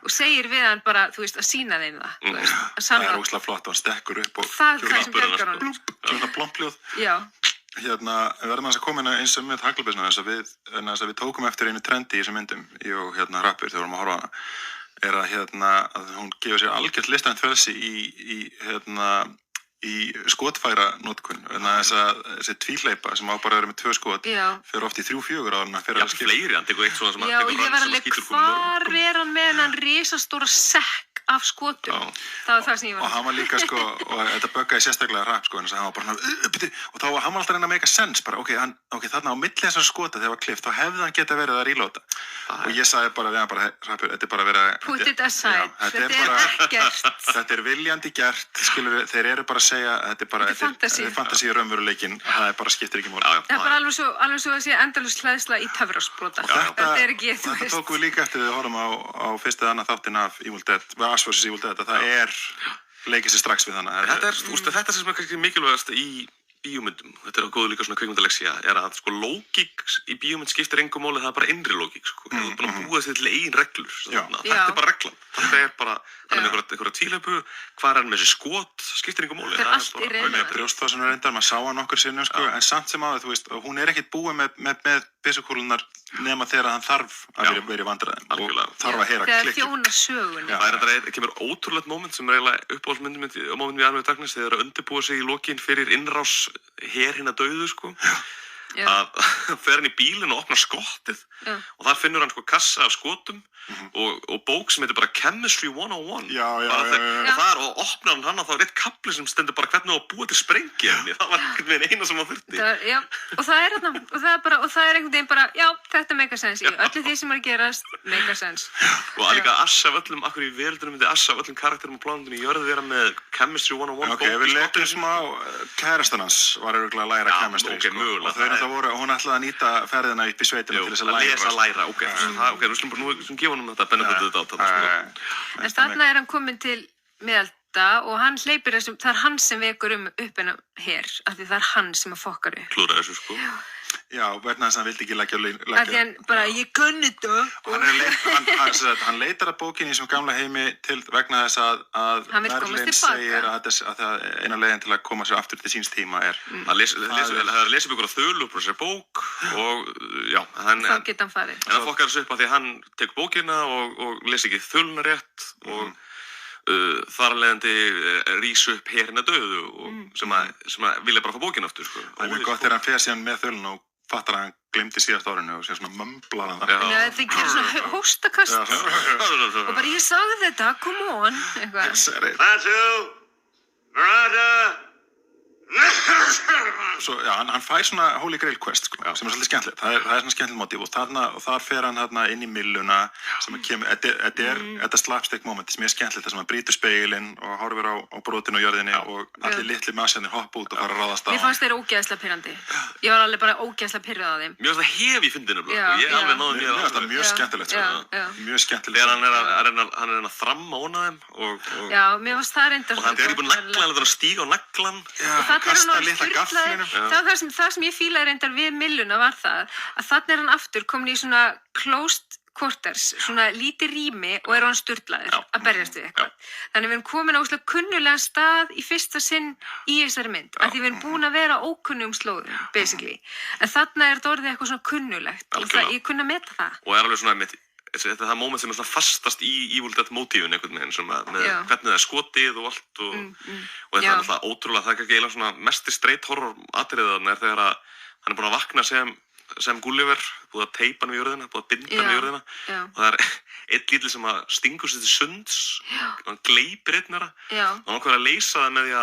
Og segir við hann bara, þú veist, að sýna þeim það. Þú veist, að sanna. Það er ógeðslega flott og hann stekkur upp og það er það sem bjargar honum. Svona plomphljóð. Já. Við verðum að koma inn eins og með Haglabyssuna þess að við tókum eftir einu trendi í þessum myndum, ég og Rappur þegar vorum að horfa á hana, er að hún gefur sér algjört listrænt frelsi í skotfæra notkun, þessi tvíhleypa sem á bara að vera með 2 skot, fer oft í 3-4 á hann. Já, fleiri, hann tekur eitt svona sem já, og ég var alveg, hvar er hann með hann risastóra sekk af skotum? Það var það sem ég var. Og hann var líka, sko, og þetta buggaði sérstaklega Rapp, sko, en þess að hann var bara, og þá var hann alltaf að reyna að make a sense, bara, ok, þarna á milli þessar skota þegar það var klippt, þá hefði hann geta verið að reloada. Og ég sagði bara við hann bara, Rappur, þetta er bara verið að... Put it aside, þetta er ekkert. Þetta er viljandi gert, skilur við, þeir eru bara að segja, þetta er fantasíu raunveruleikinn, það er bara skiptir ekki máli. Það er bara alveg svo að sé endalaust hleðsla í töfrasprota. Þetta er ekki, þú veist. Þetta tókum við líka eftir við horfum á fyrsta eða annað þáttinn af Evil Dead, Ash vs. Evil Dead, það er leikið sér strax við hana. Þetta sem er kannski mikilvægast í bíómyndum, þetta er góð líka svona kvikmyndaleksía, er að sko lógík í bíómynd skiptir engu máli, það er bara innri lógík, sko. Þú er búin að búa sér til eigin reglur. Þetta er bara reglan. Þetta er bara, hann er með einhverja tvíhlaupu, hvað er hann með þessi skot, skiptir engu máli. Það er allt í reyna. Með brjóstvasunum reyndar, maður sá hann nokkur sinnum, sko, en samt sem áður, þú veist, hún er ekkert búið með byssukúlurnar nema þegar hann þarf að vera í vandræðum og þarf að heyra klikkið. Þegar þjóna sögunni. Það kemur ótrúlegt moment sem er eiginlega uppáhaldsmyndin í Army of Darkness þegar þeir eru að undirbúa sig í lokin fyrir innrás her hinna dauðu, sko. að fer hann í bílinn og opnar skottið og þar finnur hann sko kassa af skotum og bók sem heitir bara Chemistry 101 og opnar hann og þá er eitt kapli sem stendur bara hvernig á að búa til sprengiefni. Það var einhvern veginn eina sem hann þurfti. Og það er þarna og það er einhvern veginn bara þetta make sense í öllu því sem er að gerast make sense. Og að líka Ash af öllum, akkur í veröldunum myndi Ash af öllum karakterum á plánundinu jörðu vera með Chemistry 101 bók. Við letum smá kærastan hans var örugglega að læra chemistry og þau náttúrulega hún ætlaði að nýta ferðina upp í sveitina til þess að læra. Við slum gefa honum þetta benefitið þetta. En þarna er hann kominn til miðalda og hann hleypir þessum, það er hann sem vekur upp hennar her, af því það er hann sem að fokkar upp. Klúra þessu sko. Já, verðna þess að hann vildi ekki leggja. Af því hann bara, ég kunni þetta. Hann leitar að bókinni í þessum gamla heimi til vegna þess að Merlin segir að eina leiðin til að koma sér aftur til síns tíma er að lesa upp ykkur á þölu upp á þessari bók og þá geta hann farið. En hann fokkar þessu upp af því að hann tekur bókina og lesi ekki þöluna rétt og þar leiðandi rís upp herina döðu sem að vilja bara fá bókina aftur sko. Það er mjög gott þegar hann fer síðan með þöluna og fattar að hann glemdi síðast árinu og sé svona mömblar hann það. Já, þið gerir svona hóstakast og bara ég sagði þetta, come on eitthvað. Matsu, Veranda. Svo, já, hann fær svona Holy Grail quest sko, sem er svolítið skemmtilegt. Það er svona skemmtilegt mótíf og þar fer hann inn í mylluna sem kemur, þetta slapstick moment sem er skemmtilegt, þar sem hann brýtur spegilinn og horfir á brotinu og jörðinni og allir litli masjarnir hoppa út og fara að ráðast á. Mér fannst þeir ógeðslega pirrandi. Ég var alveg bara ógeðslega pirruð á þeim. Mér fannst það hef í fyndinu blöð, ég alveg náði mér. Mér fannst það mjög skemmtilegt mjög skemmtilegt. Þegar hann er að þramma óna þeim Já, mér fannst það reyndar. Og hann er búinn að negla, hann er að stíga á naglan. Kasta litla gaflinum. Það sem ég fílaði reyndar við mylluna var það að þannig er hann aftur komin í svona closed quarters, svona lítið rými og er hann sturlaður að berjast við eitthvað. Þannig við erum komin á óslega kunnulega stað í fyrsta sinn í þessari mynd, af því við erum búin að vera ókunnum slóðum, basically. En þannig er þetta orðið eitthvað svona kunnulegt og ég kunna meta það. Og er alveg svona þetta er það moment sem er svona fastast í Evil Dead mótífun einhvern veginn sem með hvernig það er skotið og allt og þetta er alltaf ótrúlega, það er ekki eiginlega svona mesti straight horror atriðan er þegar að hann er búinn að vakna sem Gulliver, búið að teipa hann við jörðina, búið að binda hann við jörðina og það er einn lítil sem að stingur sér til sunds, hann gleypir einn þeirra og hann ákveður að leysa það með því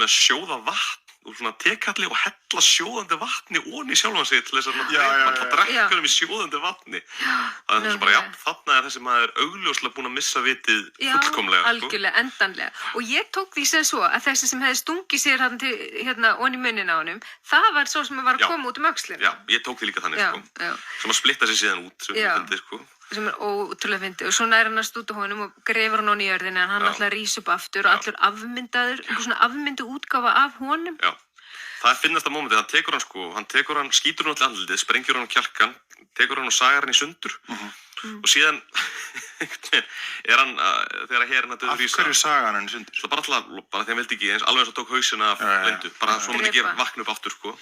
að sjóða vatn úr svona tekalli og hella sjóðandi vatni onni í sjálfan sig til þess að hann drekkur í sjóðandi vatni. Það er þess að bara, þarna er þessi maður augljóslega búinn að missa vitið fullkomlega. Já, algjörlega, endanlega. Og ég tók því sem svo að þessi sem hefði stungið sér onni munnin á honum, það var svo sem var að koma út öxlina. Já, ég tók því líka þannig, sko. Sem að splitta sér síðan út, sem ég fyndi, sko. Sem er ótrúlega fyndið og svo nær hann að stúta honum og grefur hann í jörðinni en hann alltaf rís upp aftur og allur afmyndaður, einhver svona afmyndu útgáfa af honum. Já, það er finnasta mómentið, hann tekur hann, skýtur hann allir andlitið, sprengjur hann á kjarkan, tekur hann og sagar hann í sundur og síðan er hann, þegar herinn að döður í Af hverju sagar hann í sundur? Það bara því hann vildi ekki, alveg eins og tók hausina af Lindu, bara svo myndi ekki vakna upp aftur, sko.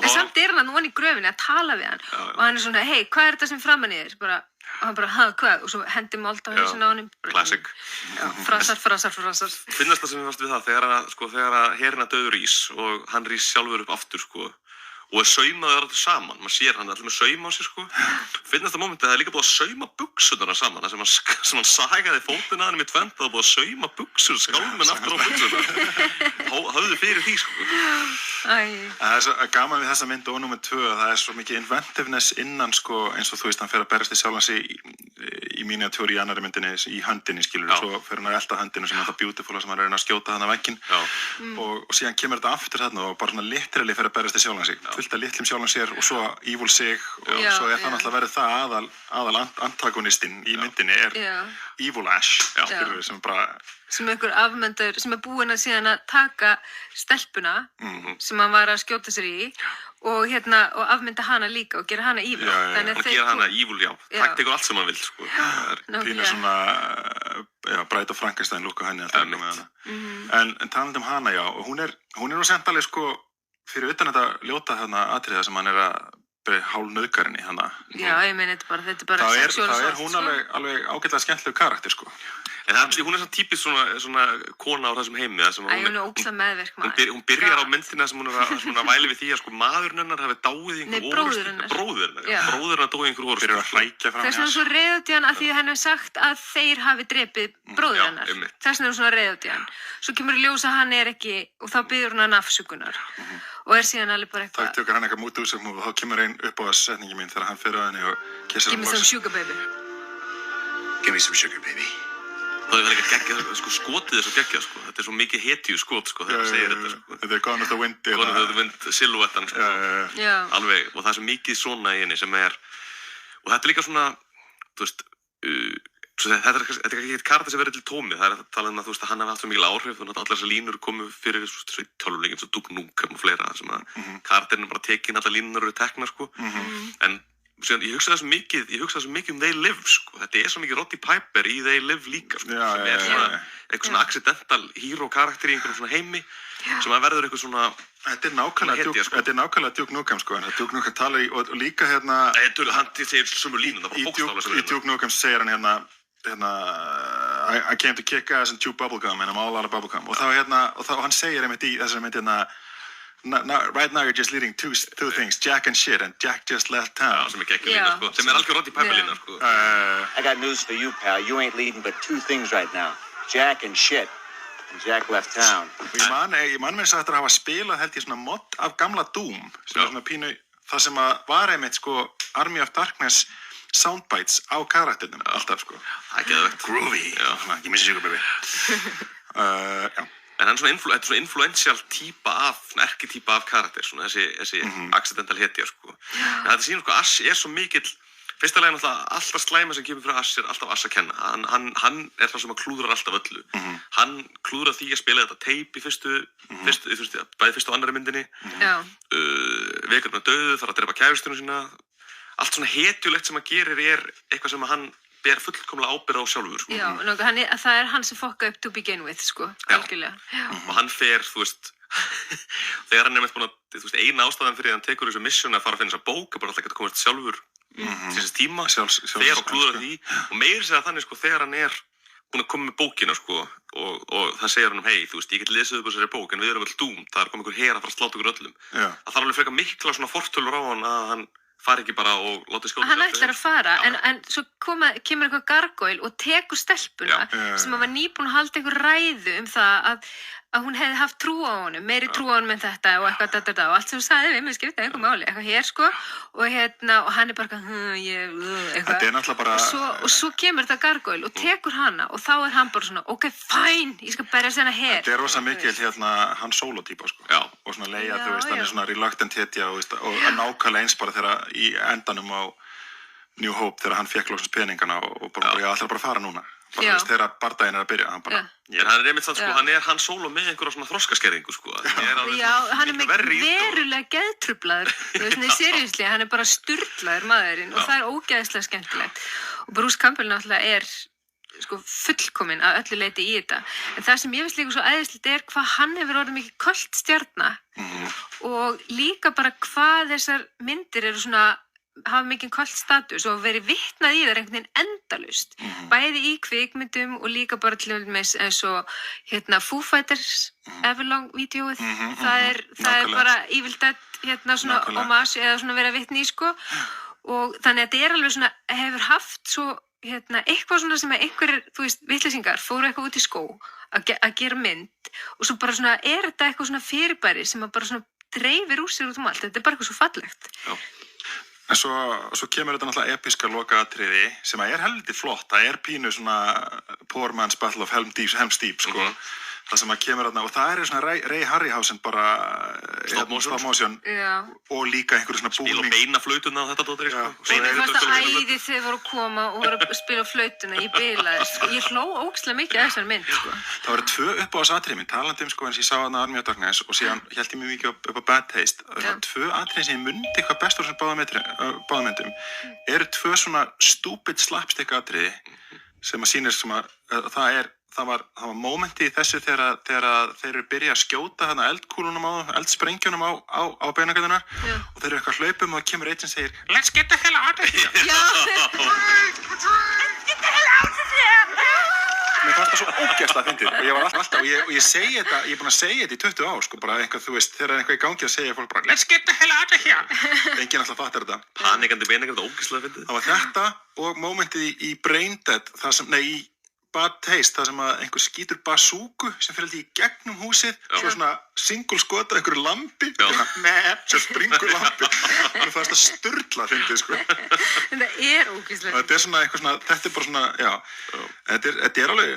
En samt er hann onni í gröfinni að tala við hann og hann er svona, hei, hvað er þetta sem framan í þér? Og hann bara, hvað? Og svo hendi mold á hausinn á honum. Classic. Frasar. Finnast það sem ég fannst við það, þegar að herinn að döður rís og hann rís sjálfur upp aftur, sko. Og er saumaður allir saman, maður sér hann allir með sauma á sér sko. Finnast það mómentið að það er líka búið að sauma buxurnar saman, það sem hann sagaði fótinn að hann í tvennt, það var búið að sauma buxur, skálminn aftur á buxurnar. Höfðu fyrir því sko. Það er svo gaman við þessa mynd og númer 2, það er svo mikið inventiveness innan sko, eins og þú veist, hann fer að berjast í sjálfan sig í miniatúr í annarri myndinni, í höndinni skilur, og svo fer hann að elta höndinu sem er það beautiful sem hann er að skjóta þarna vegginn og síðan kemur þetta aftur þarna og bara svona literally fer að berjast í sjálfan sig. Fullt af litlum sjálfan sér og svo Evil sig og svo er það náttúrulega verið það aðal antagonistinn í myndinni er Evil Ash sem er einhver afmyndur sem er búinn að síðan að taka stelpuna sem hann var að skjóta sér í og afmynda hana líka og gera hana evil. Þannig að gera hana evil, það tekur allt sem hann vil sko. Pínu svona Bride of Frankenstein lúka henni en talandi hana hún er nú sent alveg sko fyrir utan þetta ljóta atriða sem hann er að hálfnauðgarinn í hana. Já, ég meina þetta er bara þá er hún alveg ágætlega skemmtilegur karakter sko. En hún svona típist svona kona á þessum heimi það sem Æ, hún ógeðslega meðvirk maður. hún byrjar á myndina sem hún að væli við því að sko maðurinn hennar hafi dáið í einhver bróðir hennar. Bróðir hennar dóið í einhver orust. Byrjar að hlækja fram Þess vegna er svo reið út í hann að því að henni hefur sagt að þeir hafi drepið bróðir hennar. Þess vegna er svona reið út í hann. Svo kemur í ljós að hann er ekki, og þá biður hún hann afsökunar. Og síðan alveg bara Það tökur hann eitthvað mútu og þá kemur einn upp á setningi mín þegar hann fer á henni og kissar Give me some sugar baby. Give me some sugar, baby. Það er ekki geggjað, sko, skotið er svo geggjað, sko. Þetta er svo mikið hetju skot, sko, þegar hann segir þetta, sko. Þetta er Gone with the Wind. Gone with the Wind, silhouettan, sko. Já. Alveg, og það er svo mikið svona í henni sem og þetta er líka svona, þú veist, þetta er ekki eitt karakter sem verður til tómi. Það er að tala að, þú veist, að hann hafi haft svo mikil áhrif, þannig að allar þessar línur komu fyrir svo í tölvuleikjum, svo Duke Nukem og fleira, sem að karakterinn bara tekin, allar línur eru teknar, sko. En síðan, ég hugsaði svo mikið They Live, sko. Þetta er svo mikið Roddy Piper í They Live líka, sko. Sem er svona eitthvað svona accidental hero karakter í einhverjum svona heimi sem að verður eitthvað svona Þetta er nákvæmlega Duke Nukem, sko, en Duke Nukem talar í, og líka hérna hann segir sömu línuna, það var bókstaflega sömu línuna. Í Duke Nukem segir hann I came to kick ass and chew bubblegum and I'm all out of bubblegum. Og þá hann segir einmitt í þessari mynd right now you're just leading two things, Jack and shit, and Jack just left town. Sem geggjum lína, sko, sem algjör Roddy Piper lína, sko. I got news for you, pal. You ain't leading but two things right now, Jack and shit. And Jack left town. Ég man mér sagt að hafa spilað held ég svona mod af gamla Doom, sem svona pínu, það sem að var einmitt, sko, Army of Darkness soundbites á karakternum, alltaf, sko. Það er geðvegt. Groovy. Já, svona, give me some sugar, baby. Já. En hann er svona influential típa af, svona erkitýpa af karakter, svona þessi accidental hetja, sko. En þetta sýnir, sko, Ash er svo mikill, fyrsta lagi náttúrulega alltaf slæma sem kemur fyrir Ash er alltaf Ash að kenna. Hann er það sem að klúðrar alltaf öllu. Hann klúðrar því að spila þetta tape í bæði fyrstu og annarri myndinni. Vekur með dauðu, þarf að drepa kærustunum sína. Allt svona hetjulegt sem hann gerir er eitthvað sem hann ber fullkomlega ábyrgð á sjálfur, sko. Já, það er hann sem fokka upp to begin with, sko, algjörlega. Og hann fer, þú veist, þegar hann er með búin að, þú veist, eina ástæðan fyrir að hann tekur þessu mission að fara að finna þessa bók, bara alltaf geta komast sjálfur til þessi tíma, þegar hann klúðrar því, og meira segja þannig, sko, þegar hann er búin að koma með bókina, sko, og það segir hann hey, þú veist, ég get lesið upp þessari bók, en við erum öll doomed, það er komið einhver her að fara að sláta okkur öllum. Það þarf alveg frekar mikla svona fortölur á hann að hann fari ekki bara og láti skjóta. Hann ætlar að fara, en svo kemur eitthvað gargoyle og tekur stelpuna sem var nýbúin að halda einhver ræðu það að hún hefði haft trú á honum, meiri trú á honum en þetta og eitthvað og allt sem hún sagði við mig skipti einhver máli, eitthvað hér, sko, og hann er bara eitthvað, Þetta er náttúrulega bara og svo kemur þetta gargoyle og tekur hana og þá er hann bara svona, ok, fine, ég skal berja þennan her. Þetta er rosa mikil hann solo-týpa, sko. Og svona Leia, þú veist, hann er svona reluctant hetja og nákvæmlega eins bara þegar í endanum á New Hope þegar hann fekk loksins peningana og bara, ég ætla bara að fara núna. Bara, þú veist, þegar bardaginn er að byrja, hann bara... En hann er einmitt þannig, sko, hann er hann solo með einhverja svona þroskaskerðingu, sko. Já, hann er með verulega geðtruflaður, þú veist, seriously, hann er bara sturlaður maðurinn og það er ógeðslega skemmtilegt. Og Bruce Campbell náttúrulega er, sko, fullkominn að öllu leyti í þetta. En það sem ég finnst líka svo æðislegt er hvað hann hefur orðið mikið kultstjarna og líka bara hvað þessar myndir eru svona hafa mikið kultstatus og verið vitnað í þær einhvern veginn endalaust. Bæði í kvikmyndum og líka bara til dæmis eins og Foo Fighters Everlong-vídeóið. Það er bara Evil Dead svona homage eða svona verið að vitna í, sko. Og þannig að þetta er alveg svona, hefur haft svo eitthvað svona sem einhverjir, þú veist, vitleysingar fóru eitthvað út í skó að gera mynd og svo bara svona er þetta eitthvað svona fyrirbæri sem að bara svona dreifir úr sér út allt. Þetta er bara eitthvað svo fallegt. Já. En svo kemur þetta náttúrulega episka lokaatriði sem að er helviti flott. Það er pínu svona Poor Man's Battle of Helm's Deep, sko. Það sem að kemur þarna, og það er svona Ray Harryhausen bara stop motion og líka einhverju svona búning. Spila á beina flautuna og þetta dóttir, sko. Mér fannst það æði þegar þeir voru að koma og voru að spila á flautuna, ég bilaðist, sko. Ég hló ógeðslega mikið að þessari mynd, sko. Það voru 2 uppáhaldsatriði mín, talandi sko, eins og ég sá þarna Army of Darkness og síðan hélt ég mig mikið upp á Bad Taste. Það voru 2 atriði sem ég mundi hvað best úr þessum báðum myndum. Eru 2 svona stupid slapstick atriði sem að sýnir sem að það var momenti í þessu þegar þeir eru byrjað að skjóta þarna eldkúlunum á eldsprengjunum á beinagönduna og þeir eru eitthvað hlaupum og það kemur einn sem segir Let's get the hell out of here! Já! Mér svo ógeðslega fyndið og ég var alltaf, og ég segi þetta, ég er búin að segja þetta í 20 ár, sko, bara eitthvað, þú veist, þegar eitthvað í gangi að segja fólk bara, let's get the hell out of here. Enginn alltaf fattar þetta. Panikandi beiningar, þetta ógeðslega fyndið. Það var þetta og momentið í Brain Dead, í Bad Taste, það sem að einhver skýtur bazooku sem fyrir alltaf í gegnum húsið, svo svona single skotar einhverju lampi, sem springur lampi. Þannig fannst það sturla fyndið, sko. Þetta ógeðslega. Þetta svona eitthvað svona, þetta bara svona, þetta alveg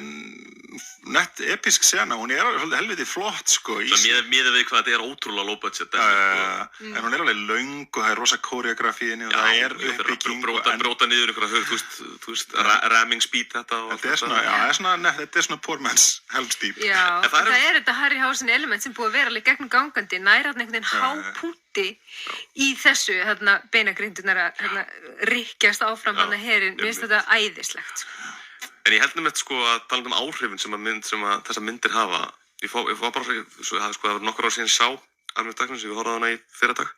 nett episk sena, hún alveg helviti flott, sko. Miðað við hvað þetta ótrúlega low budget. En hún alveg löng og það rosa koreografíinni og það uppbygging. Bróta niður einhverja, þú veist, ramming speed þetta og þetta svona, þetta er svona poor man's Helm's Deep. Já, það er þetta Harryhausen element sem búið að vera alveg gegnum gangandi, nær einhvern veginn hápunkti í þessu, beinagrindunar að rykkjast áfram herinn, mér finnst þetta æðislegt. En ég held nefnt sko að tala áhrifin sem þessar myndir hafa. Ég var bara, það var nokkur ár síðan sá alveg dagsins, ég horfði á hana í fyrradag,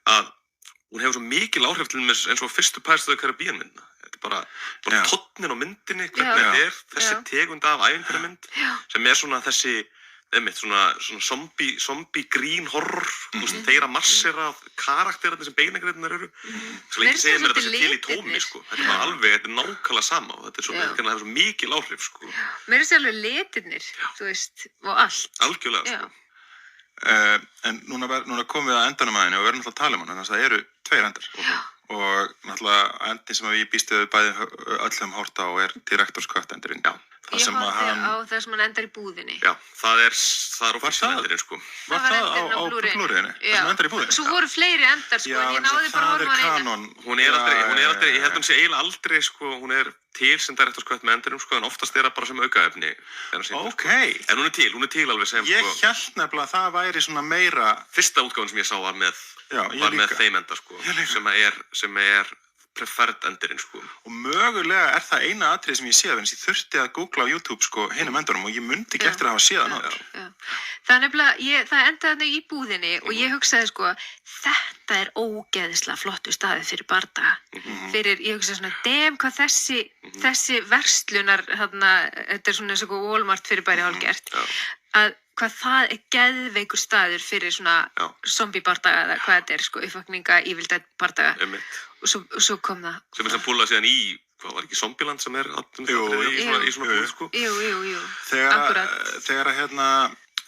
að hún hefur svo mikil áhrif til eins og fyrstu Pirates of the Caribbean myndina. Þetta er bara tónninn á myndinni, hvernig þetta er, þessi tegund af ævintýramynd, sem er svona þessi, svona zombie green horror, þeir að marsera karakterarnir sem beinagrindunar eru. Svo lengi segir mér þetta sé til í tómi, sko. Þetta er alveg, þetta er nákvæmlega sama og þetta er svo mikil áhrif, sko. Mér finnst alveg litirnir, þú veist, og allt. Algjörlega, sko. En núna komum við að endanum að henni og við erum náttúrulega að tala um hana, þannig að það eru 2 endar. Og náttúrulega endin sem ég býst við bæði öllum hort á er Director's Cut endurinn. Ég horfði á það sem hann endar í búðinni. Já, það er official endurinn, sko. Var það á Blu-rayinu? Það sem endar í búðinni? Svo voru fleiri endar, sko, en ég náði bara að horfa á hana. Hún er aldrei, ég held hún sé eiginlega aldrei, sko, hún er til sem Director's Cut með endurinnum, sko, en oftast er það bara sem aukaefni. Ok. En hún er til alveg sem, sko. Ég hélt nefnilega að það væri svona meira... Fyrsta útgáfan sem ég sá var með þeim enda, sko, sem er preferred endurinn, sko. Og mögulega er það eina atriði sem ég séð, en ég þurfti að googla á YouTube, sko, hinum endunum og ég mundi ekki eftir að hafa séð hann áður. Það er nefnilega, það endaði þarna í búðinni og ég hugsaði, sko, þetta er ógeðislega flottu staði fyrir bardaga. Ég hugsaði svona, hvað þessi verslunar, þetta er svona eins og Walmart fyrir bæri hálfgert, að hvað það er geðveikur staður fyrir svona zombie-bardaga eða hvað þetta er, sko, uppvakninga, Evil Dead bardaga. Og svo kom það. Sem er sem púlað síðan í, hvað var ekki Zombieland sem er í svona búð, sko? Jú. Þegar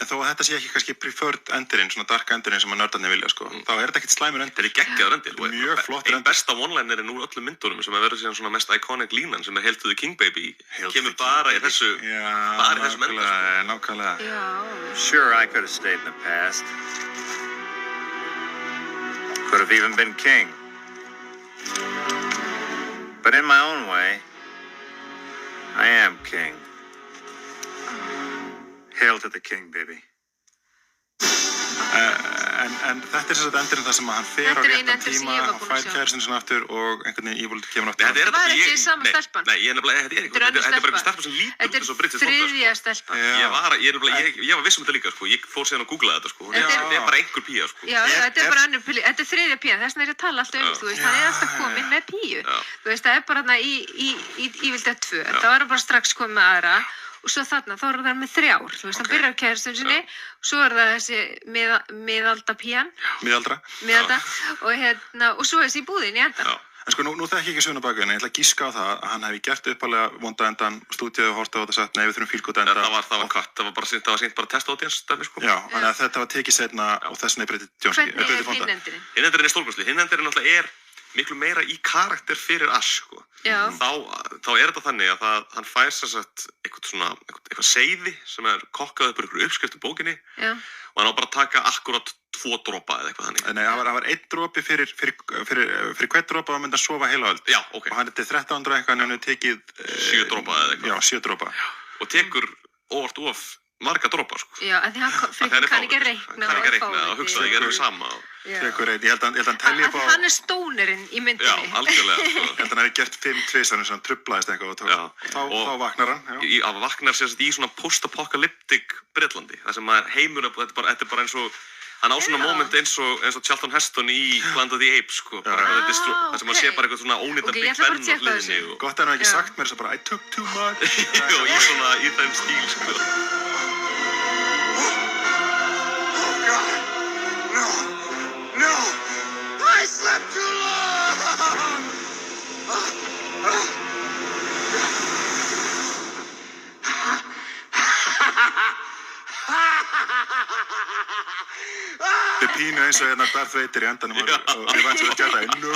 þó að þetta sé ekki kannski preferred endurinn, svona dark endurinn sem að nördarnir vilja, sko, þá er þetta ekkert slæmur endir. Þetta er geggjaður endir. Mjög flottur endir. Einn besta one-linerinn úr öllum myndunum sem að verður síðan svona mest iconic línan sem er Hail to the King Baby, kemur bara í þessum enda, sko. Nákvæmlega. Sure, I could have stayed in the past. Could have even been king. But in my own way, I am king. Hail to the king, baby. En þetta er þess að endurinn það sem að hann fer á réttan tíma, hann fær kæristinn sinni aftur og einhvern veginn Evil kemur aftur. Það var ekki sama stelpan. Nei, þetta er bara einhver stelpa sem lítur út eins og Bridget Fonda. Þetta er þriðja stelpan. Ég var viss þetta líka, sko. Ég fór síðan að googla þetta, sko. Þetta er bara einhver pía, sko. Já, þetta er bara önnur pía. Þetta er þriðja pía. Þess vegna er ég að tala alltaf þú veist, hann er alltaf kominn með píu. Þú veist, það er bara þarna í Evil Dead 2. Það var bara strax komið með aðra. Og svo þarna, þá er það með 3, þú veist, hann byrjar á kæristun sinni, svo er það þessi miðalda pían. Miðaldra. Og svo er þessi í búðinni í endan. En sko, nú þekki ég ekki söguna baka henni, ég ætla að giska á það að hann hefði gert uppalega vonda endan, stúdíuðu horta á þetta og sagt, nei, við þurfum fílgóta enda. Það var cut, það var sýnt bara test audience dæmi, sko. Já, þannig að þetta var tekið seinna og þess vegna er Bridget Jonesy. Hvernig er hinn endurinn? Hinn endurinn er stórkostlegur, hinn endurinn náttúrulega miklu meira í karakter fyrir Ash, sko. Þá er þetta þannig að hann fær sér sett eitthvað seiði sem er kokkað upp einhverju uppskrift í bókinni og hann á bara að taka akkurat 2 dropa eða eitthvað þannig. Nei, það var 1 dropi fyrir hvern dropa og myndi að sofa heila öld. Já, ok. Og hann er til 1300 eitthvað en hann er tekið 7 dropa eða eitthvað. Já, 7 dropa. Og tekur óvart of marga dropa, sko. Já, af því hann kann ekki að reikna og hugsa það ekki erum við sama. Tekur ég held að hann telli upp á... Hann er stónerinn í myndinni. Já, algjörlega, sko. Ég held að hann hefði gert 5 tvisar eins og hann trublaðist eitthvað og þá vaknar hann. Hann vaknar sér í svona post-apocalyptic Bretlandi, það sem heimur, þetta er bara eins og Hann á svona Já. moment eins og Charlton Heston í Land of the Apes, sko. Bara þar sem maður sé bara eitthvað svona ónýtan Ok, ég Big ætla bara Ben að á tékka hliðinni þessu. og Gott að hann ekki Já. sagt mér þess að bara I took too much. Jú, í þeim stíl, sko. Oh, God. No. No. I slept too long. Þetta er pínu eins og hérna Darth Vader í endanum og ég vant svo að tjáta no.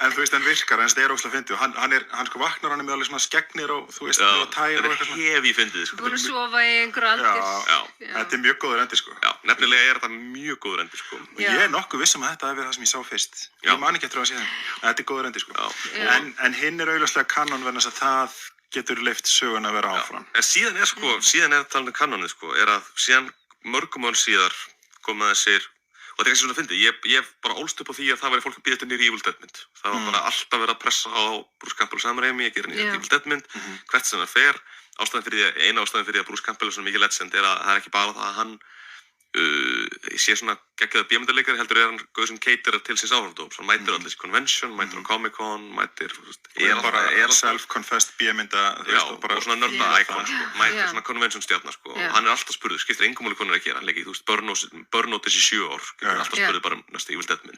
En þú veist, hann virkar, en þetta er óslega fyndið og hann sko vaknar hann með alveg svona skegnir og þú veist, og tær og þetta eitthvað er svona. hefi fyndið, sko. Búin að sofa í einhverju aldir. Já, Þetta er mjög góður endi sko. já, nefnilega er þetta mjög góður endi, sko. Og ég er nokkuð viss að þetta hafi verið það sem ég sá fyrst. Já. Ég man ekki eftir að sé það. En þetta er góður endi sko. Já. En hinn er augljóslega kanon vegna þess að það getur leyft sögun að vera áfram. En síðan er talandi kanonið, sko, er að síðan mörgum árum síðar koma þessir, og þetta er kannski svona fyndið, ég bara ólst upp á því að það væri fólk að býða þetta nýri Evil Dead mynd. Það var bara alltaf verið að pressa á Bruce Campbell og Sam Raimi að gera nýja Evil Dead mynd, hvert sem það fer. Eina ástæðan fyrir því að Bruce Campbell er svona mikið legend er að það er ekki bara það að hann sé svona geggjaður bíómyndaleikari, heldur er hann gauð sem caterar til síns áhorfendum. Hann mætir allir þessi convention, mætir á Comic-Con, mætir, Er bara self-confessed bíómynda, þú já, veist, og bara og svona nörda íkon, sko, mætir svona convention stjarnar, sko, og hann er alltaf spurður, skiptir engum máli hvað hann er að gera, hann leikir, þú veist, Burnout þessi 7 ár, hann er alltaf spurður bara næsta Evil Dead mynd.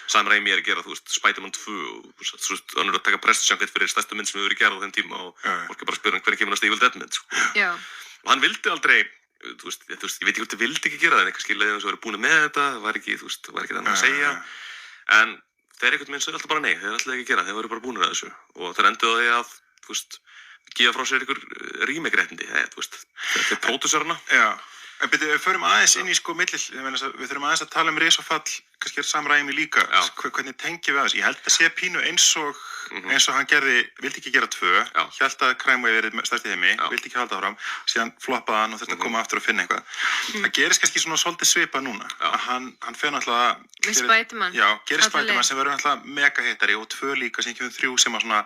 Sam Raimi er að gera, þú veist, Spider-Man 2, og þú veist, hann er að taka press junket fyrir stærstu mynd sem hefur verið gerð á þeim tíma og fólk er bara að spyrja hann hvernig kemur næsta Evil Dead mynd, sko. Já. Og hann vildi aldrei, þú veist, ég veit ekki hvort þið vildi ekki gera það, en kannski leiðum þess að vera búin með þetta, það var ekki þannig að segja, en þeir einhvern veginn sögðu alltaf bara nei, þeir ætlaði ekki að gera, þeir voru bara búinir að þessu og þeir enduðu á því að, þú veist, gefa frá sér einhver remake-réttindi, þú veist, þeir pródúserana. Já, en byrju, við förum aðeins inn í sko við þurfum aðeins að tala Riso Fall, kannski er Sam Raimi líka, hvernig tengjum við aðeins, ég held að sé pínu eins og hann gerði, vildi ekki gera 2, hélt að Crime Wave verið stærst í heimi, vildi ekki halda áfram, síðan floppaði hann og þurfti að koma aftur og finna eitthvað. Það gerist kannski svona svolítið svipað núna, að hann fer náttúrulega Við Spider-Man. Já, gerir Spider-Man sem verður náttúrulega mega-hittari og 2 líka sem kemur 3 sem var svona,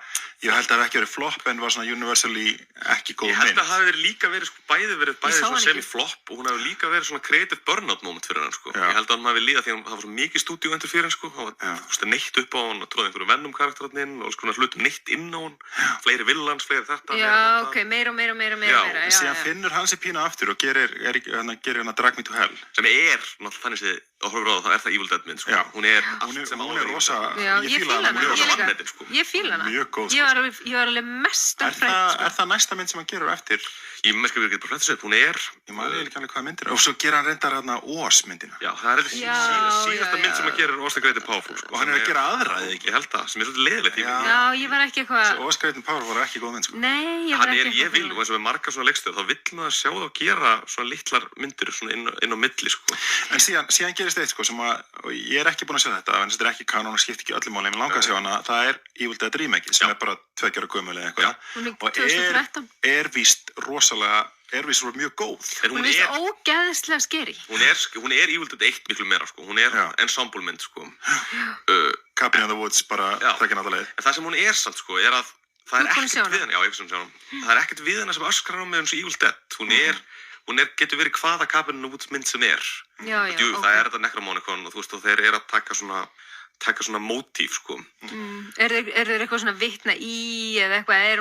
ég held að það ekki verið flopp en var svona universally ekki góð mynd. Ég held að það hafi líka verið, sko, bæði svona semi-flopp og hún hafi líka verið svona creative burnout moment fyrir hann, sko. Ég held að hann hafi líða því að það var svo mikið stúdíóendur fyrir hann, sko. Það var neitt upp á hann og tróði einhverju Venom karakterarnir inn og alls konar hlutum neitt inn á hann. Fleiri villans, fleiri þetta. Já, ok, meira. Já, síðan finnur hann sér pína aftur og gerir hann Drag Me to Hell. Sem er, náttúrulega þannig séð, á horfur á það er það Evil Dead mynd, sko. Hún er allt sem hún er rosa, ég fíla hana, ég fíla hana. Mjög góð, ég var alveg mest að frætt. Er það næsta mynd sem hann gerur eftir? Ég með skilur ekki bara frætt þessu upp, hún er... Ég maður ekki alveg hvaða myndir. Og svo gera hann reyndar hérna Oz myndina. Já, það er síðasta mynd sem hann gerir Oz the Great and Powerful, sko. Og hann er að gera aðra, eða ekki? Ég held það, sem er svolítið leiðilegt. Já, ég var ekki eitthvað... Oz Great and Powerful var ekki góð mynd, sko. Nei, ég var ekki eitthvað... Ég vil, og eins og við margar svona leikstöð, þá vill maður sjá það að gera svona litlar myndir svona inn á milli, sko. En síðan gerist eitt, sko, sem að, og ég er ekki búinn að sjá þetta, en þetta er ekki kanon og skiptir ekki öllu máli, en ég langar að sjá hana, það er Evil Dead remake, sem er bara 2 ára gömul eða eitthvað. Hún er 2013. Er víst mjög góð. Hún er víst ógeðslega skeri. Hún er Evil Dead 1 miklu meira, sko. Hún er ensemble mynd, sko. Cabin in the Woods bara trekkinn alla leið. En það sem hún er samt, sko, er að það er ekkert við hana. Já, ég sem sjá hana. Það er ekkert við hana sem öskrar á mig eins og Evil Dead. Hún getur verið hvaða Cabin in the Woods mynd sem er. Já, ok. Það er þetta Necromonicon og þú veist, og þeir eru að taka svona mótíf, sko. Er þeir eitthvað svona vitna í eða eitthvað, er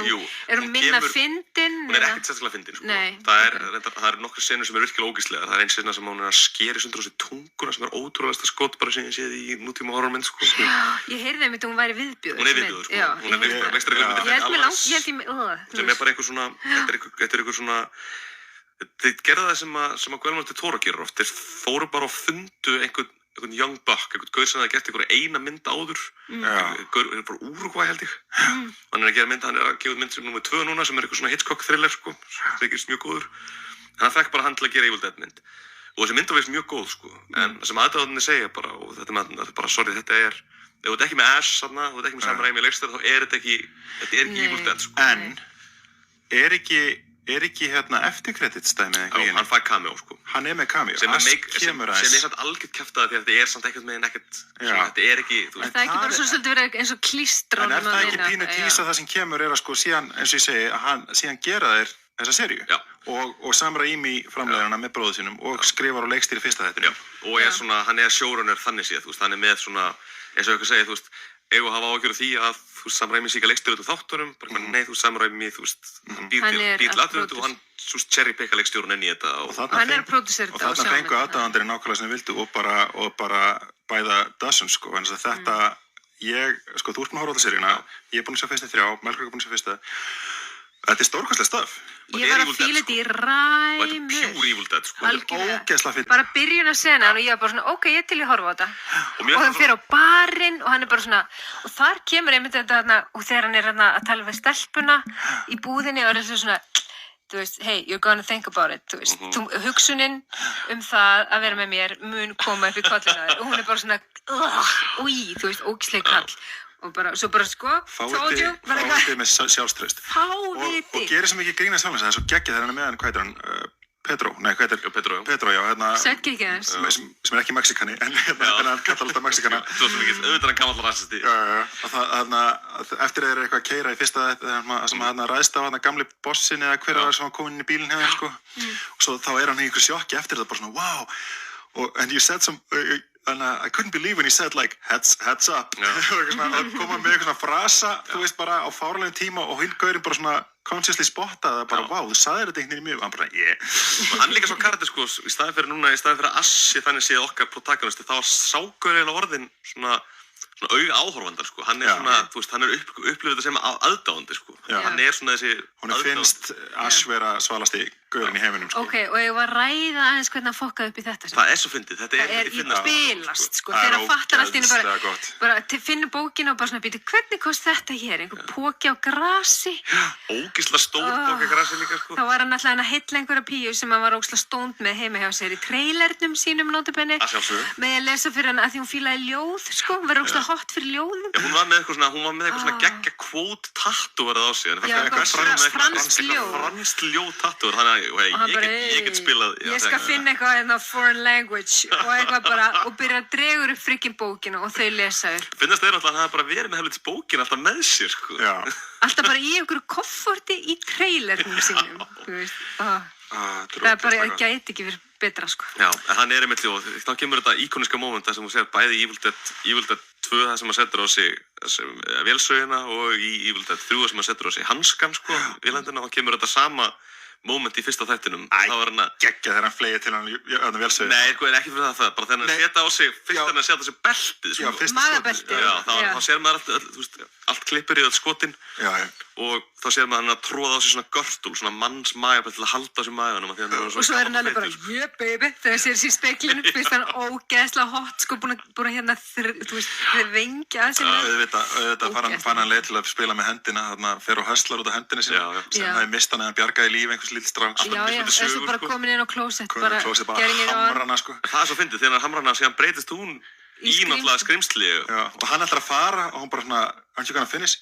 hún minna fyndin? Hún er ekkert sérstaklega fyndin, sko. Nei. Það er nokkrar senur sem er virkilega ógeðslegar. Það er einn sena sem hún er að skeri sundur á sig tunguna sem er ótrúlegasta skot bara sem ég séð í nútíma horrormynd, sko. Já, ég heyrði einmitt að hún væri viðbjóður. Hún er viðbjóður, sko. Hún er leikstari sem er bara einhver svona, þetta er einhver svona, þeir gerða það sem að Guillermo del Toro gerir oft. Þeir fóru bara og fundu einhvern young buck, einhvern gaur sem það gert einhverja eina mynd áður. Gaur er frá Uruguay, held ég. Hann er að gefa mynd sem númer 2 núna sem er eitthvað svona Hitchcock thriller, sko. Það er mjög góður. En hann fekk bara hann til að gera Evil Dead mynd. Og þessi mynd var veist mjög góð, sko. En það sem aðdáðarnir segja bara, og þetta er bara, sorry, þetta er, ef þú ert ekki með Ash þarna, ef þú ert ekki með Sam Raimi leikstjóri, þá er þetta er ekki Evil Dead, sko. En, er ekki hérna eftirkreditstæmið eitthvað? Já, hann fær cameo, sko. Hann er með cameo. Sem er samt algjört kjaftaði því að þetta er samt ekkert með ekkert, þetta er ekki, þú veist. Það er ekki bara svo svolítið verið eins og klístrónum. En er það ekki pínu tísa það sem kemur er að sko síðan, eins og ég segi, síðan gera þeir þessa seríu. Já. Og Sam Raimi framleiðir hana með bróður sínum og skrifar og leikstýrir fyrsta þættinum. Og hann showrunner þannig séð, hann með svona, eins og eitthvað segið, eigum að hafa áhyggjur af því að Sam Raimi sé ekki að leikstýra út úr þáttunum, bara nei, Sam Raimi, hann býr til atriðið og hann cherrypicka leikstjórun inn í þetta. Og hann að pródúsera þetta og þarna fengu aðdáðandir nákvæmlega sem vildu og bara by the dozen, sko, en þetta, þú ert búin að horfa á þetta seríuna, ég er búin að sjá fyrstu 3, Melkorka er búin að sjá fyrsta. Þetta stórkostlegt stöf. Ég var að fíla þetta í ræmur. Og þetta pure Evil Dead, sko. Þetta ógeðslega fyndið. Bara byrjun að senan og ég var bara svona, ok, ég til ég horfa á þetta. Og hann fer á barinn og hann bara svona, og þar kemur einmitt þetta þarna, og þegar hann er að tala við stelpuna í búðinni og er svona, þú veist, hey, you're gonna think about it, þú veist, hugsunin það að vera með mér mun koma upp í kollina þér og hún er bara svona, þú veist, ógeðsleg kall. Og svo bara sko, fáviti með sjálfstraust og gerir sem ekki grína sjálfins, það er svo geggjað þegar hann er með hann, hvað heitir hann, Pedro, já, hérna sem er ekki Mexikani, en hann kallar alltaf Mexikana auðvitað hann gamall rasisti og eftir þeir eru eitthvað að keyra í fyrsta sem hann ræðst á gamli bossin eða hver var sem var komin inn í bílinn hefur, sko, og svo þá er hann í einhver sjokki eftir þetta, bara svona, wow, and you said some and I couldn't believe when he said like heads up og koma með eitthvað svona frasa, þú veist, bara á fárlegum tíma og hinn gaurinn bara svona consciously spottaði bara, wow, þú sagðir þetta einhvern veginn í mjög, hann bara, og hann líka svo karakter, sko, í staðinn fyrir að Assi þannig séð okkar protagonisti, þá var ságaur eiginlega orðin svona auga áhorfandar, sko, hann er svona, þú veist, hann er upplifið þetta sem aðdáandi, sko, hann er svona þessi hún finnst Ash vera svalasti gaurinn í heiminum, sko. Ok, og ég var að ræða aðeins hvernig hann fokkaði upp í þetta. Það er svo fyndið, þetta er ekki fyndast. Það bilast, sko, þegar hann fattar allt í henni bara finnur bókina og bara svona býti, hvernig kost þetta hér, einhver póki á grasi? Ógeðslega stór póki á grasi líka, sko. Þá var hann alltaf að heilla einhverja píu sem hann var ógeðslega stónd með heima hjá sér í trailernum sínum, notabenni, með að lesa fyrir hann að því hún fílaði ljóð, sko, hún var ógeðslega hot fyrir ljóðum. Hún var með eitthvað svona geggja kvót tattúverð á sig, franskt ljóð tattúverð, ég get spilað. Ég skal finna eitthvað foreign language og eitthvað bara, og byrja að dregur upp frikkin bókina og þau lesa upp. Finnast þeir alltaf að hann hafa bara verið með helvitis bókina alltaf með sér, sko. Já. Alltaf bara í einhverju kofforti í trailernum sínum, þú veist. Það er bara, það gæti ekki verið betra, sko. Já, en hann er einmitt og þá kemur þetta íkoniska mómenta sem þú segir bæði í Evil Dead 2 það sem að setur á sig vélsögina og í Evil Dead 3 sem að setur á sig hanskan, sko, vélhendina, og kemur þetta sama moment í fyrsta þættinum. Æ, geggja þegar hann fleigir til hann vélsögina. Nei, sko, ekki fyrir það, bara þegar hann setja á sig, fyrst hann að setja á sig beltið, sko. Já, fyrsta magabeltið. Já, þá sér maður allt klippur í öll skotin. Já. Og þá sér maður hann að tróða á sig svona görtul, svona manns magabelt til að halda á sig maganum. Og svo er hann alveg bara, yeah baby, þegar sér sér speklinu, fyrst hann ógeðslega hot, sko, búin að hérna, þú veist, vengja að sér. Auðvitað fann hann leið til að spila með hendina, þarna fer og höslar út af hendina sína, sem það mist hann eða bjargaði lífi einhvers lítið strák. Já, eins og bara komin inn á klósett, bara hamrana, sko. Það er svo fyndið, þegar hamrana síðan breytist hún í náttúrulega skrimsli. Já, og hann ætlar að fara og hún bara svona, aren't you gonna finish?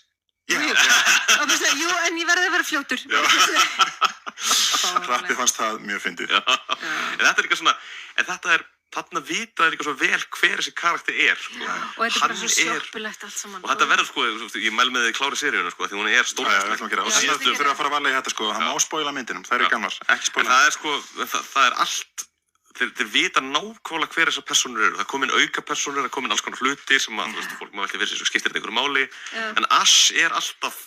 Og bara segja, jú, en ég verði að vera fljótur. Rappið fannst það mjög fyndið. En þetta er líka svona, þarna vitaði líka svo vel hver þessi karakter er, sko. Og þetta er bara svo sjoppulegt allt saman. Og þetta verður, sko, ég mæl með þið klári seríuna, sko, því hún er stórkostleg. Og síðan þurfa að fara að varlega í þetta, sko, það má spóila myndinum, það eru gamlar, ekki spóila. Það er, sko, það er allt, þeir vita nákvæmlega hver þessar persónur eru. Það kom inn auka persónur, það kom inn alls konar hluti sem að, þú veist, fólk má velti fyrir sig, svo skiptir þetta einhverju máli. En Ash er alltaf,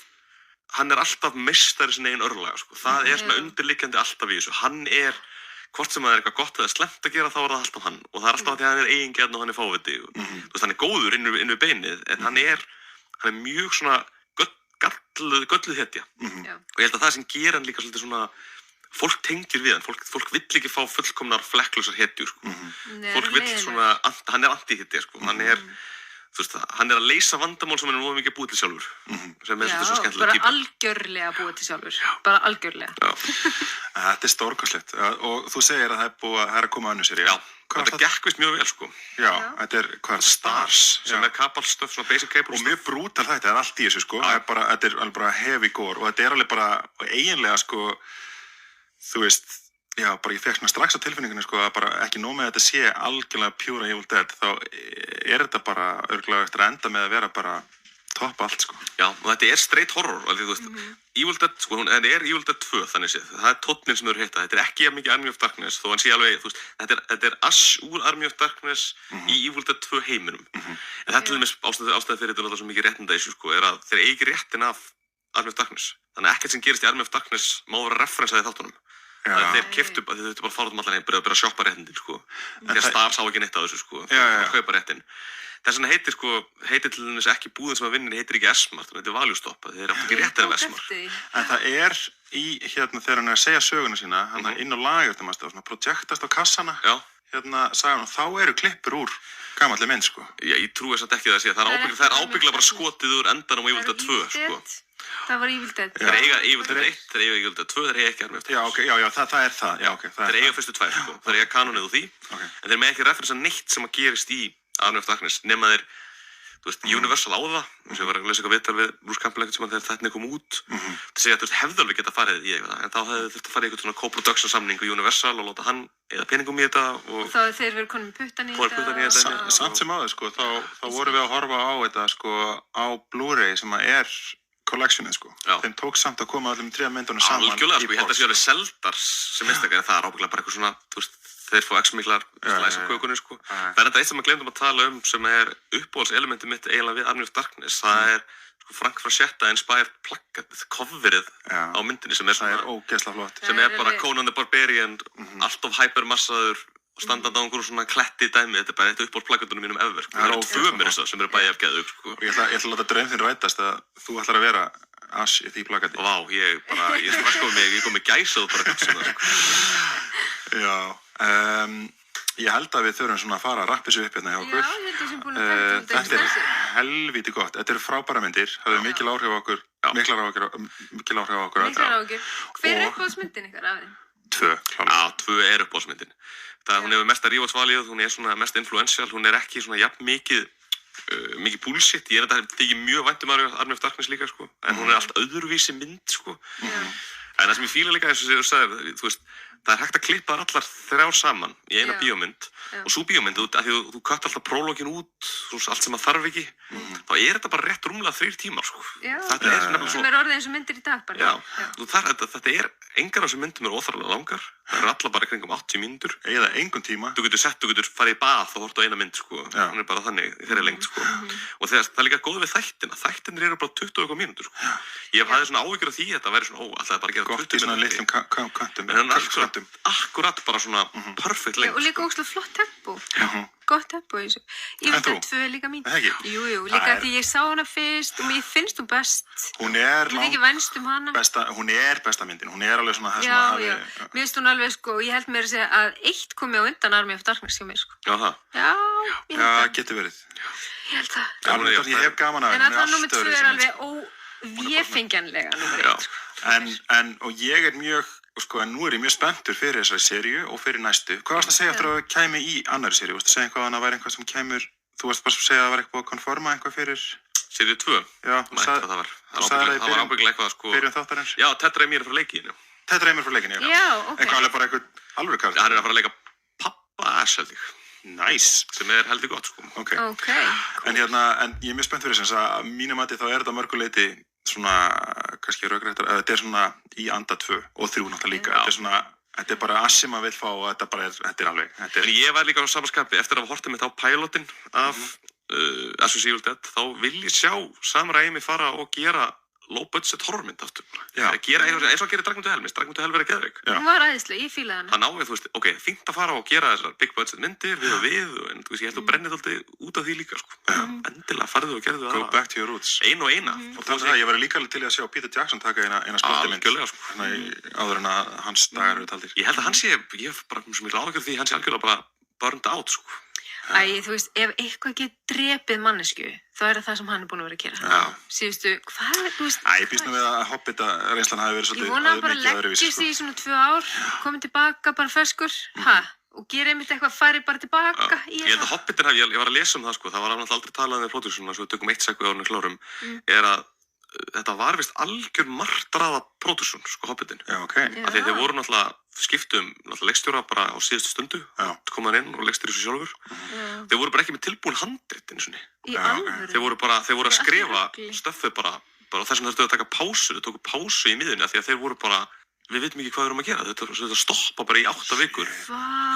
hann er alltaf meistari sinni eigin örlaga, sko. Það er svona undirliggjandi alltaf í þessu. Hann er, hvort sem það er eitthvað gott eða slemmt að gera, þá er það alltaf hann. Og það er alltaf því að hann er eigingjarn og hann er fáviti. Þú veist, hann er góður inn við beinið, en hann er mjög svona gölluð hetja. Og ég held að það sem gerir hann líka svolítið svona, fólk tengir við hann, fólk vill ekki fá fullkomnar flekklausar hetjur, sko. Fólk vill svona, hann er anti-hetja, sko. Hann er, þú veist, hann er að leysa vandamál sem hann er mikið búið til sjálfur. Sem er svo skemmtilega típa. Bara algjörlega búið til sjálfur. Bara algjörlega. Þetta er stórkostlegt. Og þú segir að það er að koma önnur sér. Já, þetta gekk vist mjög vel, sko. Já, þetta er, hvað er Stars? Sem er kapalstöf, svona basic cable. Og mjög brútal þetta, það er allt í þessu, sko. Þetta er alveg bara heavy gore. Og þetta er alveg bara, eiginlega, sko, þú veist, já, bara ég fekk svona strax á tilfinningunni, sko, að bara ekki nóg með að þetta sé algjörlega pure Evil Dead, þá er þetta bara örugglega eftir að enda með að vera bara topp allt, sko. Já, og þetta er straight horror, alveg, þú veist, Evil Dead, sko, þetta er Evil Dead 2, þannig séð, það er tónninn sem þau eru hitta, þetta er ekki mikið Army of Darkness, þó hann sé alveg, þú veist, þetta er Ash úr Army of Darkness í Evil Dead 2 heiminum, en þetta er til dæmis ástæði fyrir þetta svo mikið réttinda issue, sko, er að þeir eigi ekki réttin af Army of Darkness, þannig að ekkert sem gerist í Army of Darkness má vera referensaði þáttunum. Þeir keyptu, þeir þurftu bara að fara út allan heim, byrja að shoppa réttindin, sko. Því að Star sá ekki neitt af þessu, sko. Þeir bara kaupa réttin. Þess vegna heitir til dæmis ekki búðin sem að vinnir, heitir ekki S-Mart, þetta er Value Stop. Þeir áttu ekki réttin af S-Mart. En það er í, þegar hann er að segja söguna sína, hann inn á lager, svona projektast á kassana, sagan, og þá eru klippur úr gamalli mynd, sko. Já, ég trúi þess að ekki það að segja. Það er ábyggilega bara skotið úr endanum á Evil Dead 2, sko. Það var Evil Dead. Þeir eiga Evil Dead 1, þeir eiga Evil Dead 2, þeir eiga ekki Army of Darkness. Já, það er það. Já, ok. Þeir eiga fyrstu 2, sko. Þeir eiga kanonið úr því. En þeir með ekki referensa neitt sem að gerist í Army of Darkness, nema þeir, þú veist, Universal á það, eins og ég var að lesa eitthvað viðtal við Bruce Campbell ekkert sem að þegar þetta kom út. Það segja að, þú veist, hefðu alveg geta farið í eitthvað, en þá hefðu þurft að fara í eitthvað svona co-production samning við Universal og láta hann eða peningum í þetta og... Þá hefðu þeir verið konum með puttan í þetta. Samt sem áður, sko, þá vorum við að horfa á þetta, sko, á Blu-ray sem að er collectionið, sko. Þeim tók samt að koma allir með 3 myndunum saman í box. Algjörlega, sko, ég held að sé alveg seldar sem einstaklega, en það er ábyggilega bara eitthvað svona, þú veist, þeir fá x miklar slæs á kökunni, sko. Það er þetta eitt sem við glemdum að tala sem er uppáhaldselementið mitt eiginlega við Army of Darkness. Það er, sko, Frank Frazetta inspired plakatið, coverið á myndinni sem er svona... Það er ógeðslega flott. Sem er bara Conan the Barbarian, alltof hypermassaður, standandi á einhverjum svona kletti dæmi. Þetta er bara eitt uppáhaldsplakatunum mínum ever, sko. Það eru 2 mér þess að sem eru bæði af geðug, sko. Ég ætla að láta draum þinn rætast að þú ætlar að vera Ash í því plakati. Vá, ég kom með gæsað bara sem það, sko. Já, ég held að við þurfum svona að fara að rappa þessu upp hérna hjá okkur. Já, ég held að sem búin að taka um Þetta er helvíti gott. Þetta eru frábæra myndir. Það hefur mikil áhrif á okkur. Mikil áhrif á okkur. Hver er uppáhaldsmyndin ykkar af þeim? 2, klálega. Já, 2 er uppáhaldsmyndin. Hún hefur mesta rewatch-valið, hún er svona mest influential, hún er ekki svona jafn mikið bullshit. Ég er þetta þykir mjög vænt Army of Darkness líka, sko. En hún er allt öðruvísi mynd, sko. En það sem ég fíla líka, eins og þú sagðir, þú veist, það er hægt að klippa allar 3 saman í eina bíómynd og svo bíómynd, af því þú kött alltaf prólógin út, allt sem það þarf ekki, þá er þetta bara rétt rúmlega 3 tímar, sko. Þetta er nefnilega svo... Sem er orðið eins og myndir í dag bara. Þetta er, engar af þessum myndum eru óþarflega langar, það eru allar bara kringum 80 mínútur. Eða engum tíma. Þú getur farið í bað og hort á eina mynd, sko. Hún er bara þannig, þeirri lengt, sko. Og það er líka góð við þættina. Þættinir eru bara 20 eitthvað mínútur, sko. Ég hafði svona áhyggjur af því að þetta væri svona, alltaf bara að gera 20 mínútur. Gott í svona litlum kantum. En hann er akkurat bara svona perfect lengt. Og líka ógeðslega flott tempo. Gott tempo í þessu. Ég veit að 2 er líka mín. Jú, líka því ég sá hana fyrst og mér finnst hún best. Hún er hana. Hún er besta myndin. Hún er alveg svona það sem að hafi... Mér finnst hún alveg, sko, ég held mér að segja að 1 komi á undan Army of Darkness hjá mér, sko. Já, það? Já, ég held það. Getur verið. Ég held það. Ég hef gaman af henni. En að það númer 2 er alveg óvéfengjanlega númer 1, sko. Og ég er mjög, sko, en nú er ég mjög spenntur fyrir þessari seríu og fyrir næstu. Hvað varst að segja eftir að það kæmi í annari seríu? Varst að segja eitthvað að það væri eitthvað sem kæmur, þú varst bara að segja að það var eitthvað að konforma eitthvað fyrir... Seríu 2? Já, það var ábyggilega eitthvað, sko... Byrjun þáttarins? Já, Ted Raimi er að fara að leika í henni. Ted Raimi er að fara að leika í henni, já. Ok. Eitthvað alveg bara eitthvað alveg karakter. Hann er að fara að leika pappa Ash, held ég. Nice. Sem er heldur gott, sko. Ok. Cool. En ég er mjög spennt fyrir þess að mínu mati þá er þetta mörguleiti svona, kannski rökréttar, þetta er svona í anda 2 og 3 náttúrulega líka. Þetta er svona, þetta er bara Ash sem maður vill fá og þetta er alveg. En ég var líka á sama skapi eftir að hafa horft mitt á pilotinn af Ash vs. Evil Dead, þá vil ég sjá Sam Raimi fara og gera low budget horrormynd aftur. Gera eins og að gera Drag Me to Hell, Drag Me to Hell verið geðveik. Hún var æðisleg, ég fílaði hana. Það náði, þú veist, ok, fínt að fara og gera þessar big budget myndir við og við, en þú veist, ég held að þú brennir alltaf út af því líka, sko. Endilega farðu og gerðu það. Go back to your roots. Einu og eina. Og það, ég væri líka til að sjá Peter Jackson taka eina skottimynd. Algjörlega, sko. Áður en að hans dagar eru taldir. Ég held að hann sé, ég hef bara sem ég áhyggjur því, hann sé algjörlega bara burned out, sko. Þú veist, ef eitthvað get drepið mannesku, þá er það sem hann er búin að vera að gera. Síðustu, hvað, þú veist... Ég býst nú við að Hobbita reynslan hafi verið svolítið Ég vona að bara leggist í svona 2 ár, komið tilbaka bara ferskur, og gera einmitt eitthvað, farið bara tilbaka í Ég held að Hobbitin ég var að lesa það, sko, það var náttúrulega aldrei talað með pródúsuna, svo við tökum 1 sekund á hann klárum, er að þetta var vist algjör martraða pródúsun, sko, Hobbitin. Já, ok. Af því að þeir voru náttúrulega skiptum leikstjóra bara á síðustu stundu, komaðan inn og leikstjóri svo sjálfur. Þeir voru bara ekki með tilbúin handrit einu sinni. Í alvöru? Þeir voru að skrifa stöfið bara og þess vegna þurftu að taka pásu, þau tóku pásu í miðjunni af því að þeir voru bara, við veitum ekki hvað við erum að gera, þau stoppa bara í 8 vikur,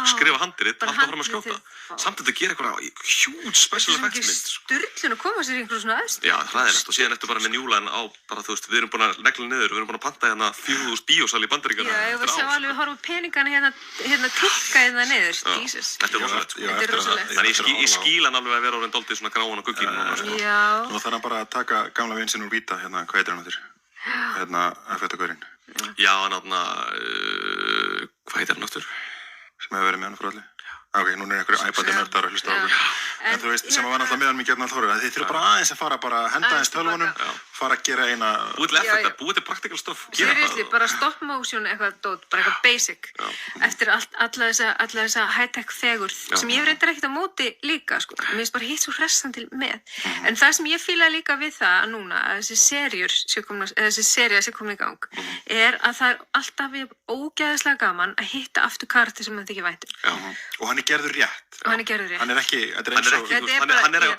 skrifa handrit, halda fram að skjóta. Samt þetta gera eitthvað huge special effects mynd. Þetta er sturlun að koma sér í einhverjum svona aðstöðu. Já, hræðilegt, og síðan ertu bara með Newline á, bara þú veist, við erum búin að negla niður, við erum búin að panta hérna 4.000 bíósal í Bandaríkjunum. Já, ég var að sjá alveg að horfa peningana hérna tikka hérna niður, Jesus. Þetta er rosalegt, sko. Þetta er rosalegt. Þannig ég skíl hann alveg að vera orðinn dálítið svona gráan og gugginn núna, sko. Já. Nú þarf hann bara að taka gamla vin sinn úr Víta, hérna, hvað heitir hann áttur? Hérna, F1-gaurinn. Já, hann hvað heitir hann áttur? Sem hefur verið með hann frá allir. Ok, núna er einhverju iPad-nördar að hlusta á okkur. En þú veist, sem var náttúrulega með hann í Gjarnan Þórir, þið þurfa bara aðeins að fara bara, henda aðeins tölvunum, fara að gera eina... Búið til effekta, búið til practical stuff. Seriously, bara stop motion eitthvað dót, bara eitthvað basic. Eftir alla þessa high-tech fegurð, sem ég reyndar ekkert á móti líka, sko. Mér finnst bara hitt svo hressandi með. En það sem ég fíla líka við það núna, að þessi sería sé komin í gang, er að það er alltaf ógeðslega gaman að hitta aftur karakter sem maður þykir vænt um. Og hann er gerður rétt. Hann er gerður rétt. Hann er ekki, þetta er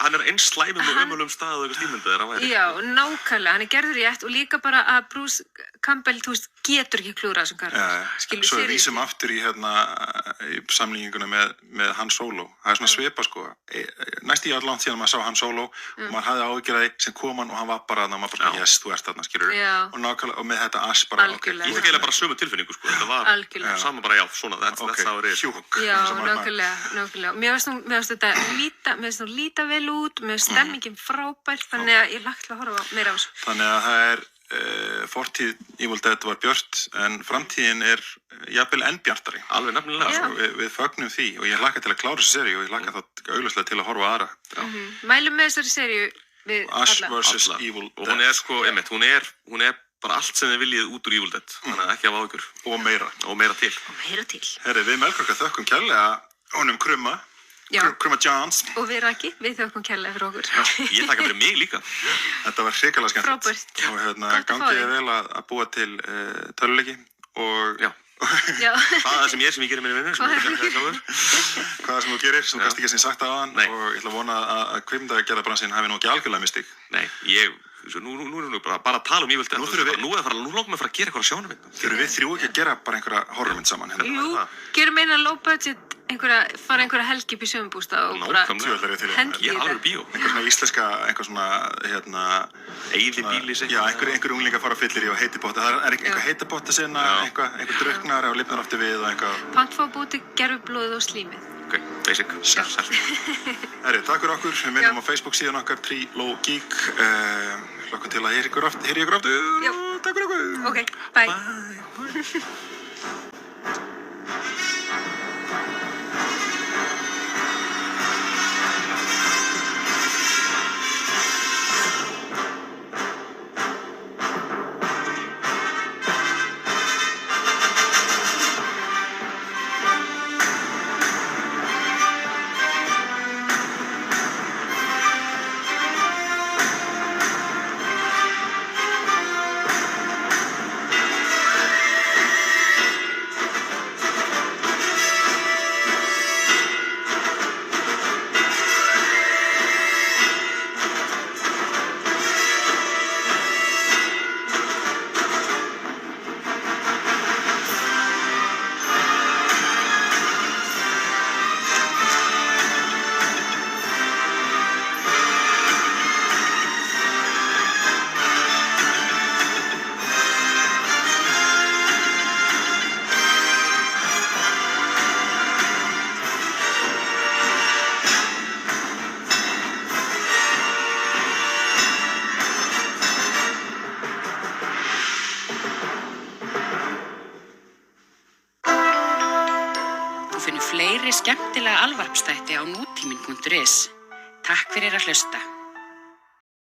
hann er eins slæmur með ömulum stað og eitthvað slímyndið þegar hann væri. Já, nákvæmlega, hann er gerður rétt og líka bara að Bruce Campbell, þú veist, getur ekki klúðrað þessum karakter. Svo við vísum aftur í samlíkinguna með Han Solo. Það er svona svipa, sko. Næst í allan síðan maður sá Han Solo og maður hafði áhyggjur af því sem kom hann og hann var bara þarna og maður bara, yes, þú ert þarna, skilur. Og nákvæmlega, og með þetta Ash bara, ok. Ég fekk eiginlega bara sömu tilfinningu, sko. Þetta var saman bara, já, svona, þetta var reyð. Já, nákvæmlega. Mér finnst þetta líta vel út, mér finnst stemmingin frábær, þannig að ég lagt til að horfa meira á þessu. Þannig að það er, fortíð Evil Dead var björt, en framtíðin er jafnvel enn bjartari. Alveg nefnilega. Sko, við fögnum því og ég hlakka til að klára þessi seríu og ég hlakka þá augljóslega til að horfa á aðra. Mælum með þessari seríu við Ash alla. vs. Evil Dead. Og hún er sko, einmitt, hún er bara allt sem þið viljið út úr Evil Dead, þannig að ekki hafa áhyggjur. Og meira til. Herri, við Melkorka þökkum kærlega honum Krumma Johns. Og við Raki, við þökkum kærlega fyrir okkur. Ég taka fyrir mig líka. Þetta var hrikalega skemmtilegt. Frábært. Og gangið þið vel að búa til töluleiki og... Já. Það sem ég gerir minni vinnu, Hvað sem þú gerir, sem kannski ekki sem sagt á hann og ég ætla að vona að kvikmyndagerðarbransin hafi nú ekki algjörlega mistið. Nei, nú erum við bara að tala um Evil Dead. Nú lókum við að fara að gera eitthvað sjónarmynd. Þurfum við þrjú ekki að gera bara einhverja horrormynd saman? Jú, gerum eina low budget, fara einhverja helgi upp í sögumbústað og bara hendi í það. Ég er alveg bíó. Einhver svona íslenska, einhver svona, eyðibíli sig. Já, einhver unglingar fara fyllir í og heitipotta. Það er einhver heitipotta-sena, einhver drukknar og lifnar aftur við og eitthvað. Pantfóbúti, gerfublóðið og slímið. Ok, basic. Herri, takk fyrir okkur. Við minnum á Facebook síðan okkar Trilogík. Hlokkum til að heyri ykkur aftur. Takk fyrir okkur. Ok, bye. Fleiri skemmtilega alvarpsþætti á nútímin.is. Takk fyrir að hlusta.